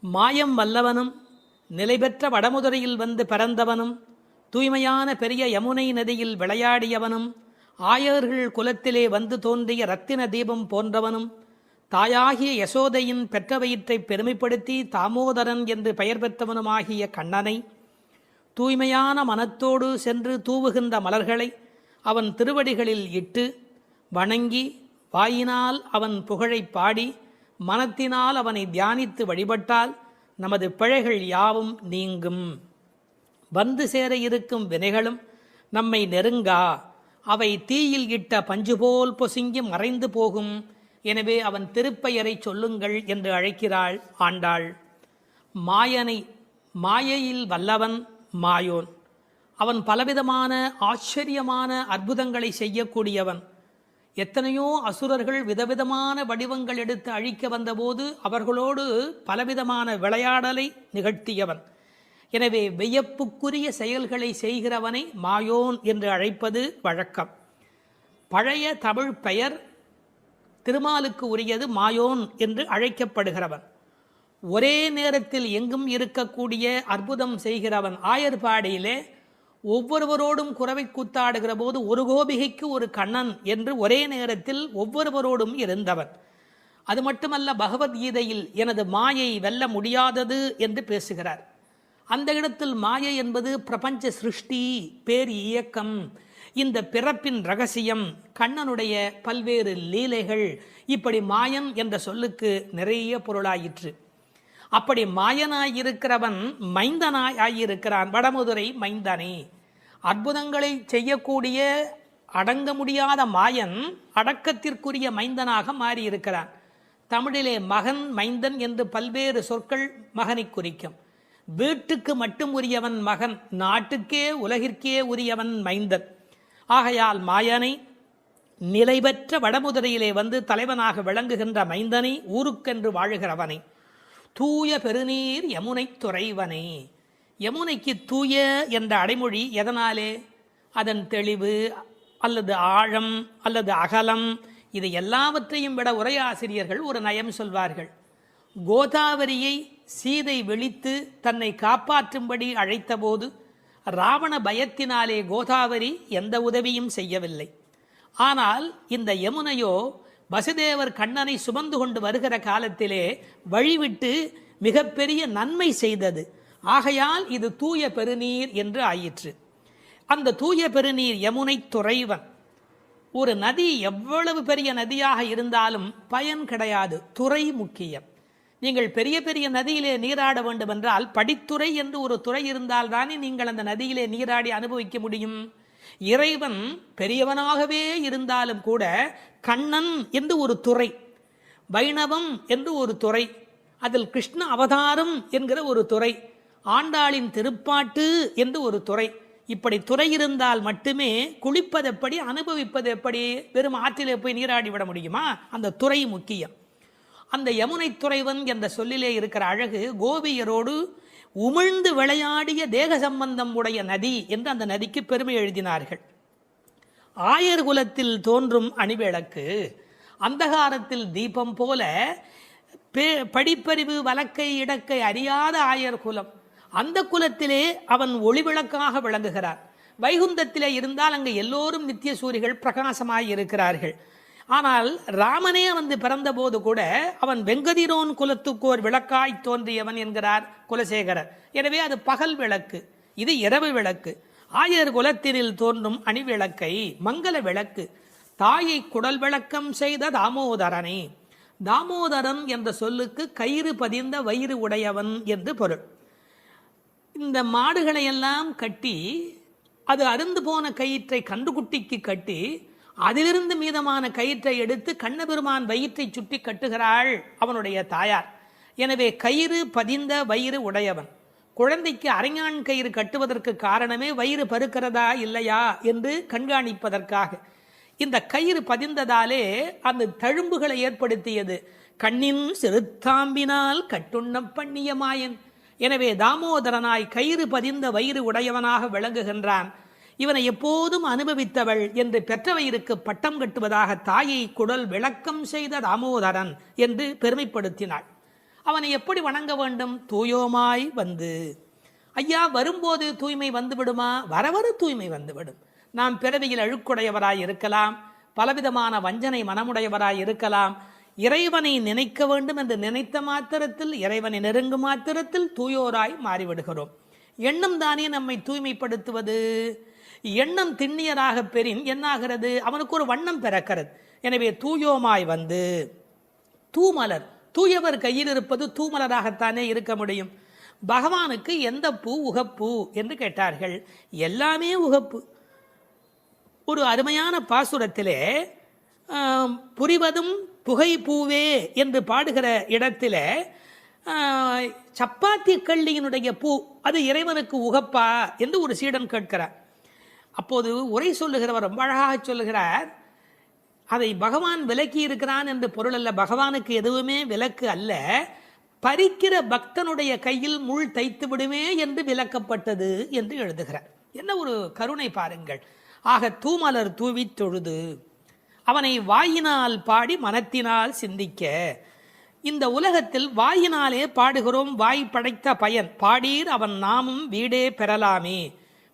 மாயம் வல்லவனும் நிலைபெற்ற வடமுதுரையில் வந்து பிறந்தவனும், தூய்மையான பெரிய யமுனை நதியில் விளையாடியவனும், ஆயர்கள் குலத்திலே வந்து தோன்றிய ரத்தின தீபம் போன்றவனும் தாயாகிய யசோதையின் பெற்ற வயிற்றை பெருமைப்படுத்தி தாமோதரன் என்று பெயர் பெற்றவனுமாகிய கண்ணனை தூய்மையான மனத்தோடு சென்று தூவுகின்ற மலர்களை அவன் திருவடிகளில் இட்டு வணங்கி வாயினால் அவன் புகழைப் பாடி மனத்தினால் அவனை தியானித்து வழிபட்டால் நமது பிழைகள் யாவும் நீங்கும். வந்து சேர இருக்கும் வினைகளும் நம்மை நெருங்கா. அவை தீயில் இட்ட பஞ்சுபோல் பொசுங்கி மறைந்து போகும். எனவே அவன் திருப்பெயரை சொல்லுங்கள் என்று அழைக்கிறாள் ஆண்டாள். மாயனை மாயையில் வல்லவன் மாயோன். அவன் பலவிதமான ஆச்சரியமான அற்புதங்களை செய்யக்கூடியவன். எத்தனையோ அசுரர்கள் விதவிதமான வடிவங்கள் எடுத்து அழிக்க வந்தபோது அவர்களோடு பலவிதமான விளையாடலை நிகழ்த்தியவன். எனவே வியப்புக்குரிய செயல்களை செய்கிறவனை மாயோன் என்று அழைப்பது வழக்கம். பழைய தமிழ் பெயர் திருமாலுக்கு உரியது மாயோன் என்று அழைக்கப்படுகிறவன். ஒரே நேரத்தில் எங்கும் இருக்கக்கூடிய அற்புதம் செய்கிறவன். ஆயர்பாடியிலே ஒவ்வொருவரோடும் குரவை கூத்தாடுகிற போது ஒரு கோபிகைக்கு ஒரு கண்ணன் என்று ஒரே நேரத்தில் ஒவ்வொருவரோடும் இருந்தவன். அது மட்டுமல்ல, பகவத்கீதையில் எனது மாயை வெல்ல முடியாதது என்று பேசுகிறார். அந்த இடத்தில் மாயை என்பது பிரபஞ்ச சிருஷ்டி, பேர் இயக்கம், இந்த பிறப்பின் ரகசியம், கண்ணனுடைய பல்வேறு லீலைகள். இப்படி மாயன் என்ற சொல்லுக்கு நிறைய பொருளாயிற்று. அப்படி மாயனாயிருக்கிறவன் மைந்தனாய் ஆகியிருக்கிறான். வடமதுரை மைந்தனே. அற்புதங்களை செய்யக்கூடிய அடங்க முடியாத மாயன் அடக்கத்திற்குரிய மைந்தனாக மாறியிருக்கிறான். தமிழிலே மகன் மைந்தன் என்று பல்வேறு சொற்கள் மகனை குறிக்கும். வீட்டுக்கு மட்டும் உரியவன் மகன், நாட்டுக்கே உலகிற்கே உரியவன் மைந்தன். ஆகையால் மாயனை நிலைபெற்ற வடமுதிரையிலே வந்து தலைவனாக விளங்குகின்ற மைந்தனை, ஊருக்கென்று வாழுகிறவனை, தூய பெருநீர் யமுனை துறைவனே. யமுனைக்கு தூய என்ற அடைமொழி எதனாலே? அதன் தெளிவு அல்லது ஆழம் அல்லது அகலம், இது எல்லாவற்றையும் விட உரையாசிரியர்கள் ஒரு நயம் சொல்வார்கள். கோதாவரியை சீதை விழித்து தன்னை காப்பாற்றும்படி அழைத்தபோது ராவண பயத்தினாலே கோதாவரி எந்த உதவியும் செய்யவில்லை. ஆனால் இந்த யமுனையோ வசுதேவர் கண்ணனை சுமந்து கொண்டு வருகிற காலத்திலே வழிவிட்டு மிகப்பெரிய நன்மை செய்தது. ஆகையால் இது தூய பெருநீர் என்று ஆயிற்று. அந்த தூய பெருநீர் யமுனை துறைவன். ஒரு நதி எவ்வளவு பெரிய நதியாக இருந்தாலும் பயன் கிடையாது, துறை முக்கியம். நீங்கள் பெரிய பெரிய நதியிலே நீராட வேண்டும் என்றால் படித்துறை என்று ஒரு துறை இருந்தால் தானே நீங்கள் அந்த நதியிலே நீராடி அனுபவிக்க முடியும். இறைவன் பெரியவனாகவே இருந்தாலும் கூட கண்ணன் என்று ஒரு துறை, வைணவம் என்று ஒரு துறை, அதில் கிருஷ்ண அவதாரம் என்கிற ஒரு துறை, ஆண்டாளின் திருப்பாட்டு என்று ஒரு துறை. இப்படி துறை இருந்தால் மட்டுமே குளிப்பது எப்படி, அனுபவிப்பது எப்படி? வெறும் ஆற்றிலே போய் நீராடி விட முடியுமா? அந்த துறை முக்கியம். அந்த யமுனை துறைவன் என்ற சொல்லிலே இருக்கிற அழகு, கோபியரோடு உமிழ்ந்து விளையாடிய தேக சம்பந்தம் உடைய நதி என்று அந்த நதிக்கு பெருமை எழுதினார்கள். ஆயர் குலத்தில் தோன்றும் அணிவிளக்கு, அந்தகாரத்தில் தீபம் போல படிப்பறிவு வழக்கை இடக்கை அறியாத ஆயர் குலம். அந்த குலத்திலே அவன் ஒளிவிளக்காக விளங்குகிறார். வைகுந்தத்திலே இருந்தால் அங்கு எல்லோரும் நித்திய சூரிகள் பிரகாசமாய் இருக்கிறார்கள். ஆனால் ராமனே வந்து பிறந்த போது கூட அவன் வெங்கதிரோன் குலத்துக்கோர் விளக்காய் தோன்றியவன் என்கிறார் குலசேகரர். எனவே அது பகல் விளக்கு, இது இரவு விளக்கு. ஆயர் குலத்தினில் தோன்றும் அணிவிளக்கை மங்கள விளக்கு, தாயை குடல் விளக்கம் செய்த தாமோதரனே. தாமோதரன் என்ற சொல்லுக்கு கயிறு பதிந்த வயிறு உடையவன் என்று பொருள். இந்த மாடுகளை எல்லாம் கட்டி அது அருந்து போன கயிற்றை கன்றுக்குட்டிக்கு கட்டி அதிலிருந்து மீதமான கயிற்றை எடுத்து கண்ணபெருமான் வயிற்றை சுட்டி கட்டுகிறாள் அவனுடைய தாயார். எனவே கயிறு பதிந்த வயிறு உடையவன். குழந்தைக்கு அரைஞான் கயிறு கட்டுவதற்கு காரணமே வயிறு பருக்கிறதா இல்லையா என்று கண்காணிப்பதற்காக. இந்த கயிறு பதிந்ததாலே அந்த தழும்புகளை ஏற்படுத்தியது. கண்ணின் சிறுத்தாம்பினால் கட்டுண்ண பண்ணிய மாயன். எனவே தாமோதரனாய் கயிறு பதிந்த வயிறு உடையவனாக விளங்குகின்றான். இவனை எப்போதும் அனுபவித்தவள் என்று பெற்றவயிருக்கு பட்டம் கட்டுவதாக தாயை குடல் விளக்கம் செய்த தாமோதரன் என்று பெருமைப்படுத்தினாள். அவனை எப்படி வணங்க வேண்டும்? தூயோமாய் வந்து. ஐயா, வரும்போது தூய்மை வந்துவிடுமா? வரவர தூய்மை வந்துவிடும். நாம் பிறவியில் அழுக்குடையவராய் இருக்கலாம், பலவிதமான வஞ்சனை மனமுடையவராய் இருக்கலாம். இறைவனை நினைக்க வேண்டும் என்று நினைத்த மாத்திரத்தில், இறைவனை நெருங்கும் மாத்திரத்தில் தூயோராய் மாறிவிடுகிறோம். எண்ணம் தானே நம்மை தூய்மைப்படுத்துவது. எண்ணம் திண்ணியராக பெறின் என்னாகிறது? அவனுக்கு ஒரு வண்ணம் பிறக்கிறது. எனவே தூயோமாய் வந்து தூமலர், தூயவர் கையில் இருப்பது தூமலராகத்தானே இருக்க முடியும். பகவானுக்கு எந்த பூ உகப்பு என்று கேட்டார்கள். எல்லாமே உகப்பு. ஒரு அருமையான பாசுரத்திலே புரிவதும் புகை பூவே என்று பாடுகிற இடத்திலே சப்பாத்தி கள்ளியினுடைய பூ அது இறைவனுக்கு உகப்பா என்று ஒரு சீடன் கேட்கிறார். அப்போது உரை சொல்லுகிறவர் ரொம்ப அழகாக சொல்லுகிறார், அதை பகவான் விலக்கி இருக்கிறான் என்று பொருள் அல்ல. பகவானுக்கு எதுவுமே விலக்கு அல்ல. பறிக்கிற பக்தனுடைய கையில் முள் தைத்து விடுமே என்று விலக்கப்பட்டது என்று எழுதுகிறார். என்ன ஒரு கருணை பாருங்கள். ஆக தூமலர் தூவி தொழுது அவனை வாயினால் பாடி மனத்தினால் சிந்திக்க. இந்த உலகத்தில் வாயினாலே பாடுகிறோம். வாய் படைத்த பயன் பாடீர் அவன் நாமும் வீடே பெறலாமே.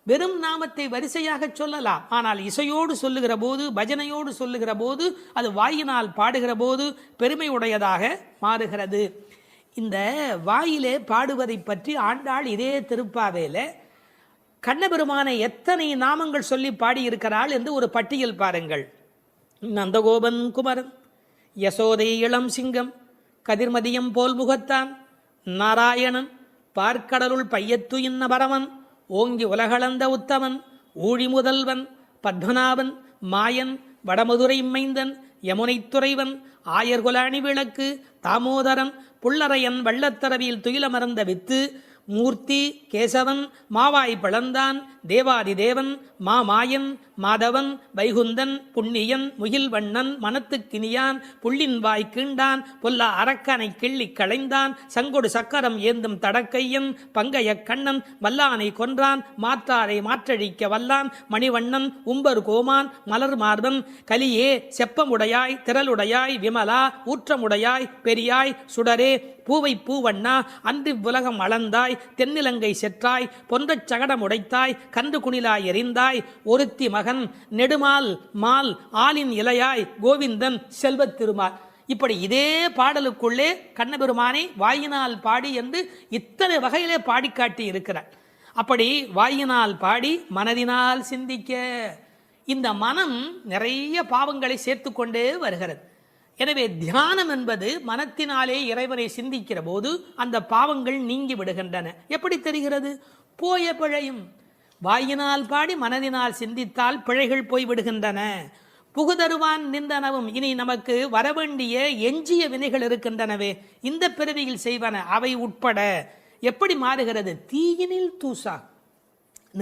வெறும் நாமத்தை வரிசையாக சொல்லலாம். ஆனால் இசையோடு சொல்லுகிற போது, பஜனையோடு சொல்லுகிற போது, அது வாயினால் பாடுகிற போது பெருமை உடையதாக மாறுகிறது. இந்த வாயிலே பாடுவதை பற்றி ஆண்டாள் இதே திருப்பாவேல கண்ணபெருமானை எத்தனை நாமங்கள் சொல்லி பாடியிருக்கிறாள் என்று ஒரு பட்டியல் பாருங்கள். நந்தகோபன் குமரன், யசோதை இளம் சிங்கம், கதிர்மதியம் போல் முகத்தான், நாராயணன், பார்க்கடலுள் பையத்து இன்ன பரவன், ஓங்கி உலகளந்த உத்தமன், ஊழி முதல்வன், பத்மநாபன், மாயன், வடமதுரை மைந்தன், யமுனை துறைவன், ஆயர்குலாணி விளக்கு, தாமோதரன், புள்ளரையன், வள்ளத்தரவியில் துயிலமர்ந்த வித்து, மூர்த்தி, கேசவன், மாவாய் பிளந்தான், தேவாதி தேவன், மாமாயன், மாதவன், வைகுந்தன், புண்ணியன், முகில்வண்ணன், மனத்துக்கினியான், புள்ளின் வாய் கீண்டான், பொல்லா அரக்கனை கிள்ளி களைந்தான், சங்கொடு சக்கரம் ஏந்தும் தடக்கையன், பங்கைய கண்ணன், வல்லானை கொன்றான், மாற்றாரை மாற்றழிக்க வல்லான், மணிவண்ணன், உம்பர் கோமான், மலர் மார்பன், கலியே, செப்பமுடையாய், திரளுடையாய், விமலா, ஊற்றமுடையாய், பெரியாய், சுடரே, பூவை பூவண்ணா, அன்றி உலகம் அளந்தாய், தென்னிலங்கை செற்றாய், பொன்றச் சகடம் உடைத்தாய், கன்று குணிலாய் எறிந்தாய், ஒருத்தி மகன், நெடுமால் மால், ஆலின் இலையாய், கோவிந்தன், செல்வத் திருமால். இப்படி இதே பாடலுக்குள்ளே கண்ணபெருமானை வாயினால் பாடி என்று இத்தனை வகையிலே பாடிக்காட்டி இருக்கிறார். அப்படி வாயினால் பாடி மனதினால் சிந்திக்க. இந்த மனம் நிறைய பாவங்களை சேர்த்து கொண்டே வருகிறது. எனவே தியானம் என்பது மனத்தினாலே இறைவனை சிந்திக்கிற போது அந்த பாவங்கள் நீங்கி விடுகின்றன. எப்படி தெரிகிறது? போய பிழையும். வாயினால் பாடி மனதினால் சிந்தித்தால் பிழைகள் போய் விடுகின்றன. புகுதருவான் நின்றனவும். இனி நமக்கு வரவேண்டிய எஞ்சிய வினைகள் இருக்கின்றனவே, இந்த பிறவியில் செய்வன அவை உட்பட எப்படி மாறுகிறது? தீயினில் தூசா,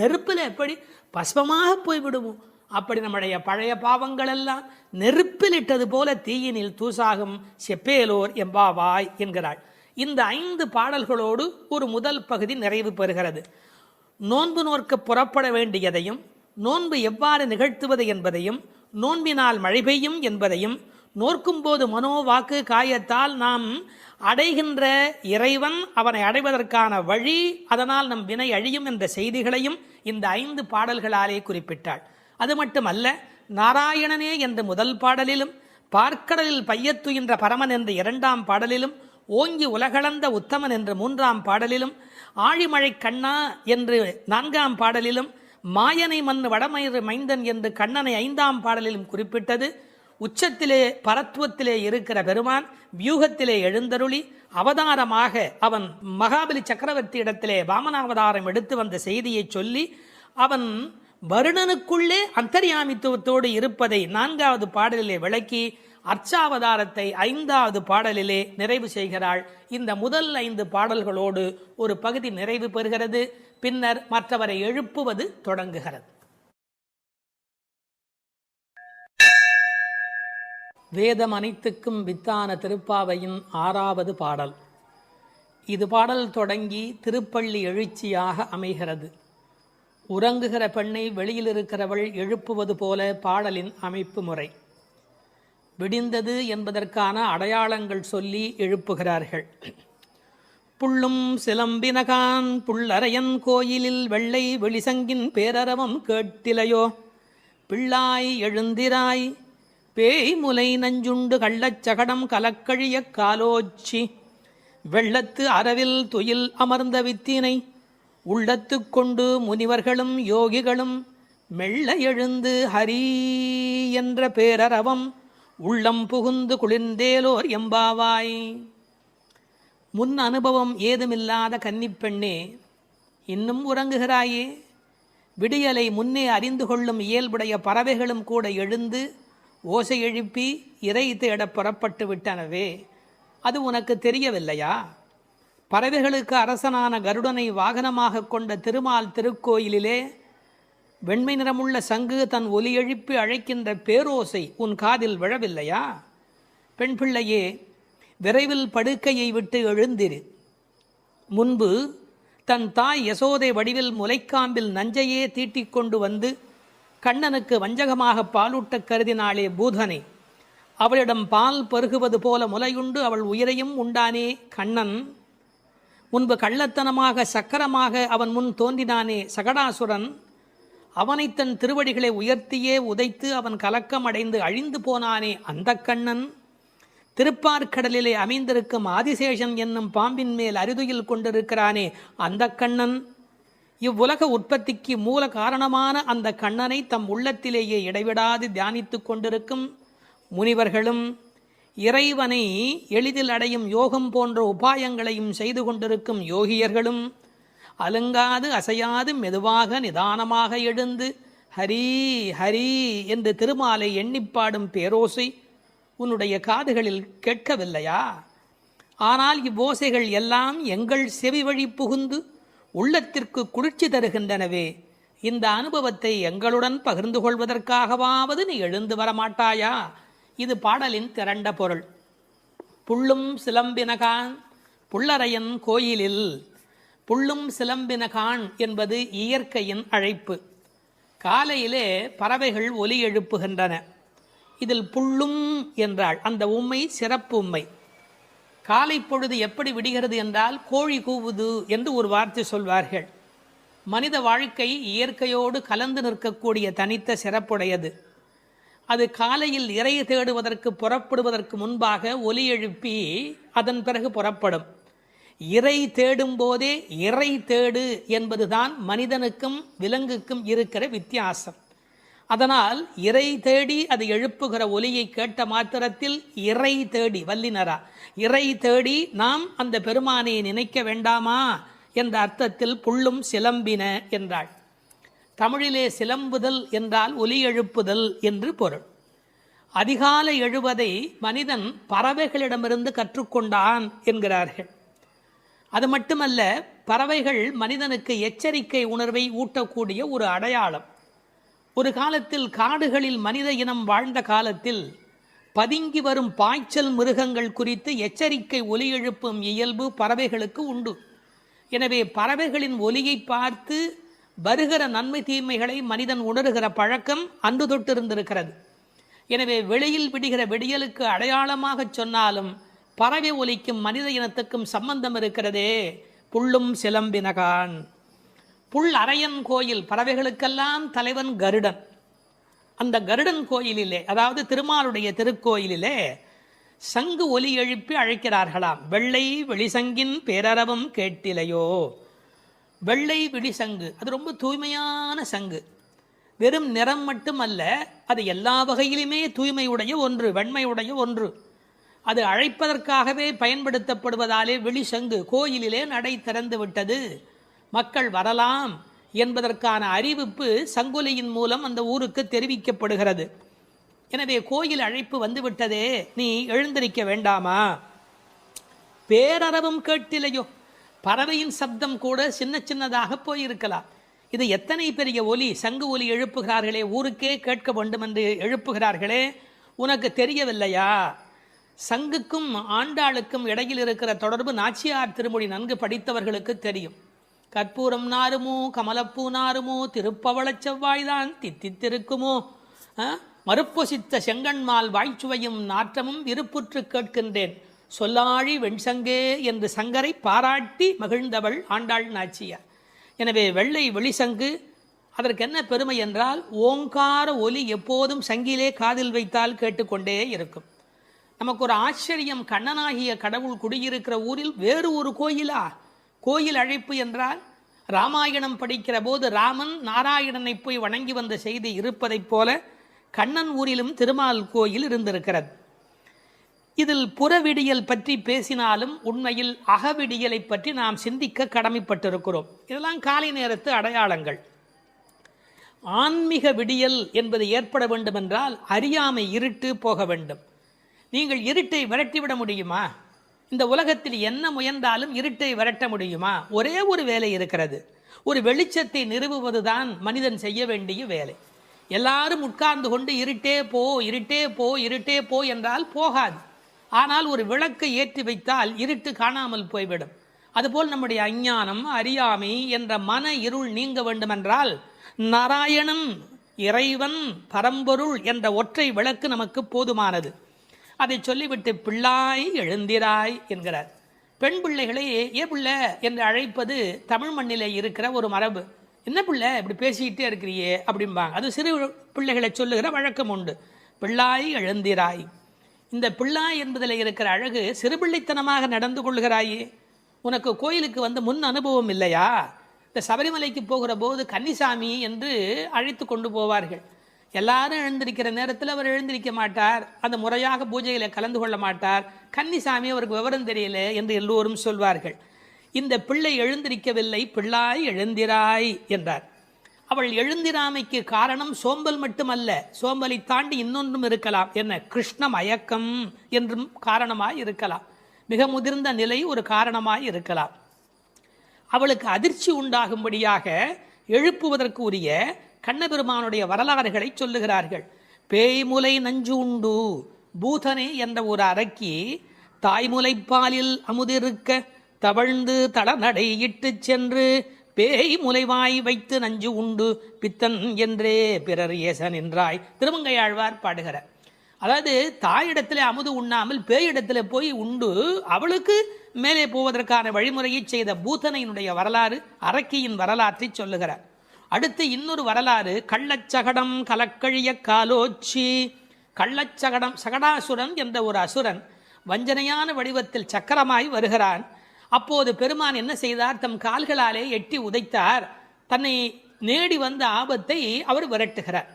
நெருப்பில் எப்படி பஸ்பமாக போய்விடுவோம், அப்படி நம்முடைய பழைய பாவங்கள் எல்லாம் நெருப்பில் இட்டது போல தீயினில் தூசாகும். செப்பேலோர் எம்பாவாய் என்கிறாள். இந்த 5 பாடல்களோடு ஒரு முதல் பகுதி நிறைவு பெறுகிறது. நோன்பு நோற்க புறப்பட வேண்டியதையும், நோன்பு எவ்வாறு நிகழ்த்துவது என்பதையும், நோன்பினால் மழை பெய்யும் என்பதையும், நோற்கும் போது மனோ வாக்கு காயத்தால் நாம் அடைகின்ற இறைவன், அவனை அடைவதற்கான வழி, அதனால் நம் வினை அழியும் என்ற செய்திகளையும் இந்த 5 பாடல்களாலே குறிப்பிட்டாள். அது மட்டுமல்ல, நாராயணனே என்ற முதல் பாடலிலும், பார்க்கடலில் பையத்துயின்ற பரமன் என்ற 2ஆம் பாடலிலும், ஓங்கி உலகளந்த உத்தமன் என்று 3ஆம் பாடலிலும், ஆழிமழை கண்ணா என்று 4ஆம் பாடலிலும், மாயனை மண்ணு வடமயிறு மைந்தன் என்று கண்ணனை 5ஆம் பாடலிலும் குறிப்பிட்டது. உச்சத்திலே பரத்துவத்திலே இருக்கிற பெருமான் வியூகத்திலே எழுந்தருளி அவதாரமாக அவன் மகாபலி சக்கரவர்த்தி இடத்திலே வாமனாவதாரம் எடுத்து வந்த செய்தியை சொல்லி அவன் வருணனுக்குள்ளே அந்தர்யாமித்துவத்தோடு இருப்பதை 4வது பாடலிலே விளக்கி அர்ச்சாவதாரத்தை 5வது பாடலிலே நிறைவு செய்கிறாள். இந்த முதல் 5 பாடல்களோடு ஒரு பகுதி நிறைவு பெறுகிறது. பின்னர் மற்றவரை எழுப்புவது தொடங்குகிறது. வேதம் அனைத்துக்கும் வித்தான திருப்பாவையின் 6வது பாடல். இது பாடல் தொடங்கி திருப்பள்ளி எழுச்சியாக அமைகிறது. உறங்குகிற பெண்ணை வெளியில் இருக்கிறவள் எழுப்புவது போல பாடலின் அமைப்பு முறை. விடிந்தது என்பதற்கான அடையாளங்கள் சொல்லி எழுப்புகிறார்கள். புள்ளும் சிலம்பினகான் புள்ளரையன் கோயிலில் வெள்ளை வெளிசங்கின் பேரரவம் கேட்டிலையோ, பிள்ளாய் எழுந்திராய் பேய் முலை நஞ்சுண்டு கள்ளச்சகடம் கலக்கழிய காலோச்சி வெள்ளத்து அரவில் துயில் அமர்ந்த வித்தினை உள்ளத்து கொண்டு முனிவர்களும் யோகிகளும் மெல்ல எழுந்து ஹரி என்ற பேரரவம் உள்ளம் புகுந்து குளிர்ந்தேலோர் எம்பாவாய். முன் அனுபவம் ஏதுமில்லாத கன்னிப்பெண்ணே, இன்னும் உறங்குகிறாயே? விடியலை முன்னே அறிந்து கொள்ளும் இயல்புடைய பறவைகளும் கூட எழுந்து ஓசை எழுப்பி இறை தேட புறப்பட்டு விட்டனவே, அது உனக்கு தெரியவில்லையா? பறவைகளுக்கு அரசனான கருடனை வாகனமாக கொண்ட திருமால் திருக்கோயிலிலே வெண்மை நிறமுள்ள சங்கு தன் ஒலி எழுப்பி அழைக்கின்ற பேரோசை உன் காதில் விழவில்லையா? பெண் பிள்ளையே, விரைவில் படுக்கையை விட்டு எழுந்திரு. முன்பு தன் தாய் யசோதை வடிவில் முலைக்காம்பில் நஞ்சையே தீட்டிக் கொண்டு வந்து கண்ணனுக்கு வஞ்சகமாக பாலூட்ட கருதினாளே பூதனை. அவளிடம் பால் பருகுவது போல முலையுண்டு அவள் உயிரையும் உண்டானே கண்ணன். முன்பு கள்ளத்தனமாக சக்கரமாக அவன் முன் தோன்றினானே சகடாசுரன். அவனை தன் திருவடிகளை உயர்த்தியே உதைத்து அவன் கலக்கம் அடைந்து அழிந்து போனானே அந்த கண்ணன். திருப்பார்கடலிலே அமைந்திருக்கும் ஆதிசேஷன் என்னும் பாம்பின் மேல் அரிதுயில் கொண்டிருக்கிறானே அந்த கண்ணன். இவ்வுலக உற்பத்திக்கு மூல காரணமான அந்த கண்ணனை தம் உள்ளத்திலேயே இடைவிடாது தியானித்து கொண்டிருக்கும் முனிவர்களும் இறைவனை எளிதில் அடையும் யோகம் போன்ற உபாயங்களையும் செய்து கொண்டிருக்கும் யோகியர்களும் அலங்காது அசையாது மெதுவாக நிதானமாக எழுந்து ஹரி ஹரி என்று திருமாலை எண்ணிப்பாடும் பேரோசை உன்னுடைய காதுகளில் கேட்கவில்லையா? ஆனால் இவ்வோசைகள் எல்லாம் எங்கள் செவி வழி புகுந்து உள்ளத்திற்கு குளிர்ச்சி தருகின்றனவே. இந்த அனுபவத்தை எங்களுடன் பகிர்ந்து கொள்வதற்காகவாவது நீ எழுந்து வரமாட்டாயா? இது பாடலின் திரண்ட பொருள். புள்ளும் சிலம்பினகான் புள்ளரையன் கோயிலில். புள்ளும் சிலம்பினகான் என்பது இயற்கையின் அழைப்பு. காலையிலே பறவைகள் ஒலி எழுப்புகின்றன. இதில் புள்ளும் என்றால் அந்த உம்மை சிறப்பு உம்மை. காலை பொழுது எப்படி விடுகிறது என்றால் கோழி கூவுது என்று ஒரு வார்த்தை சொல்வார்கள். மனித வாழ்க்கை இயற்கையோடு கலந்து நிற்கக்கூடிய தனித்த சிறப்புடையது. அது காலையில் இறை தேடுவதற்கு புறப்படுவதற்கு முன்பாக ஒலி எழுப்பி அதன் பிறகு புறப்படும். இறை தேடும் போதே இறை தேடு என்பதுதான் மனிதனுக்கும் விலங்குக்கும் இருக்கிற வித்தியாசம். அதனால் இறை தேடி அது எழுப்புகிற ஒலியை கேட்ட மாத்திரத்தில் இறை தேடி வல்லினரா இறை தேடி நாம் அந்த பெருமானை நினைக்க வேண்டாமா என்ற அர்த்தத்தில் புள்ளும் சிலம்பின என்றாள். தமிழிலே சிலம்புதல் என்றால் ஒலி எழுப்புதல் என்று பொருள். அதிகாலை எழுவதை மனிதன் பறவைகளிடமிருந்து கற்றுக்கொண்டான் என்கிறார்கள். அது மட்டுமல்ல, பறவைகள் மனிதனுக்கு எச்சரிக்கை உணர்வை ஊட்டக்கூடிய ஒரு அடையாளம். ஒரு காலத்தில் காடுகளில் மனித இனம் வாழ்ந்த காலத்தில் பதுங்கி வரும் பாய்ச்சல் மிருகங்கள் குறித்து எச்சரிக்கை ஒலி எழுப்பும் இயல்பு பறவைகளுக்கு உண்டு. எனவே பறவைகளின் ஒலியை பார்த்து வருகிற நன்மை தீமைகளை மனிதன் உணர்கிற பழக்கம் அன்று தொட்டிருந்திருக்கிறது. எனவே வெளியில் விடுகிற விடியலுக்கு அடையாளமாக சொன்னாலும் பறவை ஒலிக்கும் மனித இனத்துக்கும் சம்பந்தம் இருக்கிறதே. புள்ளும் சிலம்பினகான். புல் அரையன் கோயில், பறவைகளுக்கெல்லாம் தலைவன் கருடன். அந்த கருடன் கோயிலிலே, அதாவது திருமாலுடைய திருக்கோயிலிலே சங்கு ஒலி எழுப்பி அழைக்கிறார்களாம். வெள்ளை வெளிசங்கின் பேரரவம் கேட்டிலையோ. வெள்ளை விழிசங்கு அது ரொம்ப தூய்மையான சங்கு. வெறும் நிறம் மட்டுமல்ல, அது எல்லா வகையிலுமே தூய்மையுடைய ஒன்று, வெண்மையுடைய ஒன்று. அது அழைப்பதற்காகவே பயன்படுத்தப்படுவதாலே விழிசங்கு கோயிலிலே நடை திறந்து விட்டது, மக்கள் வரலாம் என்பதற்கான அறிவிப்பு சங்கொலியின் மூலம் அந்த ஊருக்கு தெரிவிக்கப்படுகிறது. எனவே கோயில் அழைப்பு வந்துவிட்டதே, நீ எழுந்திருக்க வேண்டாமா? பேரரவும் கேட்டிலையோ. பறவையின் சப்தம் கூட சின்ன சின்னதாக போயிருக்கலாம். இது எத்தனை பெரிய ஒலி, சங்கு ஒலி எழுப்புகிறார்களே, ஊருக்கே கேட்க வேண்டும் என்று எழுப்புகிறார்களே, உனக்கு தெரியவில்லையா? சங்குக்கும் ஆண்டாளுக்கும் இடையில் இருக்கிற தொடர்பு நாச்சியார் திருமொழி நன்கு படித்தவர்களுக்கு தெரியும். கற்பூரம் நாருமோ கமலப்பூ நாருமோ திருப்பவளச் செவ்வாய்தான் தித்தித்திருக்குமோ, மறுப்பொசித்த செங்கண்மால் வாய்ச்சுவையும் நாற்றமும் விருப்புற்று கேட்கின்றேன் சொல்லாழி வெண்சங்கே என்று சங்கரை பாராட்டி மகிழ்ந்தவள் ஆண்டாள் நாச்சியார். எனவே வெள்ளை வெளிசங்கு அதற்கு என்ன பெருமை என்றால் ஓங்கார ஒலி எப்போதும் சங்கிலே காதில் வைத்தால் கேட்டுக்கொண்டே இருக்கும். நமக்கு ஒரு ஆச்சரியம், கண்ணனாகிய கடவுள் குடியிருக்கிற ஊரில் வேறு ஒரு கோயிலா? கோயில் அழைப்பு என்றால் ராமாயணம் படிக்கிற போது ராமன் நாராயணனை போய் வணங்கி வந்த செய்தி இருப்பதைப் போல கண்ணன் ஊரிலும் திருமால் கோயில் இருந்திருக்கிறது. இதில் புறவிடியல் பற்றி பேசினாலும் உண்மையில் அகவிடியலை பற்றி நாம் சிந்திக்க கடமைப்பட்டிருக்கிறோம். இதெல்லாம் காலை நேரத்து அடையாளங்கள். ஆன்மீக விடியல் என்பது ஏற்பட வேண்டுமென்றால் அறியாமை, இருட்டு போக வேண்டும். நீங்கள் இருட்டை விரட்டிவிட முடியுமா? இந்த உலகத்தில் என்ன முயன்றாலும் இருட்டை விரட்ட முடியுமா? ஒரே ஒரு வேலை இருக்கிறது. ஒரு வெளிச்சத்தை நிறுவுவதுதான் மனிதன் செய்ய வேண்டிய வேலை. எல்லாரும் உட்கார்ந்து கொண்டு இருட்டே போ, இருட்டே போ, இருட்டே போ என்றால் போகாது. ஆனால் ஒரு விளக்கை ஏற்றி வைத்தால் இருட்டு காணாமல் போய்விடும். அதுபோல் நம்முடைய அஞ்ஞானம், அறியாமை என்ற மன இருள் நீங்க வேண்டுமென்றால் நாராயணன், இறைவன், பரம்பொருள் என்ற ஒற்றை விளக்கு நமக்கு போதுமானது. அதை சொல்லிவிட்டு பிள்ளாய் எழுந்திராய் என்கிறார். பெண் பிள்ளைகளை ஏ பிள்ளை என்று அழைப்பது தமிழ் மண்ணிலே இருக்கிற ஒரு மரபு. என்ன பிள்ளை இப்படி பேசிக்கிட்டே இருக்கிறியே அப்படிம்பாங்க. அது சிறு பிள்ளைகளை சொல்லுகிற வழக்கம் உண்டு. பிள்ளாய் எழுந்திராய். இந்த பிள்ளாய் என்பதில் இருக்கிற அழகு, சிறுபிள்ளைத்தனமாக நடந்து கொள்கிறாயே. உனக்கு கோயிலுக்கு வந்து முன் அனுபவம் இல்லையா? இந்த சபரிமலைக்கு போகிற போது கன்னிசாமி என்று அழைத்து கொண்டு போவார்கள். எல்லாரும் எழுந்திருக்கிற நேரத்தில் அவர் எழுந்திருக்க மாட்டார், அந்த முறையாக பூஜையில் கலந்து கொள்ள மாட்டார். கன்னிசாமி அவருக்கு விவரம் தெரியல என்று எல்லோரும் சொல்வார்கள். இந்த பிள்ளை எழுந்திருக்கவில்லை, பிள்ளாய் எழுந்திராய் என்றார். அவள் எழுந்திராமைக்கு காரணம் சோம்பல் மட்டுமல்ல, சோம்பலை தாண்டி இன்னொன்றும் இருக்கலாம். என்ன? கிருஷ்ண மயக்கம் என்றும் காரணமாய் இருக்கலாம். மிக முதிர்ந்த நிலை ஒரு காரணமாய் இருக்கலாம். அவளுக்கு அதிர்ச்சி உண்டாகும்படியாக எழுப்புவதற்கு உரிய கண்ணபெருமானுடைய வரலாறுகளை சொல்லுகிறார்கள். பேய்முலை நஞ்சு உண்டு பூதனே என்ற ஒரு அரக்கி தாய்முலைப்பாலில் அமுதிருக்க தவழ்ந்து தளநடை இட்டு சென்று பேய் முலைவாய் வைத்து நஞ்சு உண்டு பித்தன் என்றே பிறர் ஏச நின்றாய் திருமங்கையாழ்வார் பாடுகிறார். அதாவது தாயிடத்தில் அமுது உண்ணாமல் பேயிடத்தில் போய் உண்டு அவளுக்கு மேலே போவதற்கான வழிமுறையை செய்த பூதனையினுடைய வரலாறு, அரக்கியின் வரலாற்றை சொல்லுகிறார். அடுத்து இன்னொரு வரலாறு, கள்ளச்சகடம் கலக்கழிய காலோச்சி. கள்ளச்சகடம், சகடாசுரன் என்ற ஒரு அசுரன் வஞ்சனையான வடிவத்தில் சக்கரமாய் வருகிறான். அப்போது பெருமான் என்ன செய்தார்? தம் கால்களாலே எட்டி உதைத்தார். தன்னை நேடி வந்த ஆபத்தை அவர் விரட்டுகிறார்.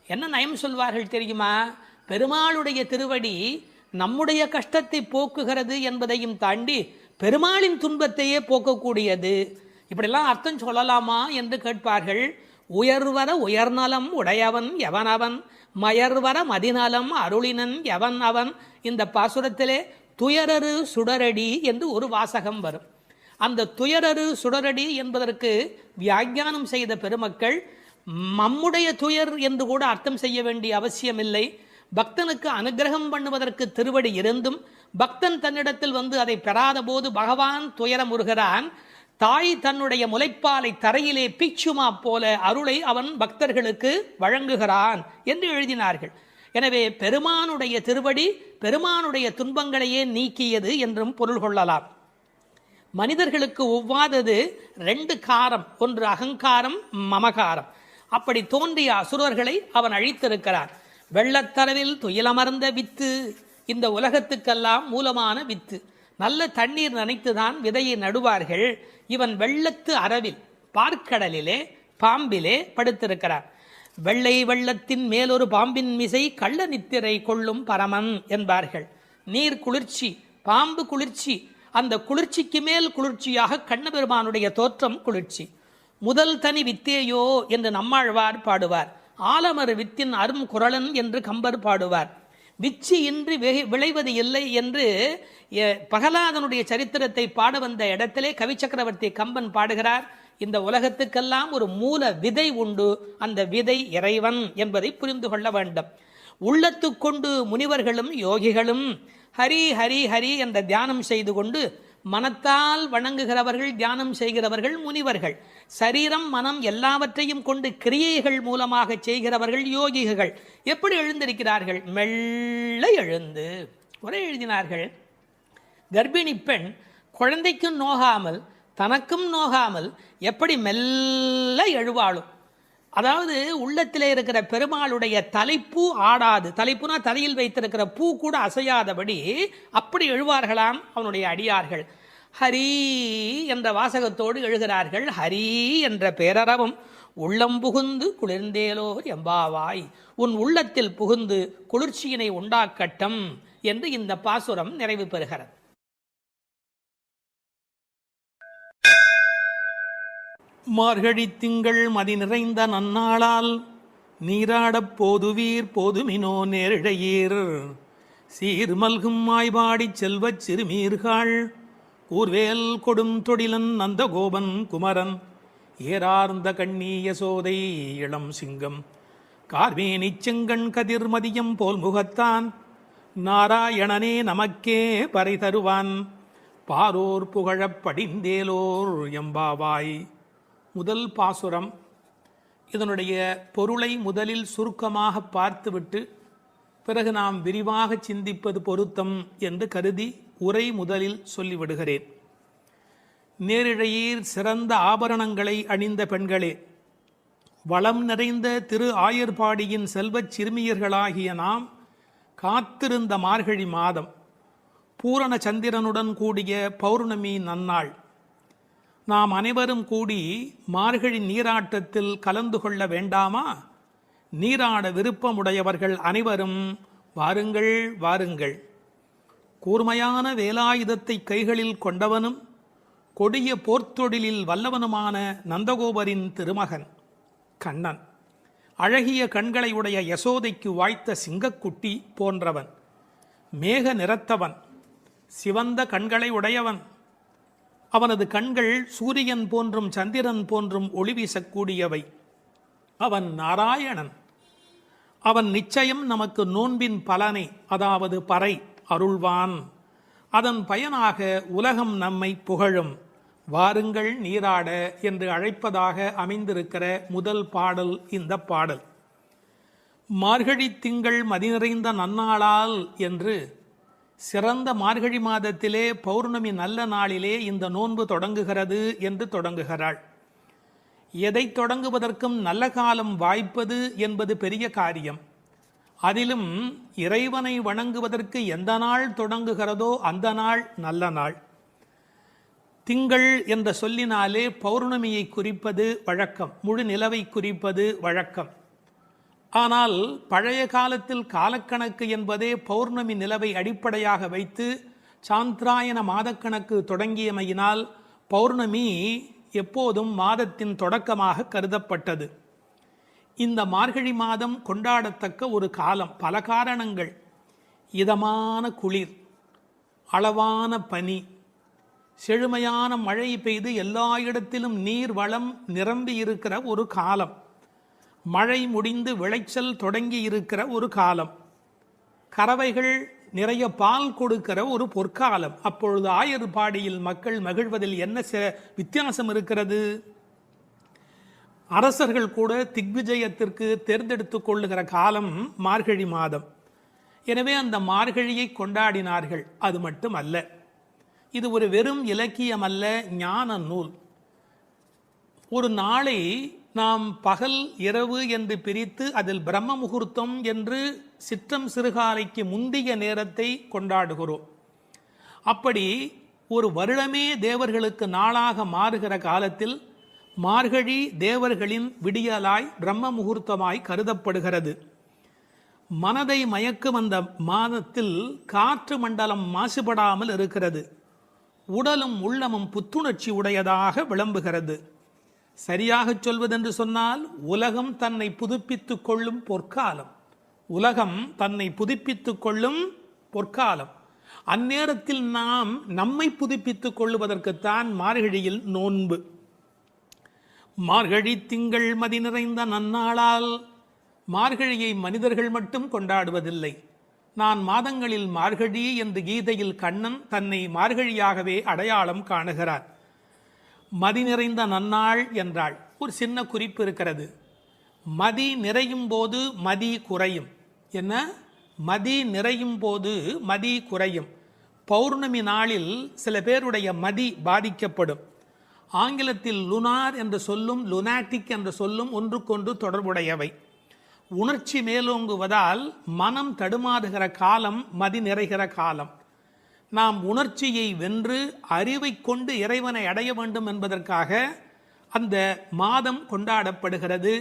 என்ன நயம் சொல்வார்கள் தெரியுமா? பெருமாளுடைய திருவடி நம்முடைய கஷ்டத்தை போக்குகிறது என்பதையும் தாண்டி பெருமாளின் துன்பத்தையே போக்கக்கூடியது. இப்படிலாம் அர்த்தம் சொல்லலாமா என்று கேட்பார்கள். உயர்வர உயர்நலம் உடையவன் எவனவன், மயர்வர மதிநலம் அருளினன் எவன் அவன். இந்த பாசுரத்திலே துயரரு சுடரடி என்று ஒரு வாசகம் வரும். அந்த துயரரு சுடரடி என்பதற்கு வியாக்கியானம் செய்த பெருமக்கள் நம்முடைய துயர் என்று கூட அர்த்தம் செய்ய வேண்டிய அவசியமில்லை. பக்தனுக்கு அனுகிரகம் பண்ணுவதற்கு திருவடி இருந்தும் பக்தன் தன்னிடத்தில் வந்து அதை பெறாத போது பகவான் துயரமுறுகிறான். தாய் தன்னுடைய முலைப்பாலை தரையிலே பிச்சுமா போல அருளை அவன் பக்தர்களுக்கு வழங்குகிறான் என்று எழுதினார்கள். எனவே பெருமானுடைய திருவடி பெருமானுடைய துன்பங்களையே நீக்கியது என்றும் பொருள் கொள்ளலாம். மனிதர்களுக்கு ஒவ்வாதது ரெண்டு காரம், ஒன்று அகங்காரம், மமகாரம். அப்படி தோன்றிய அசுரர்களை அவன் அழித்திருக்கிறான். வெள்ளத்தரவில் துயிலமர்ந்த வித்து, இந்த உலகத்துக்கெல்லாம் மூலமான வித்து. நல்ல தண்ணீர் நனைத்துதான் விதையை நடுவார்கள். இவன் வெள்ளத்து அரவில் பார்க்கடலிலே பாம்பிலே படுத்திருக்கிறான். வெள்ளை வெள்ளத்தின் மேலொரு பாம்பின் மிசை கள்ள நித்திரை கொள்ளும் பரமன் என்பார்கள். நீர் குளிர்ச்சி, பாம்பு குளிர்ச்சி, அந்த குளிர்ச்சிக்கு மேல் குளிர்ச்சியாக கண்ணபெருமானுடைய தோற்றம் குளிர்ச்சி. முதல் தனி வித்தேயோ என்று நம்மாழ்வார் பாடுவார். ஆலமரு வித்தின் அரும் குரலன் என்று கம்பர் பாடுவார். விச்சி இன்றி விளைவது இல்லை என்று பிரகலாதனுடைய சரித்திரத்தை பாட வந்த இடத்திலே கவி சக்கரவர்த்தி கம்பன் பாடுகிறார். இந்த உலகத்துக்கெல்லாம் ஒரு மூல விதை உண்டு, அந்த விதை இறைவன் என்பதை புரிந்து கொள்ள வேண்டும். உள்ளத்து கொண்டு முனிவர்களும் யோகிகளும் ஹரி ஹரி ஹரி என்ற தியானம் செய்து கொண்டு மனத்தால் வணங்குகிறவர்கள், தியானம் செய்கிறவர்கள் முனிவர்கள். சரீரம் மனம் எல்லாவற்றையும் கொண்டு கிரியைகள் மூலமாக செய்கிறவர்கள் யோகிகள். எப்படி எழுந்திருக்கிறார்கள்? மெல்ல எழுந்து. ஒரே எழுதினார்கள், கர்ப்பிணி பெண் குழந்தைக்கும் நோகாமல் தனக்கும் நோகாமல் எப்படி மெல்ல எழுவாளும். அதாவது உள்ளத்திலே இருக்கிற பெருமாளுடைய தலைப்பூ ஆடாது, தலைப்புனா தலையில் வைத்திருக்கிற பூ கூட அசையாதபடி அப்படி எழுவார்களாம் அவனுடைய அடியார்கள். ஹரி என்ற வாசகத்தோடு எழுகிறார்கள். ஹரி என்ற பேரறவும் உள்ளம் புகுந்து குளிர்ந்தேலோர் எம்பாவாய், உன் உள்ளத்தில் புகுந்து குளிர்ச்சியினை உண்டாக்கட்டும் என்று இந்த பாசுரம் நிறைவு பெறுகிறது. மார்கழி திங்கள் மதி நிறைந்த நன்னாளால் நீராடப் போதுவீர் போதுமினோ நேரிழையீர், சீர்மல்கும் மாய்பாடிச் செல்வச் சிறுமீர்கள் கூர்வேல் கொடும் தொடிலன் நந்தகோபன் குமரன் ஏறார்ந்த கண்ணி யசோதை இளம் சிங்கம் கார்மேனிச் செங்கண் கதிர் மதியம் போல் முகத்தான் நாராயணனே நமக்கே பறை தருவான் பாரோர் புகழப் படிந்தேலோர் எம்பாவாய். முதல் பாசுரம். இதனுடைய பொருளை முதலில் சுருக்கமாக பார்த்துவிட்டு பிறகு நாம் விரிவாக சிந்திப்பது பொருத்தம் என்று கருதி உரை முதலில் சொல்லிவிடுகிறேன். நேரிழையீர் சிறந்த ஆபரணங்களை அணிந்த பெண்களே, வளம் நிறைந்த திரு ஆயர்பாடியின் செல்வச் சிறுமியர்களாகிய நாம் காத்திருந்த மார்கழி மாதம், பூரண சந்திரனுடன் கூடிய பௌர்ணமி நன்னாள், நாம் அனைவரும் கூடி மார்கழி நீராட்டத்தில் கலந்து கொள்ள வேண்டாமா? நீராட விருப்பமுடையவர்கள் அனைவரும் வாருங்கள் வாருங்கள். கூர்மையான வேலாயுதத்தை கைகளில் கொண்டவனும் கொடிய போர்த்தொழிலில் வல்லவனுமான நந்தகோபரின் திருமகன் கண்ணன், அழகிய கண்களை உடைய யசோதைக்கு வாய்த்த சிங்கக்குட்டி போன்றவன், மேக நிறத்தவன், சிவந்த கண்களை உடையவன், அவனது கண்கள் சூரியன் போன்றும் சந்திரன் போன்றும் ஒளி வீசக்கூடியவை. அவன் நாராயணன். அவன் நிச்சயம் நமக்கு நோன்பின் பலனை, அதாவது பறை அருள்வான். அதன் பயனாக உலகம் நம்மை புகழும். வாருங்கள் நீராட என்று அழைப்பதாக அமைந்திருக்கிற முதல் பாடல் இந்த பாடல். மார்கழி திங்கள் மதி நிறைந்த நன்னாளால் என்று சிறந்த மார்கழி மாதத்திலே பௌர்ணமி நல்ல நாளிலே இந்த நோன்பு தொடங்குகிறது என்று தொடங்குகிறாள். எதை தொடங்குவதற்கும் நல்ல காலம் வாய்ப்பது என்பது பெரிய காரியம். அதிலும் இறைவனை வணங்குவதற்கு எந்த நாள் தொடங்குகிறதோ அந்த நாள் நல்ல நாள். திங்கள் என்ற சொல்லினாலே பௌர்ணமியை குறிப்பது வழக்கம், முழு நிலவை குறிப்பது வழக்கம். ஆனால் பழைய காலத்தில் காலக்கணக்கு என்பதே பௌர்ணமி நிலவை அடிப்படையாக வைத்து சாந்திராயன மாதக்கணக்கு தொடங்கியமையினால் பௌர்ணமி எப்போதும் மாதத்தின் தொடக்கமாக கருதப்பட்டது. இந்த மார்கழி மாதம் கொண்டாடத்தக்க ஒரு காலம். பல காரணங்கள். இதமான குளிர், அளவான பனி, செழுமையான மழை பெய்து எல்லா இடத்திலும் நீர் வளம் நிரம்பி இருக்கிற ஒரு காலம், மழை முடிந்து விளைச்சல் தொடங்கி இருக்கிற ஒரு காலம், கறவைகள் நிறைய பால் கொடுக்கிற ஒரு பொற்காலம். அப்பொழுது ஆயர்பாடியில் மக்கள் மகிழ்வதில் என்ன வித்தியாசம் இருக்கிறது? அரசர்கள் கூட திக்விஜயத்திற்கு தேர்ந்தெடுத்துக் கொள்ளுகிற காலம் மார்கழி மாதம். எனவே அந்த மார்கழியை கொண்டாடினார்கள். அது மட்டும் அல்ல, இது ஒரு வெறும் இலக்கியம் அல்ல, ஞான நூல். ஒரு நாளை நாம் பகல் இரவு என்று பிரித்து அதில் பிரம்ம முகூர்த்தம் என்று சிற்றம் சிறுகாலைக்கு முந்திய நேரத்தை கொண்டாடுகிறோம். அப்படி ஒரு வருடமே தேவர்களுக்கு நாளாக மாறுகிற காலத்தில் மார்கழி தேவர்களின் விடியலாய் பிரம்ம முகூர்த்தமாய் கருதப்படுகிறது. மனதை மயக்கும் அந்த மாதத்தில் காற்று மண்டலம் மாசுபடாமல் இருக்கிறது. உடலும் உள்ளமும் புத்துணர்ச்சி உடையதாக விளம்புகிறது. சரியாக சொல்வதென்று சொன்னால் உலகம் தன்னை புதுப்பித்துக் கொள்ளும் பொற்காலம். உலகம் தன்னை புதுப்பித்துக் கொள்ளும் பொற்காலம். அந்நேரத்தில் நாம் நம்மை புதுப்பித்துக் கொள்ளுவதற்குத்தான் மார்கழியில் நோன்பு. மார்கழி திங்கள் மதி நிறைந்த நன்னாளால் மார்கழியை மனிதர்கள் மட்டும் கொண்டாடுவதில்லை. நான் மாதங்களில் மார்கழி என்று கீதையில் கண்ணன் தன்னை மார்கழியாகவே அடையாளம் காணுகிறார். மதி நிறைந்த நன்னாள் என்றாள். ஒரு சின்ன குறிப்பு இருக்கிறது. மதி நிறையும் போது மதி குறையும். என்ன? மதி நிறையும் போது மதி குறையும். பௌர்ணமி நாளில் சில பேருடைய மதி பாதிக்கப்படும். ஆங்கிலத்தில் லுனார் என்ற சொல்லும் லுனாட்டிக் என்ற சொல்லும் ஒன்றுக்கொன்று தொடர்புடையவை. உணர்ச்சி மேலோங்குவதால் மனம் தடுமாறுகிற காலம் மதி நிறைகிற காலம். நாம் உணர்ச்சியை வென்று அறிவை கொண்டு இறைவனை அடைய வேண்டும் என்பதற்காக அந்த மாதம் கொண்டாடப்படுகிறது.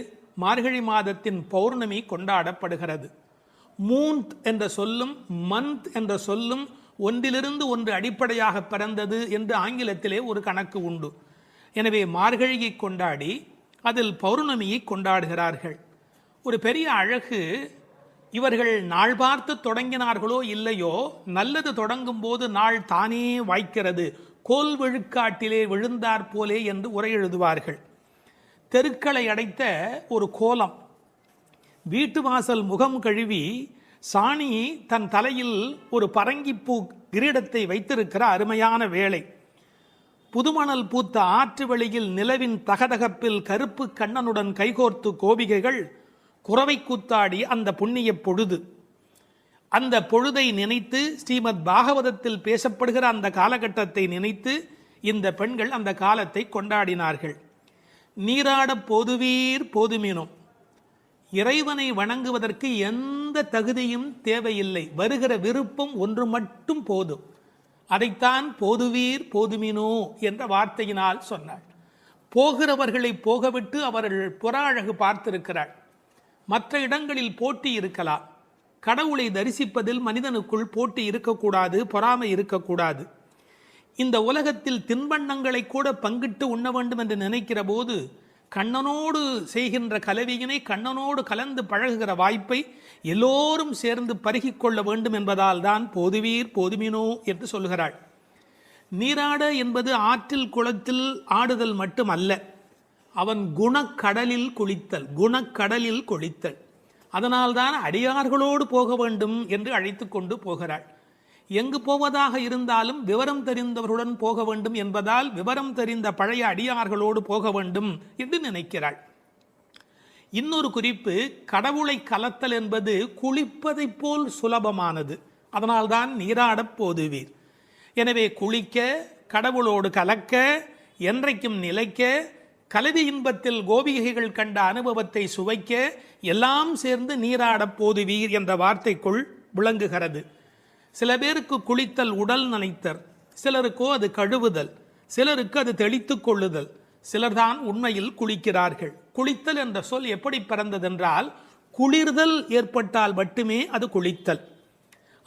மார்கழி மாதத்தின் பௌர்ணமி கொண்டாடப்படுகிறது. மூன்த் என்ற சொல்லும் மந்த் என்ற சொல்லும் ஒன்றிலிருந்து ஒன்று அடிப்படையாக பிறந்தது என்று ஆங்கிலத்திலே ஒரு கணக்கு உண்டு. எனவே மார்கழியை கொண்டாடி அதில் பௌர்ணமியை கொண்டாடுகிறார்கள். ஒரு பெரிய அழகு, இவர்கள் நாள் பார்த்து தொடங்கினார்களோ இல்லையோ, நல்லது தொடங்கும் போது நாள் தானே வாய்க்கிறது, கோல் விழுக்காட்டிலே விழுந்தாற் போலே என்று உரை எழுதுவார்கள். தெருக்களை அடைத்த ஒரு கோலம், வீட்டு வாசல் முகம் கழுவி சாணி தன் தலையில் ஒரு பரங்கிப்பூ கிரீடத்தை வைத்திருக்கிற அருமையான வேளை. புதுமணல் பூத்த ஆற்று வெளியில் நிலவின் தகதகப்பில் கருப்பு கண்ணனுடன் கைகோர்த்து கோபிகைகள் குறவை கூத்தாடி அந்த புண்ணிய பொழுது. அந்த பொழுதை நினைத்து ஸ்ரீமத் பாகவதத்தில் பேசப்படுகிற அந்த காலகட்டத்தை நினைத்து இந்த பெண்கள் அந்த காலத்தை கொண்டாடினார்கள். நீராட போதுவீர் போதுமினும், இறைவனை வணங்குவதற்கு எந்த தகுதியும் தேவையில்லை, வருகிற விருப்பம் ஒன்று மட்டும் போதும். அதைத்தான் போதுவீர் போதுமினோ என்ற வார்த்தையினால் சொன்னாள். போகிறவர்களை போகவிட்டு அவர்கள் புற அழகு பார்த்திருக்கிறாள். மற்ற இடங்களில் போட்டி இருக்கலாம். கடவுளை தரிசிப்பதில் மனிதனுக்குள் போட்டி இருக்கக்கூடாது, பொறாமை இருக்கக்கூடாது. இந்த உலகத்தில் தின்பண்டங்களை கூட பங்கிட்டு உண்ண வேண்டும் என்று நினைக்கிற போது கண்ணனோடு செய்கின்ற கலவியினை, கண்ணனோடு கலந்து பழகுகிற வாய்ப்பை எல்லோரும் சேர்ந்து பருகிக்கொள்ள வேண்டும் என்பதால் தான் போதுவீர் போதுமினோ என்று சொல்கிறாள். நீராட என்பது ஆற்றில் குளத்தில் ஆடுதல் மட்டுமல்ல, அவன் குணக்கடலில் குளித்தல், குணக்கடலில் குளித்தல். அதனால்தான் அடியார்களோடு போக வேண்டும் என்று அழைத்து கொண்டு போகிறாள். எங்கு போவதாக இருந்தாலும் விவரம் தெரிந்தவர்களுடன் போக வேண்டும் என்பதால் விவரம் தெரிந்த பழைய அடியார்களோடு போக வேண்டும் என்று நினைக்கிறாள். இன்னொரு குறிப்பு, கடவுளை கலத்தல் என்பது குளிப்பதைப் போல் சுலபமானது. அதனால்தான் நீராடப் போதுவீர். எனவே குளிக்க, கடவுளோடு கலக்க, என்றைக்கும் நிலைக்க, கலவி இன்பத்தில் கோபிகைகள் கண்ட அனுபவத்தை சுவைக்க, எல்லாம் சேர்ந்து நீராடப் போதுவீர் என்ற வார்த்தைக்குள் விளங்குகிறது. சில பேருக்கு குளித்தல் உடல் நனைத்தல், சிலருக்கோ அது கழுவுதல், சிலருக்கு அது தெளித்து கொள்ளுதல். சிலர்தான் உண்மையில் குளிக்கிறார்கள். குளித்தல் என்ற சொல் எப்படி பிறந்ததென்றால், குளிர்தல் ஏற்பட்டால் மட்டுமே அது குளித்தல்.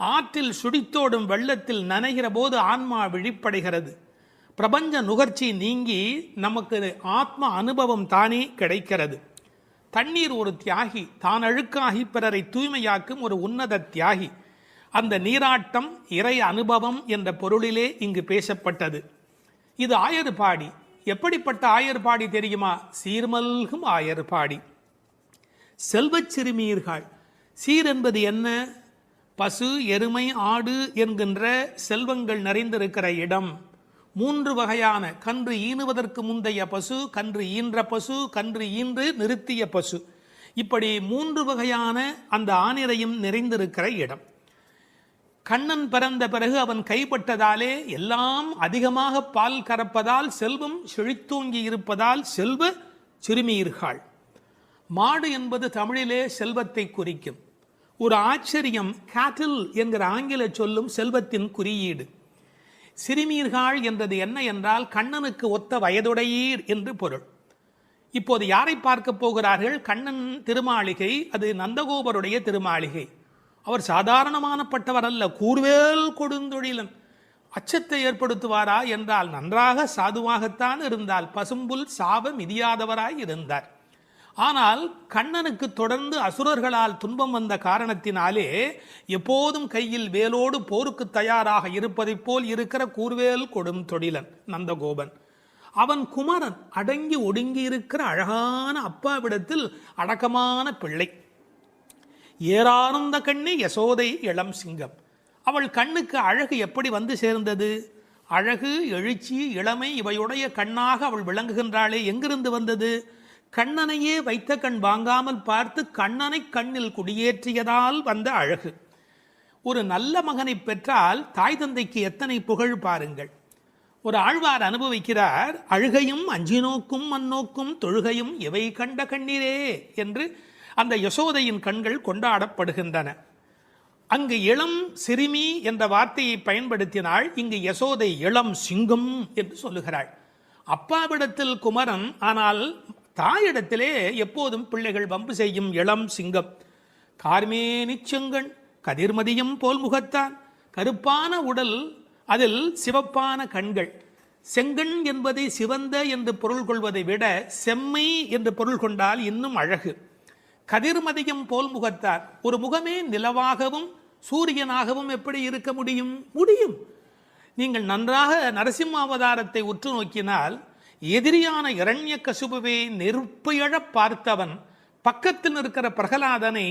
ஆற்றில் சுடித்தோடும் வெள்ளத்தில் நனைகிற போது ஆன்மா விழிப்படைகிறது. பிரபஞ்ச நுகர்ச்சி நீங்கி நமக்கு ஆத்ம அனுபவம் தானே கிடைக்கிறது. தண்ணீர் ஒரு தியாகி, தான் அழுக்காகி பிறரை தூய்மையாக்கும் ஒரு உன்னத தியாகி. அந்த நீராட்டம் இறை அனுபவம் என்ற பொருளிலே இங்கு பேசப்பட்டது. இது ஆயர்பாடி. எப்படிப்பட்ட ஆயர்பாடி தெரியுமா? சீர்மல்கும் ஆயர்பாடி. செல்வச் சிறுமீர்கள். சீர் என்பது என்ன? பசு, எருமை, ஆடு என்கின்ற செல்வங்கள் நிறைந்திருக்கிற இடம். 3 வகையான கன்று ஈனுவதற்கு முந்தைய பசு, கன்று ஈன்ற பசு, கன்று ஈன்று நிறுத்திய பசு, இப்படி 3 வகையான அந்த ஆனிரையும் நிறைந்திருக்கிற இடம். கண்ணன் பிறந்த பிறகு அவன் கைப்பட்டதாலே எல்லாம் அதிகமாக பால் கறப்பதால் செல்வம் செழித்தோங்கி இருப்பதால் செல்வ சிறுமீர்கள். மாடு என்பது தமிழிலே செல்வத்தை குறிக்கும். ஒரு ஆச்சரியம், கேட்டில் என்கிற ஆங்கில சொல்லும் செல்வத்தின் குறியீடு. சிறுமீர்கள் என்றது என்ன என்றால் கண்ணனுக்கு ஒத்த வயதுடையீர் என்று பொருள். இப்போது யாரை பார்க்க போகிறார்கள்? கண்ணன் திருமாளிகை, அது நந்தகோபருடைய திருமாளிகை. அவர் சாதாரணமானப்பட்டவர் அல்ல, கூர்வேல் கொடுந்தொழிலன். அச்சத்தை ஏற்படுத்துவாரா என்றால் நன்றாக சாதுவாகத்தான் இருந்தால், பசும்புல் சாப மிதியாதவராய் இருந்தார். ஆனால் கண்ணனுக்கு தொடர்ந்து அசுரர்களால் துன்பம் வந்த காரணத்தினாலே எப்போதும் கையில் வேலோடு போருக்கு தயாராக இருப்பதைப் போல் இருக்கிற கூர்வேல் கொடும் தொழிலன் நந்தகோபன். அவன் குமரன், அடங்கி ஒடுங்கி இருக்கிற அழகான அப்பாவிடத்தில் அடக்கமான பிள்ளை. ஏறானந்த கண்ணி யசோதை இளம் சிங்கம். அவள் கண்ணுக்கு அழகு எப்படி வந்து சேர்ந்தது? அழகு, எழுச்சி, இளமை இவையுடைய கண்ணாக அவள் விளங்குகின்றாளே, எங்கிருந்து வந்தது? கண்ணனையே வைத்த கண் வாங்காமல் பார்த்து கண்ணனை கண்ணில் குடியேற்றியதால் வந்த அழகு. ஒரு நல்ல மகனை பெற்றால் தாய் தந்தைக்கு எத்தனை புகழ் பாருங்கள். ஒரு ஆழ்வார் அனுபவிக்கிறார். அழுகையும் அஞ்சினோக்கும் மண்ணோக்கும் தொழுகையும் எவை கண்ட கண்ணீரே என்று அந்த யசோதையின் கண்கள் கொண்டாடப்படுகின்றன. அங்கு இளம் சிறுமி என்ற வார்த்தையை பயன்படுத்தினாள். இங்கு யசோதை இளம் சிங்கம் என்று சொல்லுகிறாள். அப்பாவிடத்தில் குமரன், ஆனால் தாயிடத்திலே எப்போதும் பிள்ளைகள் வம்பு செய்யும் இளம் சிங்கம். கார்மேனி செங்கண் கதிர்மதியம் போல் முகத்தான், கருப்பான உடல், அதில் சிவப்பான கண்கள். செங்கண் என்பதை சிவந்த என்று பொருள் கொள்வதை விட செம்மை என்று பொருள் கொண்டால் இன்னும் அழகு. கதிர்மதியம் போல் முகத்தார், ஒரு முகமே நிலவாகவும் சூரியனாகவும் எப்படி இருக்க முடியும்? முடியும். நீங்கள் நன்றாக நரசிம்ம அவதாரத்தை உற்று நோக்கினால், எதிரியான இரண்யகசிபுவை நெருப்பு எழப் பார்த்தவன் பக்கத்தில் இருக்கிற பிரகலாதனை